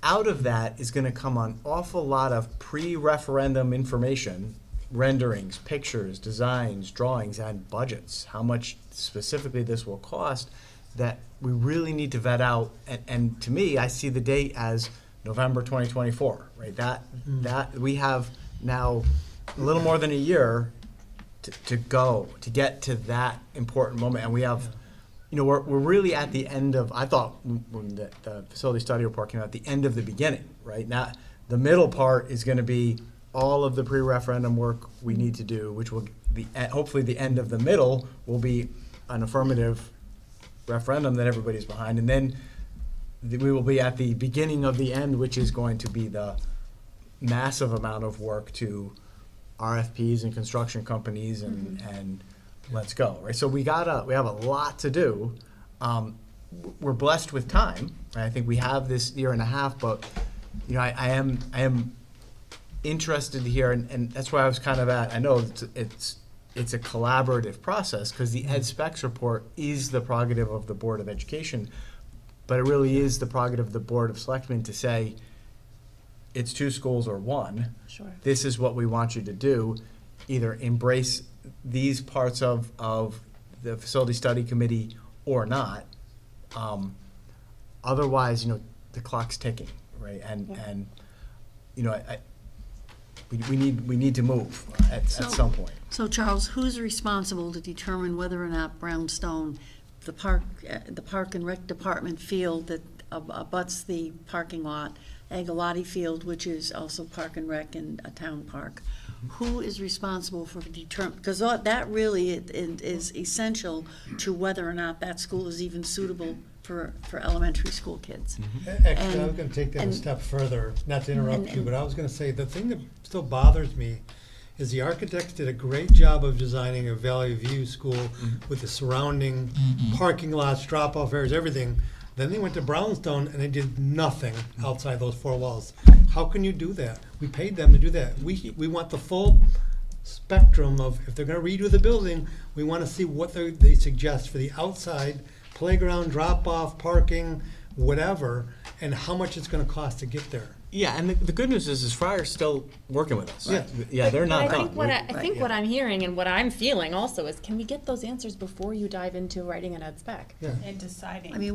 out of that is going to come an awful lot of pre-referendum information, renderings, pictures, designs, drawings, and budgets. How much specifically this will cost that we really need to vet out. And to me, I see the date as November 2024, right? That we have now a little more than a year to go to get to that important moment, and we have, we're really at the end of. I thought when the facility study report came out, the end of the beginning, right? Now the middle part is going to be all of the pre-referendum work we need to do, which will be hopefully the end of the middle will be an affirmative referendum that everybody's behind, and then we will be at the beginning of the end, which is going to be the massive amount of work to RFPs and construction companies and let's go, right? So we have a lot to do. We're blessed with time, right? I think we have this year and a half, but I am interested to hear, and that's why I was kind of at. I know it's a collaborative process because the ed specs report is the prerogative of the Board of Education, but it really is the prerogative of the Board of Selectmen to say it's 2 schools or 1. Sure. This is what we want you to do. Either embrace these parts of the facility study committee or not. Otherwise, the clock's ticking, right? And we need to move at some point. So Charles, who's responsible to determine whether or not Brownstone, the park and rec department field that abuts the parking lot, Agalotti Field, which is also park and rec and a town park, who is responsible for determining, because that really is essential to whether or not that school is even suitable for elementary school kids. Actually, I was going to take that a step further, not to interrupt you, but I was going to say the thing that still bothers me is the architects did a great job of designing a Valley View school with the surrounding parking lots, drop-off areas, everything. Then they went to Brownstone and they did nothing outside those 4 walls. How can you do that? We paid them to do that. We want the full spectrum of, if they're going to redo the building, we want to see what they suggest for the outside playground, drop-off, parking, whatever, and how much it's going to cost to get there. Yeah, and the good news is Friar's still working with us. Yeah. Yeah, they're not But I done. think what I'm hearing and what I'm feeling also is, can we get those answers before you dive into writing an ed spec? Yeah. And deciding. I mean,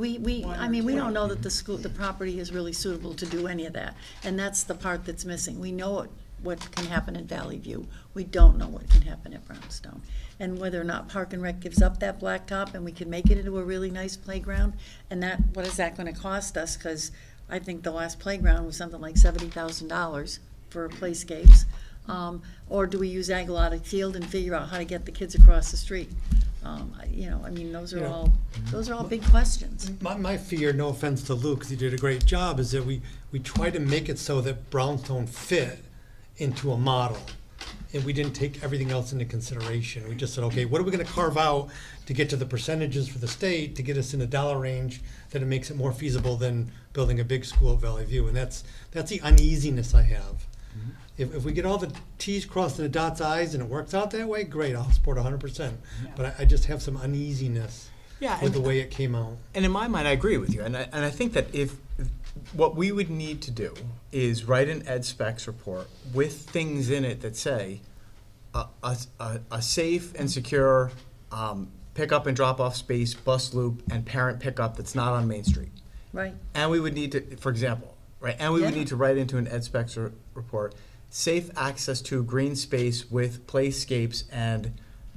we don't know that the property is really suitable to do any of that, and that's the part that's missing. We know what can happen in Valley View. We don't know what can happen at Brownstone. And whether or not Park and Rec gives up that blacktop and we can make it into a really nice playground, and what is that gonna cost us? Because I think the last playground was something like $70,000 for playscapes. Or do we use Agalotti Field and figure out how to get the kids across the street? Those are all big questions. My fear, no offense to Luke, because he did a great job, is that we try to make it so that Brownstone fit into a model. And we didn't take everything else into consideration. We just said, okay, what are we going to carve out to get to the percentages for the state to get us in a dollar range that it makes it more feasible than building a big school at Valley View? And that's the uneasiness I have. If we get all the T's crossed and the dots I's and it works out that way, great, I'll support 100%. But I just have some uneasiness with the way it came out. And in my mind, I agree with you. And I think that if what we would need to do is write an ed specs report with things in it that say a safe and secure pickup and drop-off space, bus loop, and parent pickup that's not on Main Street. Right. And we would need to, for example, right, and we would Yeah. need to write into an ed specs report, safe access to green space with playscapes and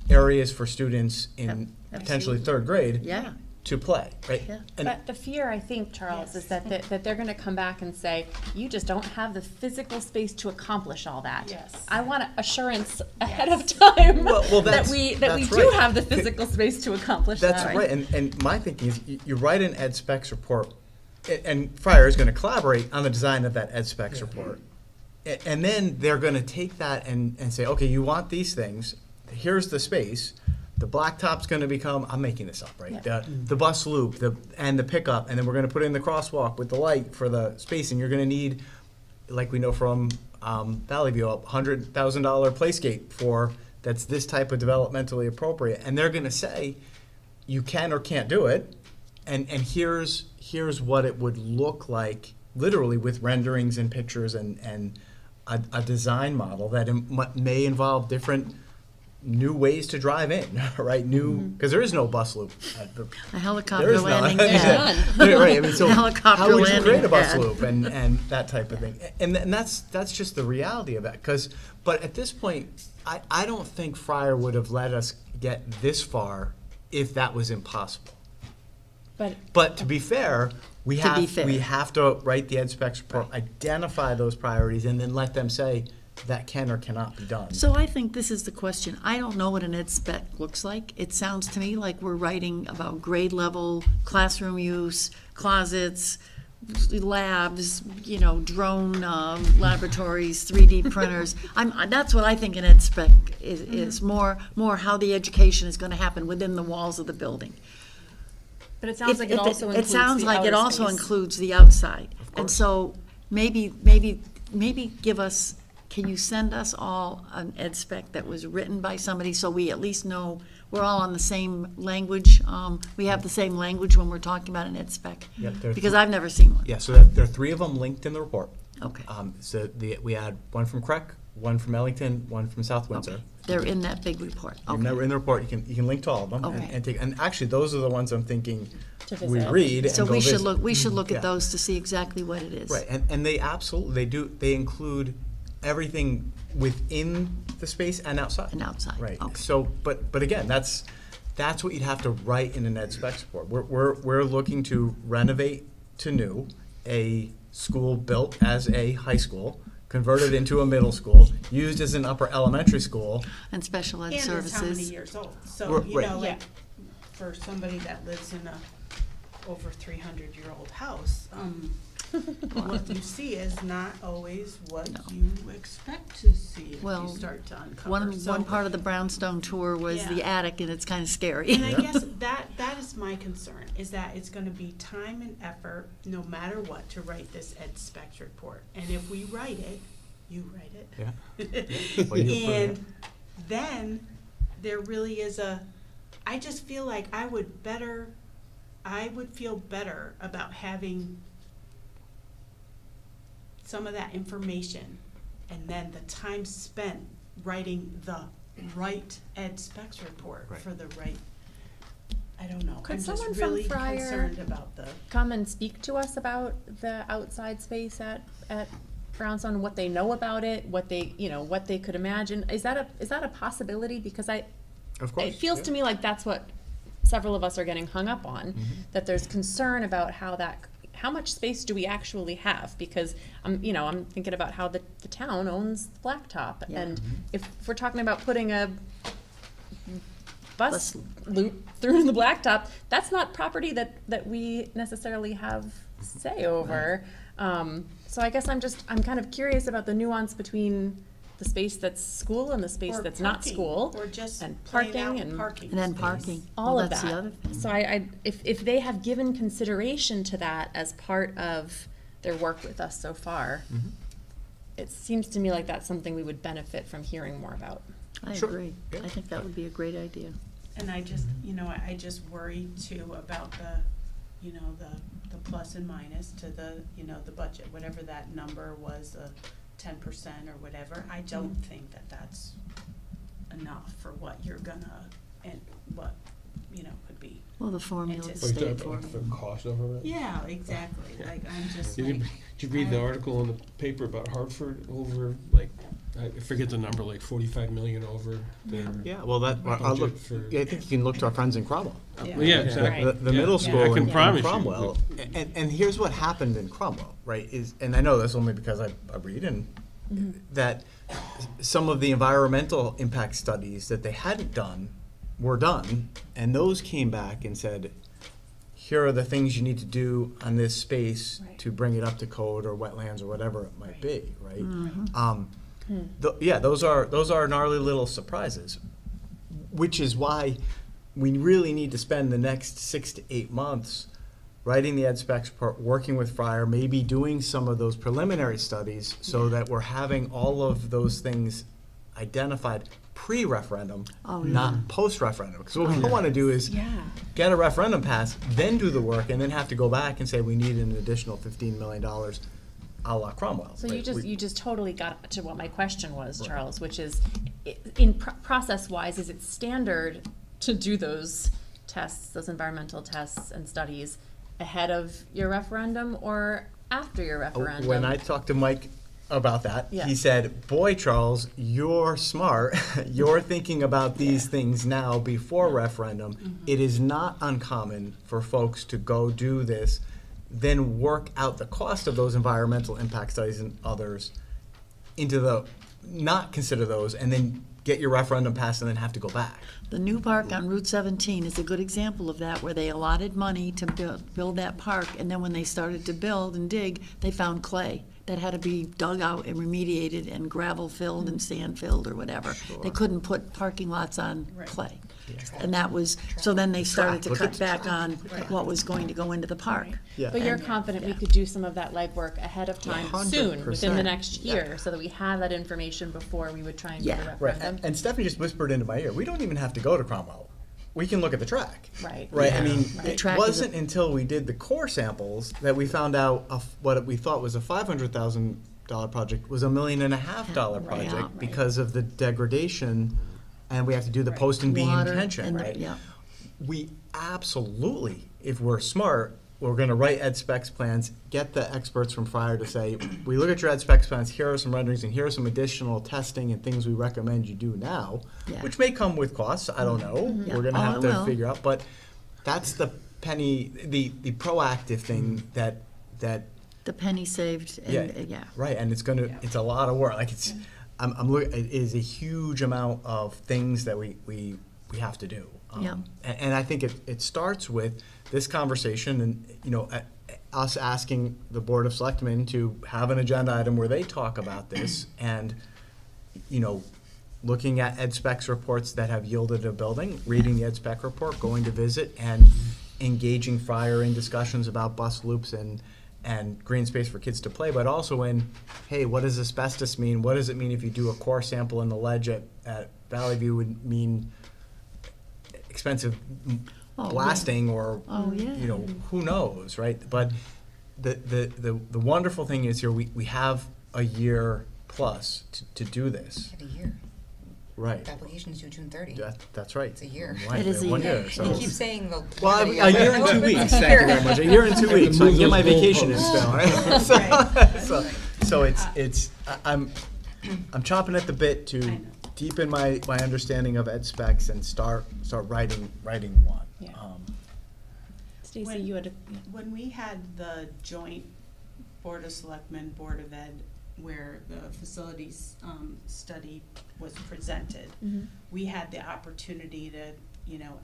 areas for students in potentially third grade Yeah. to play, right? Yeah. And But the fear, I think, Charles, is that they're gonna come back and say, you just don't have the physical space to accomplish all that. Yes. I want assurance ahead of time Well, that that's- we that's do right. have the physical space to accomplish that. That's right, and my thinking is you write an ed specs report, and Friar is gonna collaborate on the design of that ed specs report. And then they're gonna take that and say, okay, you want these things, here's the space, the blacktop's gonna become, I'm making this up, right? The bus loop, and the pickup, and then we're gonna put in the crosswalk with the light for the space, and you're gonna need, like we know from Valley View, $100,000 playscape for, that's this type of developmentally appropriate, and they're gonna say, you can or can't do it, and here's what it would look like, literally with renderings and pictures and a design model that may involve different new ways to drive in, right? New, because there is no bus loop. A helicopter There is landing none. pad. Right, I mean, so Helicopter how would you landing create a bus pad. loop and that type of thing? And that's just the reality of it. But at this point, I don't think Friar would have let us get this far if that was impossible. But to be fair, we have to write the ed specs report, identify those priorities, and then let them say that can or cannot be done. So I think this is the question. I don't know what an ed spec looks like. It sounds to me like we're writing about grade level, classroom use, closets, labs, drone laboratories, 3D printers. That's what I think an ed spec is more how the education is going to happen within the walls of the building. But it sounds like it also includes It sounds the like it outer also space. includes the outside. And so maybe give us, can you send us all an ed spec that was written by somebody so we at least know we're all on the same language? We have the same language when we're talking about an ed spec? Yep, there are Because I've never seen one. Yeah, so there are three of them linked in the report. Okay. So we had one from Craig, one from Ellington, one from South Windsor. Okay. They're in that big report. In the report, you can link to all of them Okay. and actually those are the ones I'm thinking To we visit. read and So go we should visit. look Yeah. at those to see exactly what it is. Right, and they absolutely they include everything within the space and outside. And outside, Right. okay. So, but again, that's what you'd have to write in an ed specs report. We're looking to renovate to new a school built as a high school, converted into a middle school, used as an upper elementary school. And special ed And services. it's how many years old, so, Right. you know, Yeah. like, for somebody that lives in a over 300-year-old house, what you see is not always what you expect to see if Well, you start to uncover. One part of the brownstone tour was the Yeah. attic, and it's kind of scary. And I guess that is my concern, is that it's gonna be time and effort, no matter what, to write this ed specs report. And if we write it, you write it. Yeah. Well, you put it- And then there really is I just feel like I would feel better about having some of that information and then the time spent writing the right ed specs report Right. for the right, I don't know. Could I'm someone just from really Friar concerned about the. come and speak to us about the outside space at Brownstone, what they know about it, what they could imagine? Is that a possibility? Because Of course. it feels yeah. to me like that's what several of us are getting hung up on, that there's concern about how much space do we actually have? Because I'm thinking about how the town owns the blacktop, Yeah. and if we're talking about putting a bus loop through the blacktop, that's not property that we necessarily have say over. So I guess I'm kind of curious about the nuance between the space that's school and the space Or that's not parking, school. or just and plain parking out and parking And then space. parking. all Well, of that's that. the other thing. So if they have given consideration to that as part of their work with us so far, it seems to me like that's something we would benefit from hearing more about. I Sure. agree. Yeah. I think that would be a great idea. And I just, I just worry too about the plus and minus to the budget, whatever that number was, 10% or whatever. I don't think that that's enough for what you're gonna, and what, Well, the formula It's- the state For formula. cost overrun? Yeah, exactly, like, I'm just Did like. you read the article in the paper about Hartford over, like, I forget the number, like 45 million over their Yeah, well, that, I'll budget look, for. yeah, I think you can look to our friends in Cromwell. Well, yeah, exactly. The Yeah. middle Yeah. school I can in promise you. Cromwell, and here's what happened in Cromwell, right, is, and I know this only because I read, and that some of the environmental impact studies that they hadn't done were done, and those came back and said, here are the things you need to do on this space to bring it up to code or wetlands or whatever it might be, right? Yeah, those are gnarly little surprises, which is why we really need to spend the next 6 to 8 months writing the ed specs report, working with Fryer, maybe doing some of those preliminary studies so that we're having all of those things identified pre-referendum, not post-referendum. Because what we don't want to do is get a referendum passed, then do the work, and then have to go back and say we need an additional $15 million a la Cromwell. So right? you just totally got to what my question was, Right. Charles, which is, in process-wise, is it standard to do those tests, those environmental tests and studies ahead of your referendum or after your referendum? When I talked to Mike about that, Yeah. he said, boy, Charles, you're smart. You're thinking about these things now before referendum. It is not uncommon for folks to go do this, then work out the cost of those environmental impact studies and others into not consider those, and then get your referendum passed and then have to go back. The new park on Route 17 is a good example of that, where they allotted money to build that park, and then when they started to build and dig, they found clay that had to be dug out and remediated and gravel filled and sand filled or whatever. They couldn't put parking lots on clay. And that was, so then they started to Look at cut back on what was going to go into the park. Yeah. But you're And- confident we could do some of that legwork ahead of time soon, within the 100%. next year, so that we have that information before we would try and do the Yeah. Right, referendum? and Stephanie just whispered into my ear, we don't even have to go to Cromwell. We can look at the track. Right. Right, I Yeah. mean, The it track is wasn't until we did the core samples that we found out what we thought was a $500,000 project was $1.5 million project Right. because of the degradation, and we have to do the post and beam Water tension, and- right? yeah. We absolutely, if we're smart, we're gonna write ed specs plans, get the experts from Fryer to say, we look at your ed specs plans, here are some renderings, and here are some additional testing and things we recommend you do now, Yeah. which may come with costs, I don't know, Yeah. we're gonna Oh, have it to will. figure out, but that's the the proactive thing that The penny saved, and, yeah. right, and it's a lot of work, like I'm looking, it is a huge amount of things that we have to do. Yeah. And I think it starts with this conversation and, us asking the Board of Selectmen to have an agenda item where they talk about this and, looking at ed specs reports that have yielded a building, reading the ed spec report, going to visit and engaging Fryer in discussions about bus loops and green space for kids to play, but also in, hey, what does asbestos mean? What does it mean if you do a core sample in the ledge at Valley View would mean expensive Oh, blasting or, Oh, yeah. who knows, right? But the wonderful thing is here, we have a year plus to do this. A year. Right. The application's due June 30. That's right. It's a year. Right, It is a 1 year. year. So. You keep saying the. Well, a year and 2 weeks. Thank you very much. A year and 2 weeks. So I can get my vacation in still, right? So it's I'm chomping at the bit to deepen my understanding of ed specs and start writing one. Yeah. Stacy, you had a, When we had the joint Board of Selectmen, Board of Ed, where the facilities study was presented, we had the opportunity to,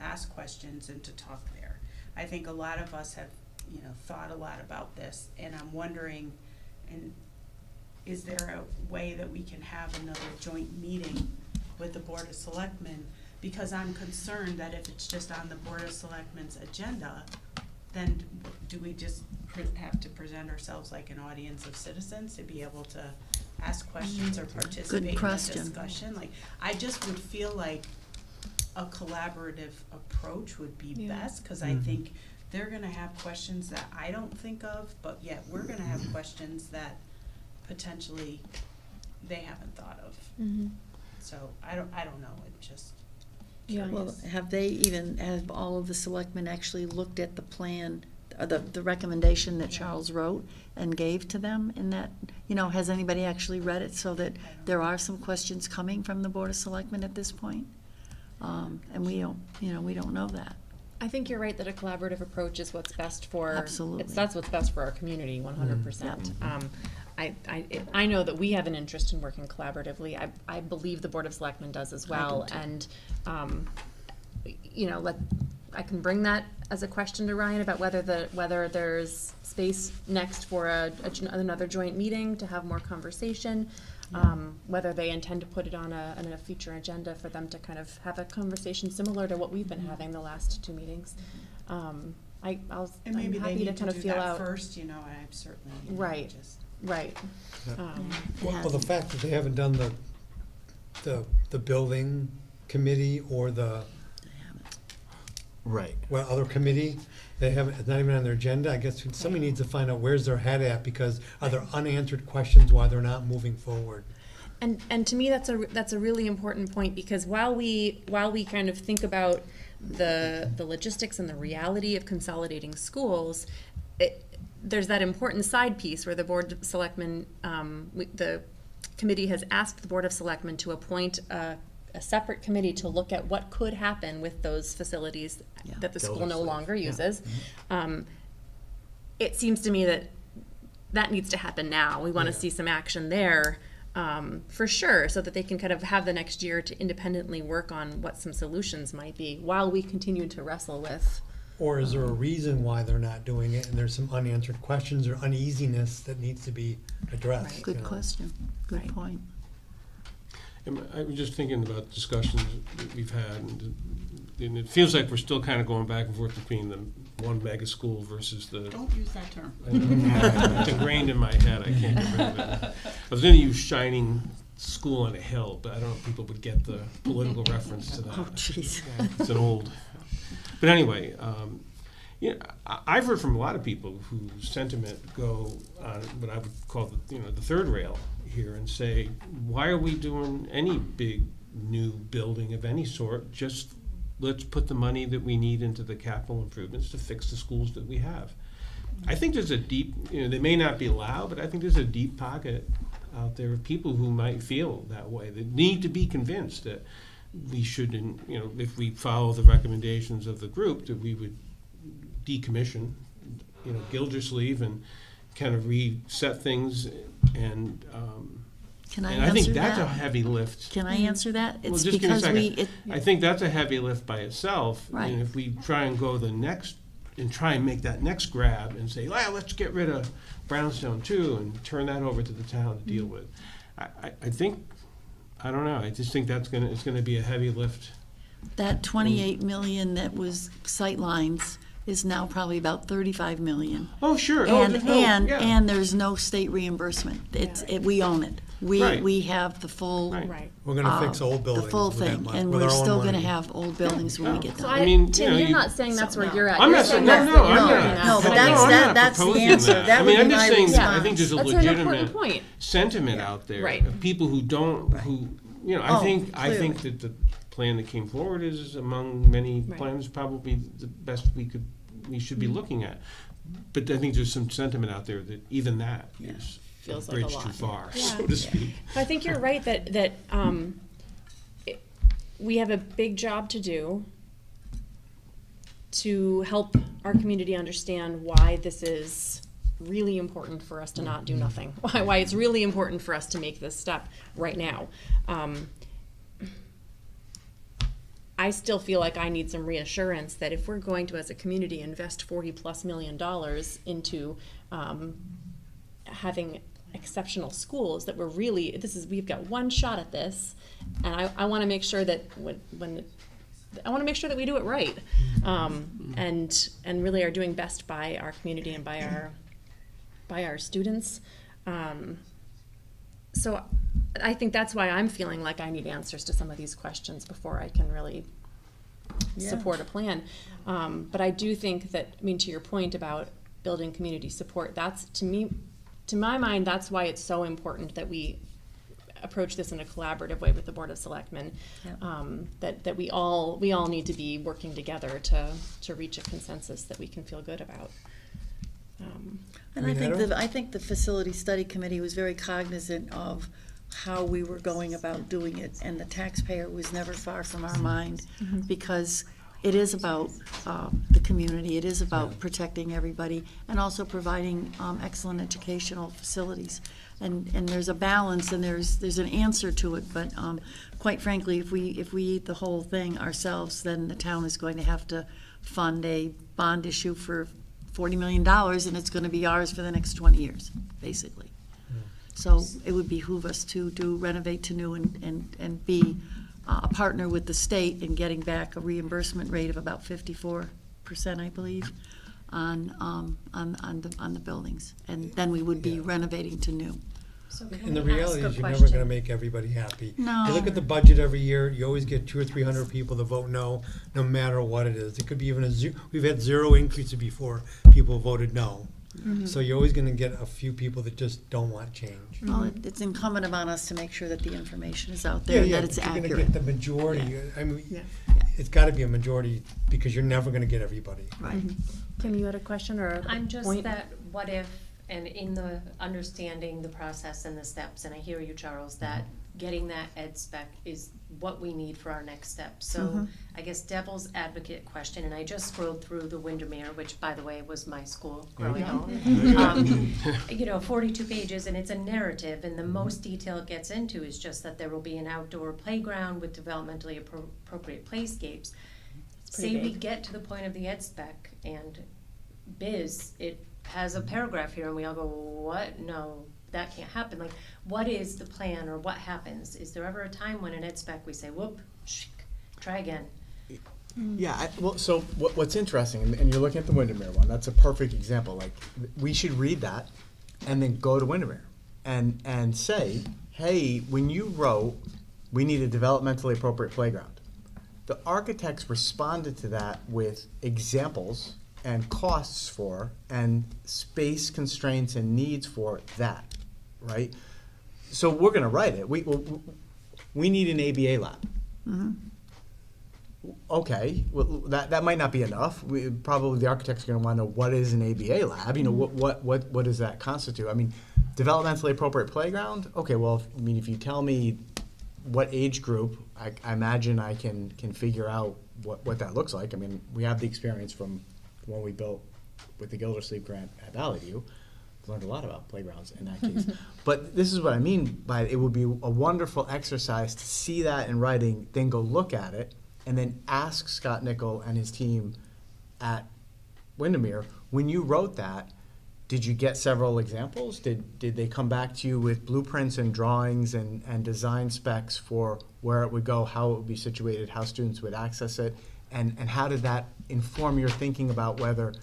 ask questions and to talk there. I think a lot of us have, thought a lot about this, and I'm wondering, is there a way that we can have another joint meeting with the Board of Selectmen? Because I'm concerned that if it's just on the Board of Selectmen's agenda, then do we just have to present ourselves like an audience of citizens to be able to ask questions or participate in the question. discussion? Like, I just would feel like a collaborative approach would be best, because I think they're gonna have questions that I don't think of, but yet we're gonna have questions that potentially they haven't thought of. So I don't know, it just. Well, have all of the selectmen actually looked at the plan, the recommendation that Charles wrote and gave to them in that, has anybody actually read it so that there are some questions coming from the Board of Selectmen at this point? And we don't know that. I think you're right that a collaborative approach is what's best for. Absolutely. That's what's best for our community, 100%. I know that we have an interest in working collaboratively. I believe the Board of Selectmen does as well. And, I can bring that as a question to Ryan about whether there's space next for another joint meeting to have more conversation. Whether they intend to put it on a future agenda for them to kind of have a conversation similar to what we've been having the last 2 meetings. And I'm maybe they happy need to kind of feel out. first, I'm certainly. Right. Just. Right. Well, the fact that they haven't done the building committee or the Right. other committee, it's not even on their agenda. I guess somebody needs to find out where's their head at, because are there unanswered questions why they're not moving forward? And to me, that's a really important point, because while we kind of think about the logistics and the reality of consolidating schools, there's that important side piece where the Board of Selectmen, the committee has asked the Board of Selectmen to appoint a separate committee to look at what could happen with those facilities that the school no longer uses. It seems to me that needs to happen now. We want to see some action there, for sure, so that they can kind of have the next year to independently work on what some solutions might be while we continue to wrestle with. Or is there a reason why they're not doing it, and there's some unanswered questions or uneasiness that needs to be addressed? Good question. Good point. And I was just thinking about discussions that we've had, and it feels like we're still kind of going back and forth between the one mega school versus the. Don't use that term. It's ingrained in my head. I can't get rid of it. I was going to use shining school on a hill, but I don't know if people would get the political reference to that. Oh, jeez. It's an old. But anyway, I've heard from a lot of people whose sentiment go on what I would call the third rail here, and say, why are we doing any big new building of any sort? Just let's put the money that we need into the capital improvements to fix the schools that we have. I think there's a deep, they may not be loud, but I think there's a deep pocket out there of people who might feel that way, that need to be convinced that we shouldn't, if we follow the recommendations of the group, that we would decommission, Gildersleeve, and kind of reset things. And Can I and answer I think that's that? a heavy lift. Can I answer that? Well, It's just give me a because second. I think that's a heavy lift by itself. Right. And if we try and go the next, and try and make that next grab and say, well, let's get rid of Brownstone too, and turn that over to the town to deal with. I think, I don't know, I just think it's gonna be a heavy lift. that 28 million that was sightlines is now probably about 35 million. Oh, sure. And there's no state reimbursement. We own it. Right. We have the full. Right. We're gonna fix old buildings. The full with that thing, money, and with we're our own still gonna money. have old buildings when we get So done. Tim, you're not saying that's where you're at. I'm You're not saying saying, that's no, the I'm area not. you're No, but I'm not that's the proposing answer. that. That I would mean, be I'm just my saying, I response. think there's a That's an important legitimate point. sentiment out there Right. of people who don't, I Oh, think clearly. that the plan that came forward is among many Right. plans probably the best we should be looking at. But I think there's some sentiment out there that even that is a Feels like a bridge lot. too far, Yeah. so to speak. I think you're right that we have a big job to do to help our community understand why this is really important for us to not do nothing. Why it's really important for us to make this step right now. I still feel like I need some reassurance that if we're going to, as a community, invest $40+ million into having exceptional schools, that we've got one shot at this, and I want to make sure that I want to make sure that we do it right, and really are doing best by our community and by our students. So I think that's why I'm feeling like I need answers to some of these questions before I can really support a plan. But I do think that, to your point about building community support, that's, to my mind, that's why it's so important that we, approach this in a collaborative way with the Board of Selectmen. That we all need to be working together to reach a consensus that we can feel good about. And I think the Facility Study Committee was very cognizant of how we were going about doing it, and the taxpayer was never far from our mind, because it is about the community, it is about protecting everybody, and also providing excellent educational facilities. And there's a balance, and there's an answer to it, but quite frankly, if we eat the whole thing ourselves, then the town is going to have to fund a bond issue for $40 million, and it's gonna be ours for the next 20 years, basically. So it would behoove us to do renovate to new and be a partner with the state in getting back a reimbursement rate of about 54%, I believe, on the buildings. And then we would be renovating to new. So And the reality is you're never gonna make everybody happy. No. You look at the budget every year, you always get 200 or 300 people to vote no matter what it is. It could be even we've had 0 increases before people voted no. So you're always gonna get a few people that just don't want change. Well, it's incumbent upon us to make sure that the information is out there and that it's but you're accurate. gonna get the majority. I mean, it's gotta be a majority because you're never gonna get everybody. Right. Kim, you had a question or a I'm just point? that, what if, and in the understanding the process and the steps, and I hear you, Charles, that getting that ed spec is what we need for our next step. So I guess devil's advocate question, and I just scrolled through the Windermere, which by the way was my school growing up. 42 pages, and it's a narrative, and the most detail it gets into is just that there will be an outdoor playground with developmentally appropriate playscapes. Say we get to the point of the ed spec and biz, it has a paragraph here and we all go, what? No, that can't happen. Like, what is the plan or what happens? Is there ever a time when in ed spec we say, whoop, try again? Yeah, so what's interesting, and you're looking at the Windermere one, that's a perfect example. Like, we should read that and then go to Windermere and say, hey, when you wrote, we need a developmentally appropriate playground. The architects responded to that with examples and costs for, and space constraints and needs for that, right? So we're gonna write it. We need an ABA lab. Okay, well, that might not be enough. Probably the architect's gonna wanna know what is an ABA lab, what does that constitute? I mean, developmentally appropriate playground? Okay, well, if you tell me what age group, I imagine I can figure out what that looks like. I mean, we have the experience from when we built with the Gildersleeve grant at Valley View. Learned a lot about playgrounds in that case. But this is what I mean by it would be a wonderful exercise to see that in writing, then go look at it, and then ask Scott Nickel and his team at Windermere, when you wrote that, did you get several examples? Did they come back to you with blueprints and drawings and design specs for where it would go, how it would be situated, how students would access it? And how did that inform your thinking about whether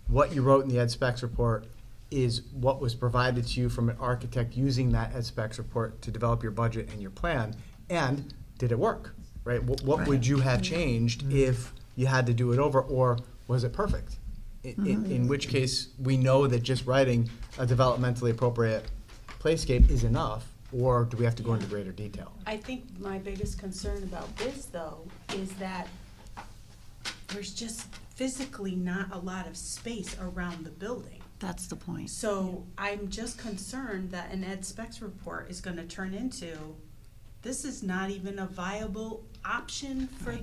what you wrote in the Ed Specs report is what was provided to you from an architect using that Ed Specs report to develop your budget and your plan? And did it work, right? What would you have changed if you had to do it over, or was it perfect? In which case, we know that just writing a developmentally appropriate playscape is enough, or do we have to go into greater detail? I think my biggest concern about this, though, is that there's just physically not a lot of space around the building. That's the point. So I'm just concerned that an Ed Specs report is gonna turn into, this is not even a viable option for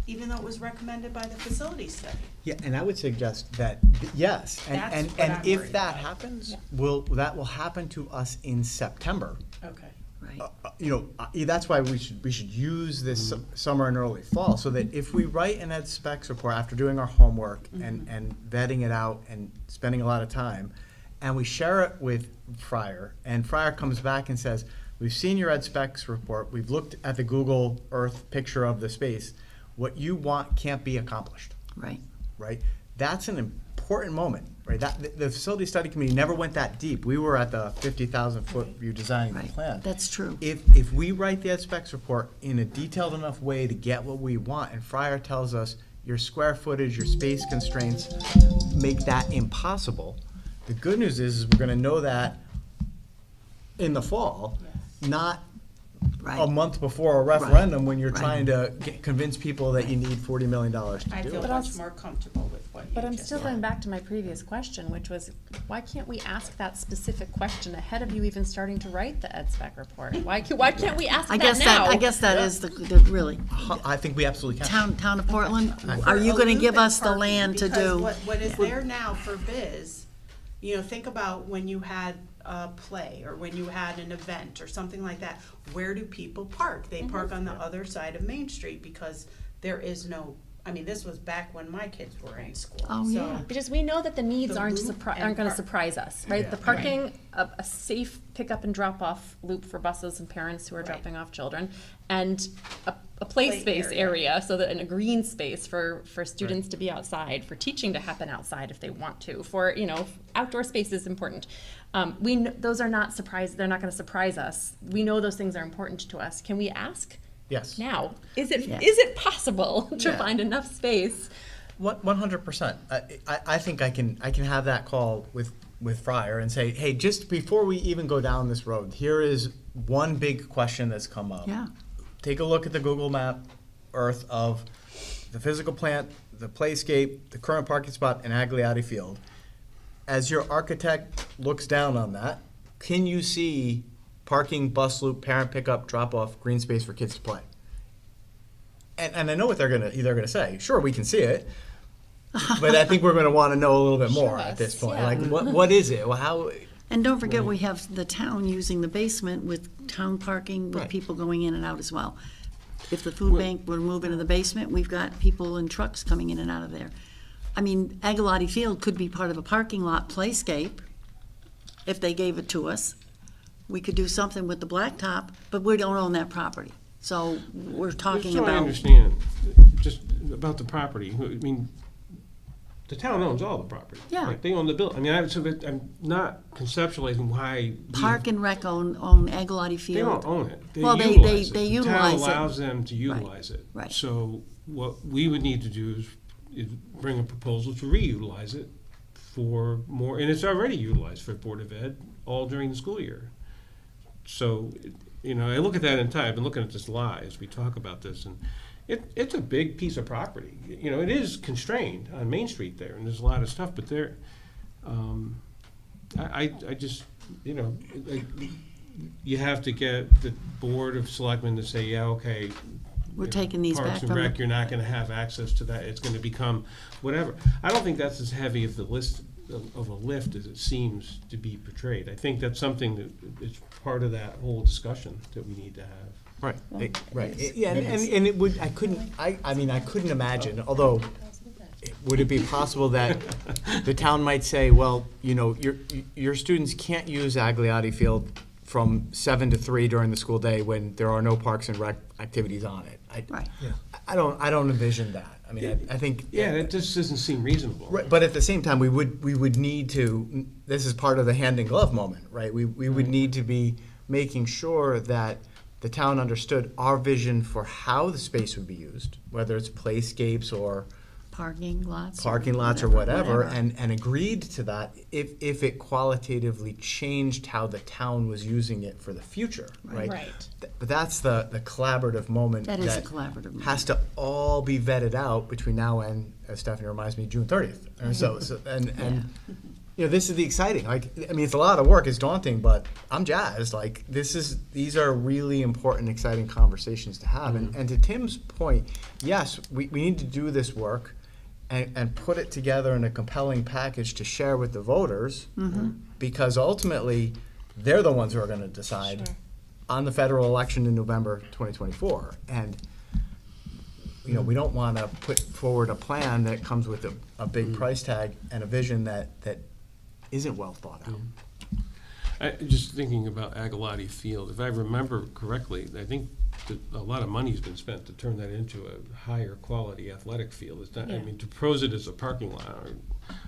even though it was recommended by the facility study. Yeah, and I would suggest that, yes, and That's what I'm if worried that about. happens, that will happen to us in September. Okay. Right. That's why we should use this summer and early fall, so that if we write an Ed Specs report after doing our homework and vetting it out and spending a lot of time, and we share it with Fryer, and Fryer comes back and says, we've seen your Ed Specs report, we've looked at the Google Earth picture of the space, what you want can't be accomplished. Right. Right? That's an important moment, right? The facility study committee never went that deep. We were at the 50,000 foot view designing the plan. That's true. If we write the Ed Specs report in a detailed enough way to get what we want, and Fryer tells us your square footage, your space constraints make that impossible, the good news is we're gonna know that in the fall, not a month before a referendum when you're trying to convince people that you need $40 million to I do feel it. much more comfortable with what you But I'm just still said. going back to my previous question, which was, why can't we ask that specific question ahead of you even starting to write the Ed Spec report? Why can't we ask I that guess now? I guess that is the really, I think we absolutely can. town of Portland, For are you gonna give Olympic us the parking, land to because do? what is there now for Biz, you know, think about when you had a play or when you had an event or something like that, where do people park? They park on the other side of Main Street because there is no, I mean, this was back when my kids were in school. Oh, so- yeah. Because we know that the needs The aren't loop aren't and gonna park. surprise us, right? Yeah. The parking, a safe pickup and drop off loop for buses and parents who are Right. dropping off children, and a play Play space area. area, so that, and a green space for students to be outside, for teaching to happen outside if they want to, for, you know, outdoor space is important. Those are not they're not gonna surprise us. We know those things are important to us. Can we ask Yes. now? Is it Yeah. is it possible to Yeah. find enough space? 100%. I think I can have that call with Fryer and say, hey, just before we even go down this road, here is one big question that's come up. Yeah. Take a look at the Google Map Earth of the physical plant, the playscape, the current parking spot, and Agliotti Field. As your architect looks down on that, can you see parking, bus loop, parent pickup, drop off, green space for kids to play? And I know what they're gonna say. Sure, we can see it, but I think we're gonna want to know a little bit more Show at this us, point. yeah. Like, what is it? Well, how? And don't forget, we have the town using the basement with town parking, with Right. people going in and out as well. If the food bank were to move into the basement, we've got people in trucks coming in and out of there. I mean, Agalati Field could be part of a parking lot playscape, if they gave it to us. We could do something with the blacktop, but we don't own that property. So we're talking So I about, understand, just about the property, I mean, the town owns all the property. Yeah. Right, they own the building, I mean, I'm not conceptualizing why. Park and Rec own Agalati Field. They don't own it. Well, they utilize it. utilize The town it. allows them to utilize it. right. So what we would need to do is bring a proposal to reutilize it for more, and it's already utilized for Board of Ed all during the school year. So, you know, I look at that in time, I've been looking at this lie as we talk about this, and it's a big piece of property. You know, it is constrained on Main Street there, and there's a lot of stuff, but there, I just, you know, like, you have to get the Board of Selectmen to say, yeah, okay. We're taking these back Parks and from Rec, the- you're not gonna have access to that, it's gonna become whatever. I don't think that's as heavy of the list, of a lift as it seems to be portrayed. I think that's something that is part of that whole discussion that we need to have. Right. Right. is. Yeah, It is. and it would. I couldn't imagine. Although, would it be possible that the town might say, well, you know, your students can't use Agliotti Field from 7 to 3 during the school day when there are no parks and rec activities on it. Right. I don't envision that. I mean, I think. Yeah, that just doesn't seem reasonable. Right, but at the same time, we would need to. This is part of the hand in glove moment, right? We would need to be making sure that the town understood our vision for how the space would be used, whether it's playscapes or Parking lots. or whatever, and agreed to that if it qualitatively changed how the town was using it for the future, right? Right. But that's the collaborative moment. That is a collaborative moment. Has to all be vetted out between now and, as Stephanie reminds me, June 30th. Or so and you know, this is the exciting. Like, I mean, it's a lot of work. It's daunting, but I'm jazzed. Like, these are really important, exciting conversations to have. And to Tim's point, yes, we need to do this work and put it together in a compelling package to share with the voters, because ultimately they're the ones who are going to decide on the federal election in November 2024. And you know, we don't want to put forward a plan that comes with a big price tag and a vision that isn't well thought out. Just thinking about Agalati Field, if I remember correctly, I think that a lot of money's been spent to turn that into a higher quality athletic field. It's not, I Yeah. mean, to pose it as a parking lot, or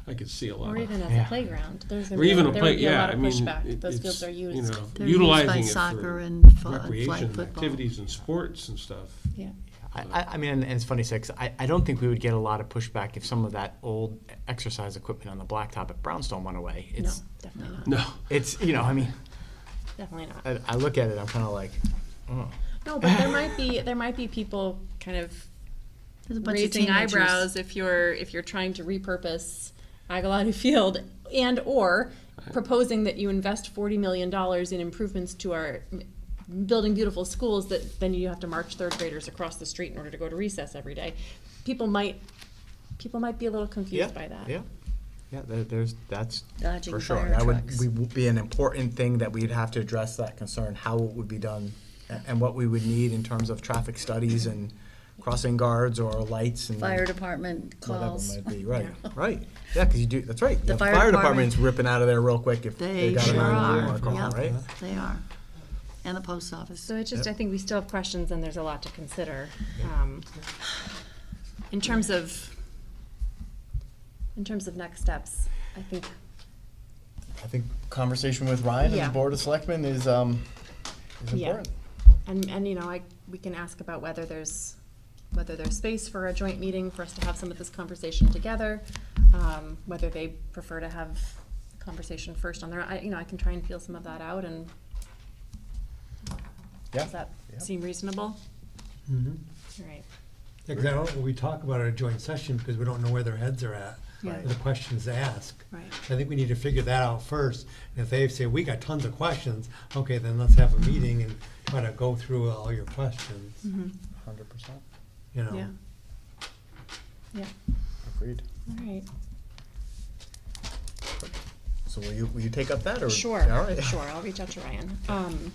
I could see a lot Or of. even as a playground. There's gonna Or even a there play, would be a yeah, lot I of mean, pushback. Those it's, fields are used. you know, They're used by utilizing it soccer for and flag recreation, football. activities and sports and stuff. Yeah. I mean, and it's funny, because I don't think we would get a lot of pushback if some of that old exercise equipment on the blacktop at Brownstone went away. It's, No, definitely not. No. It's, you know, I mean, Definitely not. I look at it, I'm kind of like, No, but there might be people kind of There's a bunch of raising teenagers. eyebrows if you're trying to repurpose Agalati Field and or proposing that you invest $40 million in improvements to our building beautiful schools, that then you have to march third graders across the street in order to go to recess every day. People might be a little confused by that. Yeah, that's Dodging for sure. fire That trucks. would be an important thing that we'd have to address, that concern, how it would be done, and what we would need in terms of traffic studies and crossing guards or lights and Fire department calls. whatever it might be. Right, right. Yeah, because you do. That's right. The The fire fire department- department's ripping out of there real quick if They got sure a are. 911 call, Yep, right? they are. And the post office. So it just, Yep. I think we still have questions and there's a lot to consider. In terms of next steps, I think, I think conversation with Ryan and Yeah. the Board of Selectmen is yeah. important. And you know, we can ask about whether there's space for a joint meeting for us to have some of this conversation together, whether they prefer to have a conversation first on their, I can try and feel some of that out, and does that seem reasonable? Mm-hmm. All right. Yeah, 'cause I don't, we talk about it at a joint session because we don't know where their heads are at, Yeah. the questions to ask. Right. I think we need to figure that out first. And if they say, we got tons of questions, okay, then let's have a meeting and try to go through all your questions, 100%. you know? Yeah. Yeah. Agreed. All right. So will you take up that or? Sure. All right. Sure. I'll reach out to Ryan. And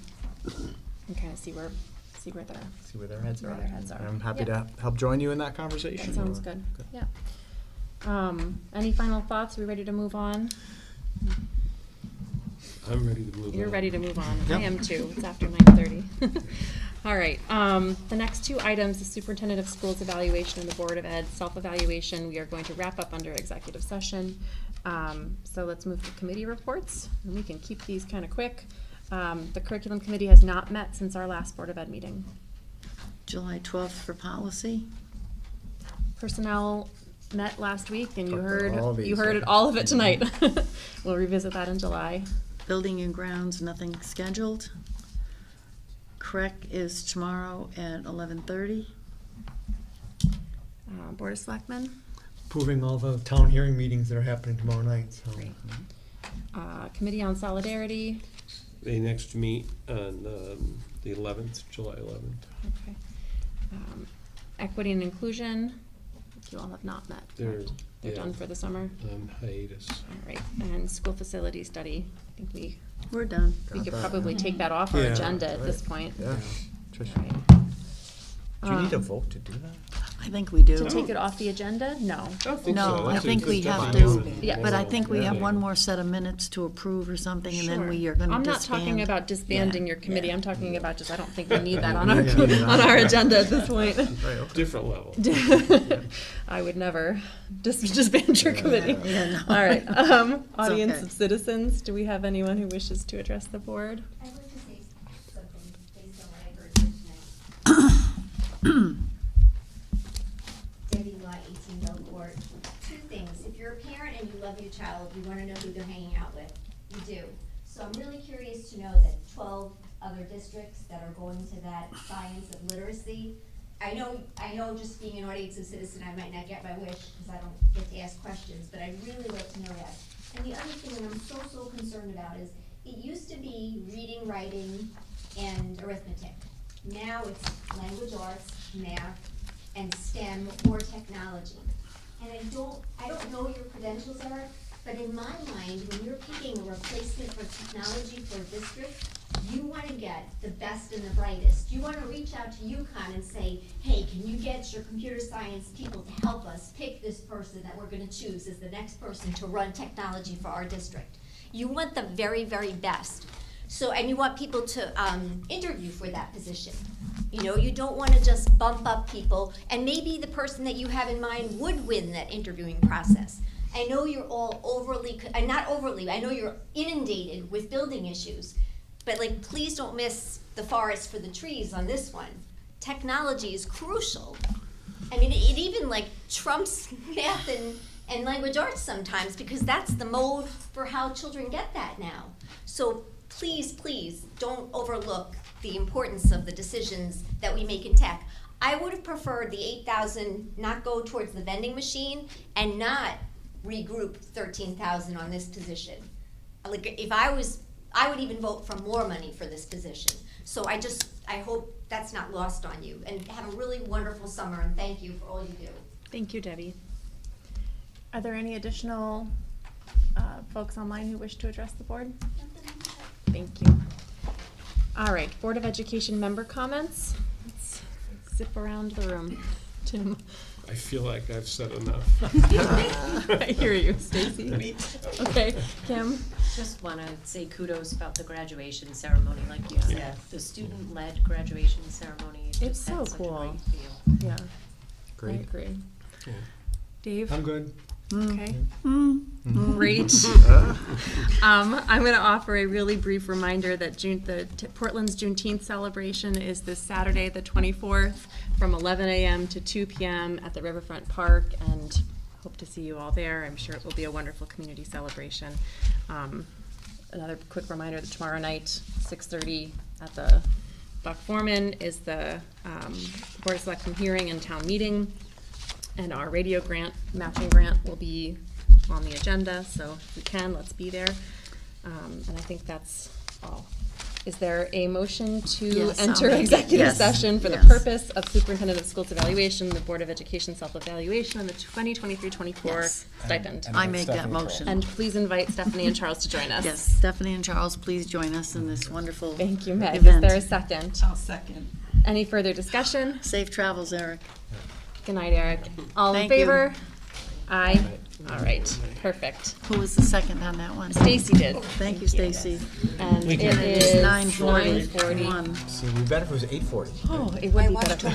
kind of see where their See where their heads are. Where their heads are. And I'm happy Yeah. to help join you in that conversation. That sounds good. Yeah. Any final thoughts? Are we ready to move on? I'm ready to move on. You're ready to move on. Yep. I am too. It's after 9:30. All right. The next two items, the superintendent of schools evaluation and the Board of Ed self-evaluation, we are going to wrap up under executive session. So let's move to committee reports, and we can keep these kind of quick. The curriculum committee has not met since our last Board of Ed meeting. July 12th for policy. Personnel met last week, and you Talked heard about all these, yeah. all of it tonight. We'll revisit that in July. Building and grounds, nothing scheduled. CREC is tomorrow at 11:30. Board of Selectmen, Approving all the town hearing meetings that are happening tomorrow night, so. Great. Committee on Solidarity. They next meet on the 11th, July 11th. Okay. Equity and Inclusion, you all have not met. They're correct? They're done for the summer. on hiatus. All right, and school facility study, I think We're done. we could that. probably take that off our Yeah, agenda at this right. point. Yeah. All Tricia, right. do you need a vote to do that? I think we do. To take it off the agenda? No. I don't think No, so. I That's think a- we that's have definitely to, Yeah. one. but I think we have Yeah. one more set of minutes to approve or something, and then Sure. we are gonna I'm disband. not talking about disbanding Yeah, your committee, yeah. I'm talking about just, I don't think we need that on our, Yeah. on our agenda at this point. Right, okay. Different level. I would never disband your committee. Yeah, no. All right, audience okay. of citizens, do we have anyone who wishes to address the board? I'd like to say something based on what I heard here tonight. Debbie Law, 18 Belcourt. Two things. If you're a parent and you love your child, you want to know who they're hanging out with. You do. So I'm really curious to know that 12 other districts that are going to that science of literacy. I know just being an audience of citizen, I might not get my wish because I don't get to ask questions, but I'd really like to know that. And the other thing that I'm so concerned about is, it used to be reading, writing, and arithmetic. Now it's language arts, math, and STEM or technology. And I don't know what your credentials are, but in my mind, when you're picking a replacement for technology for a district, you want to get the best and the brightest. You want to reach out to UConn and say, hey, can you get your computer science people to help us pick this person that we're going to choose as the next person to run technology for our district? You want the very, very best. So, and you want people to interview for that position. You know, you don't want to just bump up people, and maybe the person that you have in mind would win that interviewing process. I know you're all I know you're inundated with building issues, but like, please don't miss the forest for the trees on this one. Technology is crucial. I mean, it even like trumps math and language arts sometimes, because that's the mode for how children get that now. So please, don't overlook the importance of the decisions that we make in tech. I would have preferred the 8,000 not go towards the vending machine and not regroup 13,000 on this position. Like, if I would even vote for more money for this position. So I hope that's not lost on you, and have a really wonderful summer, and thank you for all you do. Thank you, Debbie. Are there any additional folks online who wish to address the board? Thank you. All right, Board of Education member comments. Let's zip around the room. Tim. I feel like I've said enough. I hear you, Stacy. Okay, Kim. Just want to say kudos about the graduation ceremony, like you said, the student-led graduation ceremony. It It's just had so such a cool. great feel. Yeah. Great. I agree. Yeah. Dave? I'm good. Okay. Great. I'm going to offer a really brief reminder that Portland's Juneteenth celebration is this Saturday, the 24th, from 11 a.m. to 2 p.m. at the Riverfront Park, and hope to see you all there. I'm sure it will be a wonderful community celebration. Another quick reminder that tomorrow night, 6:30 at the Buck Foreman, is the Board of Selectmen hearing and town meeting. And our radio grant, matching grant, will be on the agenda, so if we can, let's be there. And I think that's all. Is there a motion to Yes, I'll enter make it. executive Yes. session for the Yes. purpose of Superintendent of Schools evaluation, the Board of Education self-evaluation, and the 2023-24 Yes. stipend? I make that motion. And please invite Stephanie and Charles to join us. Yes, Stephanie and Charles, please join us in this wonderful Thank you, Meg. Is event. there a second? I'll second. Any further discussion? Safe travels, Eric. Good night, Eric. All in Thank you. favor? Aye. All right, perfect. Who was the second on that one? Stacy did. Thank you, Stacy. And it And it is is 9:40. 9:41. See, it'd be better if it was 8:40. Oh, it would be better.